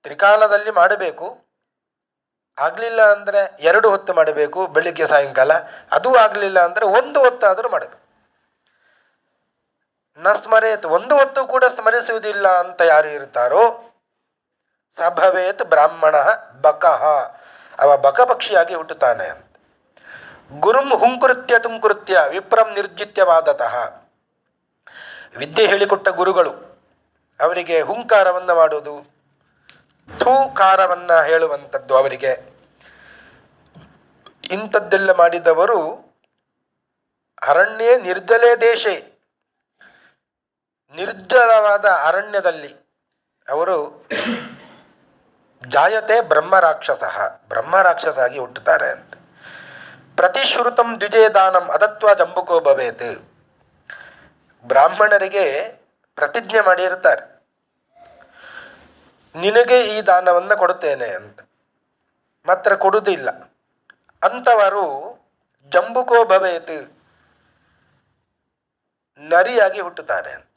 ತ್ರಿಕಾಲದಲ್ಲಿ ಮಾಡಬೇಕು, ಆಗಲಿಲ್ಲ ಅಂದರೆ 2 ಹೊತ್ತು ಮಾಡಬೇಕು, ಬೆಳಿಗ್ಗೆ ಸಾಯಂಕಾಲ. ಅದೂ ಆಗಲಿಲ್ಲ ಅಂದರೆ 1 ಹೊತ್ತಾದರೂ ಮಾಡಬೇಕು. ನ ಸ್ಮರೇತ್, 1 ಹೊತ್ತು ಕೂಡ ಸ್ಮರಿಸುವುದಿಲ್ಲ ಅಂತ ಯಾರು ಇರ್ತಾರೋ ಸಭವೇತ್ ಬ್ರಾಹ್ಮಣ ಬಕಃ, ಅವ ಬಕಪಕ್ಷಿಯಾಗಿ ಹುಟ್ಟುತ್ತಾನೆ ಅಂತ. ಗುರುಂ ಹುಂಕೃತ್ಯ ತುಂಕೃತ್ಯ ವಿಪ್ರಂ ನಿರ್ಜಿತ್ಯವಾದತಃ. ವಿದ್ಯೆ ಹೇಳಿಕೊಟ್ಟ ಗುರುಗಳು ಅವರಿಗೆ ಹುಂಕಾರವನ್ನು ಮಾಡುವುದು, ಥೂಕಾರವನ್ನು ಹೇಳುವಂಥದ್ದು ಅವರಿಗೆ. ಇಂಥದ್ದೆಲ್ಲ ಮಾಡಿದವರು ಅರಣ್ಯೇ ನಿರ್ಜಲೇ ದೇಶೇ, ನಿರ್ಜಲವಾದ ಅರಣ್ಯದಲ್ಲಿ ಅವರು ಜಾಯತೆ ಬ್ರಹ್ಮರಾಕ್ಷಸ, ಬ್ರಹ್ಮರಾಕ್ಷಸಾಗಿ ಹುಟ್ಟುತ್ತಾರೆ ಅಂತ. ಪ್ರತಿಶ್ರುತಂ ದ್ವಿಜೇದಾನಂ ಅದತ್ವ ಜಂಬುಕೋ ಭವೇತ್. ಬ್ರಾಹ್ಮಣರಿಗೆ ಪ್ರತಿಜ್ಞೆ ಮಾಡಿರ್ತಾರೆ, ನಿನಗೆ ಈ ದಾನವನ್ನು ಕೊಡುತ್ತೇನೆ ಅಂತ, ಮಾತ್ರ ಕೊಡುವುದಿಲ್ಲ. ಅಂಥವರು ಜಂಬುಕೋ ಭವೇತ್, ನರಿಯಾಗಿ ಹುಟ್ಟುತ್ತಾರೆ ಅಂತ.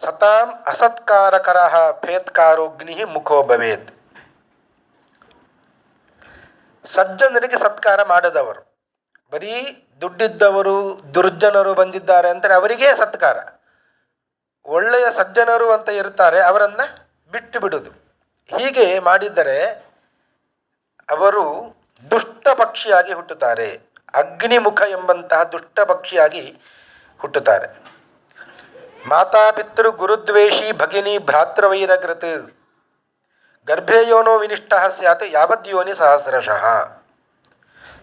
ಸತಾಂ ಅಸತ್ಕಾರಕರ ಫೇತ್ಕಾರೋಗ್ನಿ ಮುಖೋ ಭವೇತ್. ಸಜ್ಜನರಿಗೆ ಸತ್ಕಾರ ಮಾಡದವರು, ಬರೀ ದುಡ್ಡಿದ್ದವರು ದುರ್ಜನರು ಬಂದಿದ್ದಾರೆ ಅಂದರೆ ಅವರಿಗೇ ಸತ್ಕಾರ. ಒಳ್ಳೆಯ ಸಜ್ಜನರು ಅಂತ ಇರ್ತಾರೆ, ಅವರನ್ನು ಬಿಟ್ಟು ಬಿಡುವುದು. ಹೀಗೆ ಮಾಡಿದರೆ ಅವರು ದುಷ್ಟ ಪಕ್ಷಿಯಾಗಿ ಹುಟ್ಟುತ್ತಾರೆ, ಅಗ್ನಿಮುಖ ಎಂಬಂತಹ ದುಷ್ಟ ಪಕ್ಷಿಯಾಗಿ ಹುಟ್ಟುತ್ತಾರೆ. ಮಾತಾಪಿತೃ ಗುರುದ್ವೇಷಿ ಭಗಿನಿ ಭ್ರಾತೃವೈರಕೃತ್ ಗರ್ಭೇಯೋನೋ ವಿನಿಷ್ಟ ಸ್ಯಾತ್ ಯಾವದ್ಯೋನಿ ಸಹಸ್ರಶಃ.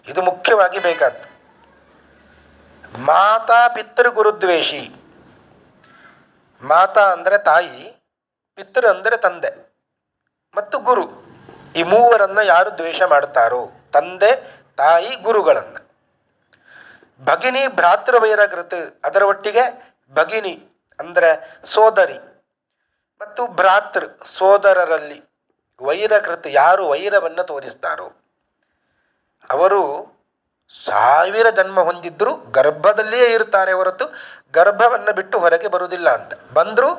ಇದು ಮುಖ್ಯವಾಗಿ ಬೇಕಾದ್ದು. ಮಾತಾ ಪಿತೃ ಗುರುದ್ವೇಷಿ, ಮಾತಾ ಅಂದರೆ ತಾಯಿ, ಪಿತೃ ಅಂದರೆ ತಂದೆ, ಮತ್ತು ಗುರು, ಈ ಮೂವರನ್ನು ಯಾರು ದ್ವೇಷ ಮಾಡ್ತಾರೋ, ತಂದೆ ತಾಯಿ ಗುರುಗಳನ್ನು. ಭಗಿನಿ ಭ್ರಾತೃವೈರಕೃತ್, ಅದರ ಒಟ್ಟಿಗೆ ಭಗಿನಿ ಅಂದರೆ ಸೋದರಿ, ಮತ್ತು ಭ್ರಾತೃ ಸೋದರರಲ್ಲಿ ವೈರಕೃತ್, ಯಾರು ವೈರವನ್ನು ತೋರಿಸ್ತಾರೋ ಅವರು 1000 ಜನ್ಮ ಹೊಂದಿದ್ದರೂ ಗರ್ಭದಲ್ಲಿಯೇ ಇರ್ತಾರೆ ಹೊರತು ಗರ್ಭವನ್ನು ಬಿಟ್ಟು ಹೊರಗೆ ಬರುವುದಿಲ್ಲ ಅಂತ. ಬಂದರೂ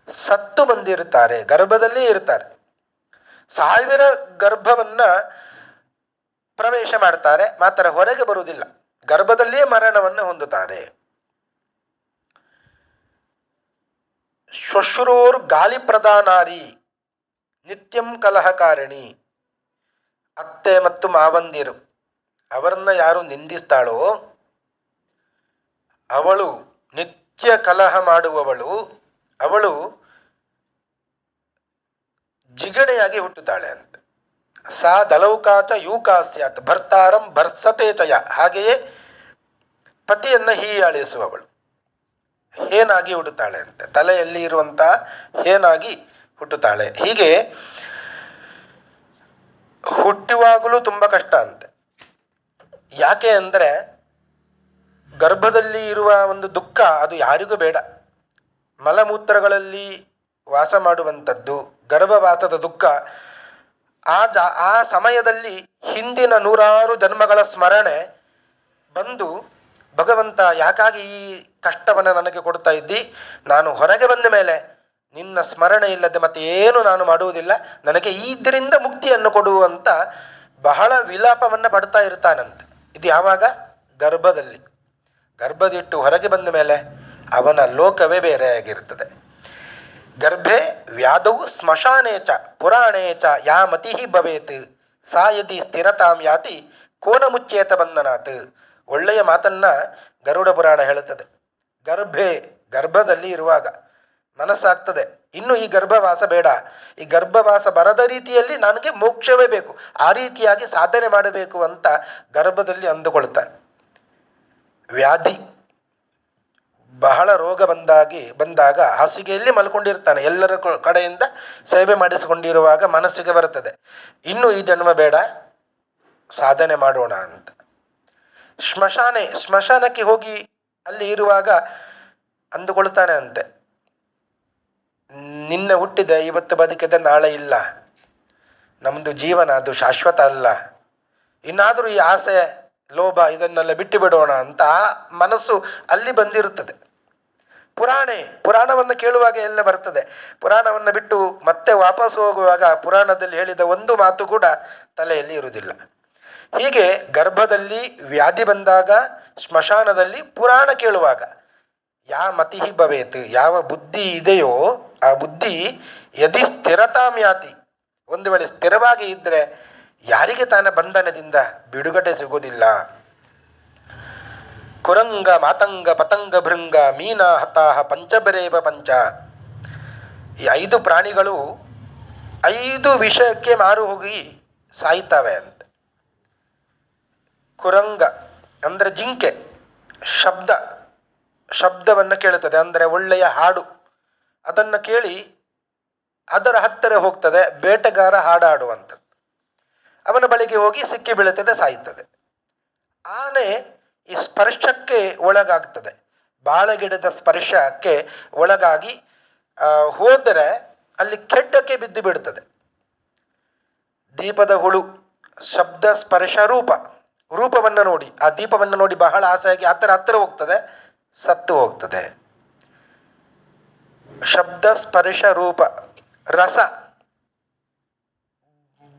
ಸತ್ತು ಬಂದಿರುತ್ತಾರೆ, ಗರ್ಭದಲ್ಲಿಯೇ ಇರ್ತಾರೆ. 1000 ಗರ್ಭವನ್ನು ಪ್ರವೇಶ ಮಾಡ್ತಾರೆ, ಮಾತ್ರ ಹೊರಗೆ ಬರುವುದಿಲ್ಲ, ಗರ್ಭದಲ್ಲಿಯೇ ಮರಣವನ್ನು ಹೊಂದುತ್ತಾರೆ. ಶ್ವಶ್ರೋರ್ ಗಾಲಿ ಪ್ರಧಾನಾರಿ ನಿತ್ಯಂ ಕಲಹಕಾರಿಣಿ. ಅತ್ತೆ ಮತ್ತು ಮಾವಂದಿರು ಅವರನ್ನು ಯಾರು ನಿಂದಿಸ್ತಾಳೋ ಅವಳು ನಿತ್ಯ ಕಲಹ ಮಾಡುವವಳು, ಅವಳು ಜಿಗಣೆಯಾಗಿ ಹುಟ್ಟುತ್ತಾಳೆ ಅಂತ. ಸಾ ದಲೌಕಾಚ ಯೂಕಾಸ್ಯಾತ್ ಭರ್ತಾರಂ ಭರ್ಸತೆ ಚಯ. ಹಾಗೆಯೇ ಪತಿಯನ್ನು ಹೀಯಾಳಿಸುವವಳು ಹೇನಾಗಿ ಹುಟ್ಟುತ್ತಾಳೆ ಅಂತ, ತಲೆಯಲ್ಲಿ ಇರುವಂತಹ ಹೇನಾಗಿ ಹುಟ್ಟುತ್ತಾಳೆ. ಹೀಗೆ ಹುಟ್ಟುವಾಗಲೂ ತುಂಬ ಕಷ್ಟ ಅಂತೆ. ಯಾಕೆ ಅಂದರೆ ಗರ್ಭದಲ್ಲಿ ಇರುವ ಒಂದು ದುಃಖ ಅದು ಯಾರಿಗೂ ಬೇಡ. ಮಲಮೂತ್ರಗಳಲ್ಲಿ ವಾಸ ಮಾಡುವಂಥದ್ದು ಗರ್ಭವಾಸದ ದುಃಖ. ಆ ಸಮಯದಲ್ಲಿ ಹಿಂದಿನ 100 ಜನ್ಮಗಳ ಸ್ಮರಣೆ ಬಂದು, ಭಗವಂತ ಯಾಕಾಗಿ ಈ ಕಷ್ಟವನ್ನು ನನಗೆ ಕೊಡ್ತಾ ಇದ್ದಿ, ನಾನು ಹೊರಗೆ ಬಂದ ಮೇಲೆ ನಿನ್ನ ಸ್ಮರಣೆ ಇಲ್ಲದೆ ಮತ್ತೆ ಏನು ನಾನು ಮಾಡುವುದಿಲ್ಲ, ನನಗೆ ಇದರಿಂದ ಮುಕ್ತಿಯನ್ನು ಕೊಡುವಂತ ಬಹಳ ವಿಲಾಪವನ್ನು ಪಡ್ತಾ ಇರ್ತಾನಂತೆ. ಇದು ಯಾವಾಗ? ಗರ್ಭದಿಟ್ಟು ಹೊರಗೆ ಬಂದ ಮೇಲೆ ಅವನ ಲೋಕವೇ ಬೇರೆಯಾಗಿರ್ತದೆ. ಗರ್ಭೆ ವ್ಯಾಧವು ಸ್ಮಶಾನೇ ಚ ಪುರಾಣೇ ಚ ಯಾ ಮತಿ ಭವೇತ್ ಸಾ ಯದಿ ಸ್ಥಿರತಾಂ ಯಾತಿ ಕೋನ ಮುಚ್ಚೇತ ಬಂಧನಾತ್. ಒಳ್ಳೆಯ ಮಾತನ್ನ ಗರುಡ ಪುರಾಣ ಹೇಳುತ್ತದೆ. ಗರ್ಭದಲ್ಲಿ ಇರುವಾಗ ಮನಸ್ಸಾಗ್ತದೆ, ಇನ್ನು ಈ ಗರ್ಭವಾಸ ಬೇಡ, ಈ ಗರ್ಭವಾಸ ಬರದ ರೀತಿಯಲ್ಲಿ ನನಗೆ ಮೋಕ್ಷವೇ ಬೇಕು, ಆ ರೀತಿಯಾಗಿ ಸಾಧನೆ ಮಾಡಬೇಕು ಅಂತ ಗರ್ಭದಲ್ಲಿ ಅಂದುಕೊಳ್ತಾನೆ. ವ್ಯಾಧಿ ಬಹಳ ರೋಗ ಬಂದಾಗ ಹಾಸಿಗೆಯಲ್ಲಿ ಮಲ್ಕೊಂಡಿರ್ತಾನೆ. ಎಲ್ಲರ ಕಡೆಯಿಂದ ಸೇವೆ ಮಾಡಿಸಿಕೊಂಡಿರುವಾಗ ಮನಸ್ಸಿಗೆ ಬರುತ್ತದೆ, ಇನ್ನು ಈ ಜನ್ಮ ಬೇಡ, ಸಾಧನೆ ಮಾಡೋಣ ಅಂತ. ಸ್ಮಶಾನಕ್ಕೆ ಹೋಗಿ ಅಲ್ಲಿ ಇರುವಾಗ ಅಂದುಕೊಳ್ತಾನೆ ಅಂತೆ, ನಿನ್ನೆ ಹುಟ್ಟಿದೆ, ಇವತ್ತು ಬದುಕಿದೆ, ನಾಳೆ ಇಲ್ಲ, ನಮ್ಮದು ಜೀವನ ಅದು ಶಾಶ್ವತ ಅಲ್ಲ, ಇನ್ನಾದರೂ ಈ ಆಸೆ ಲೋಭ ಇದನ್ನೆಲ್ಲ ಬಿಟ್ಟು ಬಿಡೋಣ ಅಂತ ಮನಸ್ಸು ಅಲ್ಲಿ ಬಂದಿರುತ್ತದೆ. ಪುರಾಣವನ್ನು ಕೇಳುವಾಗ ಎಲ್ಲ ಬರ್ತದೆ. ಪುರಾಣವನ್ನು ಬಿಟ್ಟು ಮತ್ತೆ ವಾಪಸ್ ಹೋಗುವಾಗ ಪುರಾಣದಲ್ಲಿ ಹೇಳಿದ ಒಂದು ಮಾತು ಕೂಡ ತಲೆಯಲ್ಲಿ ಇರುವುದಿಲ್ಲ. ಹೀಗೆ ಗರ್ಭದಲ್ಲಿ ವ್ಯಾಧಿ ಬಂದಾಗ, ಸ್ಮಶಾನದಲ್ಲಿ ಪುರಾಣ ಕೇಳುವಾಗ ಯಾ ಮತಿ ಭವೇತ್, ಯಾವ ಬುದ್ಧಿ ಇದೆಯೋ ಆ ಬುದ್ಧಿ ಯದಿ ಸ್ಥಿರತಾಂ ಯಾತಿ, ಒಂದು ವೇಳೆ ಸ್ಥಿರವಾಗಿ ಇದ್ದರೆ ಯಾರಿಗೆ ತಾನ ಬಂಧನದಿಂದ ಬಿಡುಗಡೆ ಸಿಗೋದಿಲ್ಲ. ಕುರಂಗ ಮಾತಂಗ ಪತಂಗ ಭೃಂಗ ಮೀನ ಹತಾಹ ಪಂಚಬರೇವ ಪಂಚ. ಈ 5 ಪ್ರಾಣಿಗಳು 5 ವಿಷಯಕ್ಕೆ ಮಾರು ಹೋಗಿ ಸಾಯ್ತವೆ ಅಂತ. ಕುರಂಗ ಅಂದರೆ ಜಿಂಕೆ, ಶಬ್ದವನ್ನು ಕೇಳುತ್ತದೆ, ಅಂದರೆ ಒಳ್ಳೆಯ ಹಾಡು, ಅದನ್ನು ಕೇಳಿ ಅದರ ಹತ್ತಿರ ಹೋಗ್ತದೆ. ಬೇಟೆಗಾರ ಹಾಡಾಡುವಂಥದ್ದು, ಅವನ ಬಳಿಗೆ ಹೋಗಿ ಸಿಕ್ಕಿ ಬೀಳುತ್ತದೆ, ಸಾಯ್ತದೆ. ಆನೆ ಈ ಸ್ಪರ್ಶಕ್ಕೆ ಒಳಗಾಗ್ತದೆ, ಬಾಳೆಗಿಡದ ಸ್ಪರ್ಶಕ್ಕೆ ಒಳಗಾಗಿ ಹೋದರೆ ಅಲ್ಲಿ ಕೆಡ್ಡಕ್ಕೆ ಬಿದ್ದು ಬಿಡುತ್ತದೆ. ದೀಪದ ಹುಳು ಶಬ್ದ ಸ್ಪರ್ಶ ರೂಪವನ್ನು ನೋಡಿ, ಆ ದೀಪವನ್ನು ನೋಡಿ ಬಹಳ ಆಸೆಯಾಗಿ ಹತ್ತಿರ ಹೋಗ್ತದೆ, ಸತ್ತು ಹೋಗ್ತದೆ. ಶಬ್ದ ಸ್ಪರ್ಶ ರೂಪ. ರಸ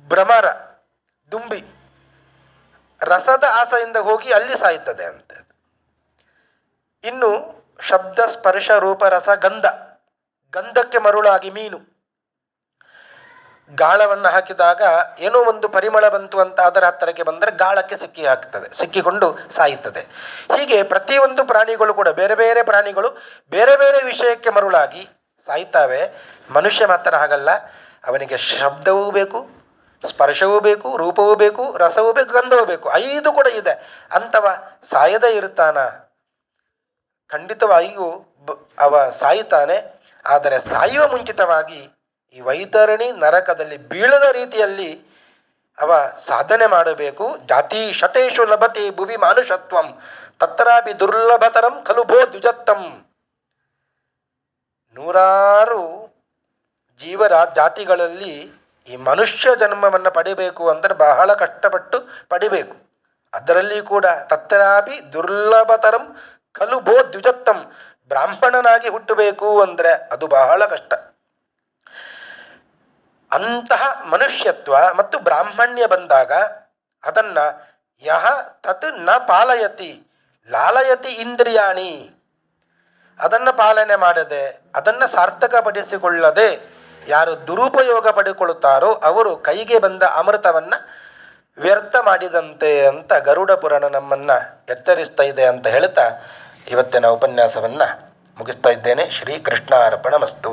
ಭ್ರಮರ ದುಂಬಿ ರಸದ ಆಸೆಯಿಂದ ಹೋಗಿ ಅಲ್ಲಿ ಸಾಯ್ತದೆ ಅಂತ. ಇನ್ನು ಶಬ್ದ ಸ್ಪರ್ಶ ರೂಪ ರಸ ಗಂಧಕ್ಕೆ ಮರುಳಾಗಿ ಮೀನು ಗಾಳವನ್ನು ಹಾಕಿದಾಗ ಏನೋ ಒಂದು ಪರಿಮಳ ಬಂತು ಅಂತ ಅದರ ಹತ್ತಿರಕ್ಕೆ ಬಂದರೆ ಗಾಳಕ್ಕೆ ಸಿಕ್ಕಿಕೊಂಡು ಸಾಯುತ್ತದೆ. ಹೀಗೆ ಪ್ರತಿಯೊಂದು ಪ್ರಾಣಿಗಳು ಕೂಡ, ಬೇರೆ ಬೇರೆ ಪ್ರಾಣಿಗಳು ಬೇರೆ ಬೇರೆ ವಿಷಯಕ್ಕೆ ಮರುಳಾಗಿ ಸಾಯ್ತಾವೆ. ಮನುಷ್ಯ ಮಾತ್ರ ಹಾಗಲ್ಲ, ಅವನಿಗೆ ಶಬ್ದವೂ ಬೇಕು, ಸ್ಪರ್ಶವೂ ಬೇಕು, ರೂಪವೂ ಬೇಕು, ರಸವೂ ಬೇಕು, ಗಂಧವೂ ಬೇಕು, 5 ಕೂಡ ಇದೆ. ಅಂಥವ ಸಾಯದೇ ಇರುತ್ತಾನ? ಖಂಡಿತವಾಗಿಯೂ ಅವ ಸಾಯುತ್ತಾನೆ. ಆದರೆ ಸಾಯುವ ಮುಂಚಿತವಾಗಿ ಈ ವೈತರಣಿ ನರಕದಲ್ಲಿ ಬೀಳದ ರೀತಿಯಲ್ಲಿ ಅವ ಸಾಧನೆ ಮಾಡಬೇಕು. ಜಾತಿ ಶತೇಶು ಲಭತೆ ಭುವಿ ಮಾನುಷತ್ವಂ ತತ್ರಾಪಿ ದುರ್ಲಭತರಂ ಖಲು ಭೋ ದ್ವಿಜತ್ತಂ. 100 ಜಾತಿಗಳಲ್ಲಿ ಈ ಮನುಷ್ಯ ಜನ್ಮವನ್ನು ಪಡಿಬೇಕು ಅಂದರೆ ಬಹಳ ಕಷ್ಟಪಟ್ಟು ಪಡಿಬೇಕು. ಅದರಲ್ಲಿ ಕೂಡ ತತ್ರಾಪಿ ದುರ್ಲಭತರಂ ಖಲು ಭೋ ದ್ವಿಜತ್ತಂ, ಬ್ರಾಹ್ಮಣನಾಗಿ ಹುಟ್ಟಬೇಕು ಅಂದರೆ ಅದು ಬಹಳ ಕಷ್ಟ. ಅಂತಹ ಮನುಷ್ಯತ್ವ ಮತ್ತು ಬ್ರಾಹ್ಮಣ್ಯ ಬಂದಾಗ ಅದನ್ನ ಯಹ ತತ್ ನ ಪಾಲಯತಿ ಲಾಲಯತಿ ಇಂದ್ರಿಯಾಣಿ, ಅದನ್ನು ಪಾಲನೆ ಮಾಡದೆ, ಅದನ್ನು ಸಾರ್ಥಕಪಡಿಸಿಕೊಳ್ಳದೆ ಯಾರು ದುರುಪಯೋಗ ಪಡಿಕೊಳ್ಳುತ್ತಾರೋ ಅವರು ಕೈಗೆ ಬಂದ ಅಮೃತವನ್ನು ವ್ಯರ್ಥ ಮಾಡಿದಂತೆ ಅಂತ ಗರುಡ ಪುರಾಣ ನಮ್ಮನ್ನು ಎಚ್ಚರಿಸ್ತಾ ಇದೆ ಅಂತ ಹೇಳ್ತಾ ಇವತ್ತಿನ ಉಪನ್ಯಾಸವನ್ನು ಮುಗಿಸ್ತಾ ಇದ್ದೇನೆ. ಶ್ರೀ ಕೃಷ್ಣಾರ್ಪಣಮಸ್ತು.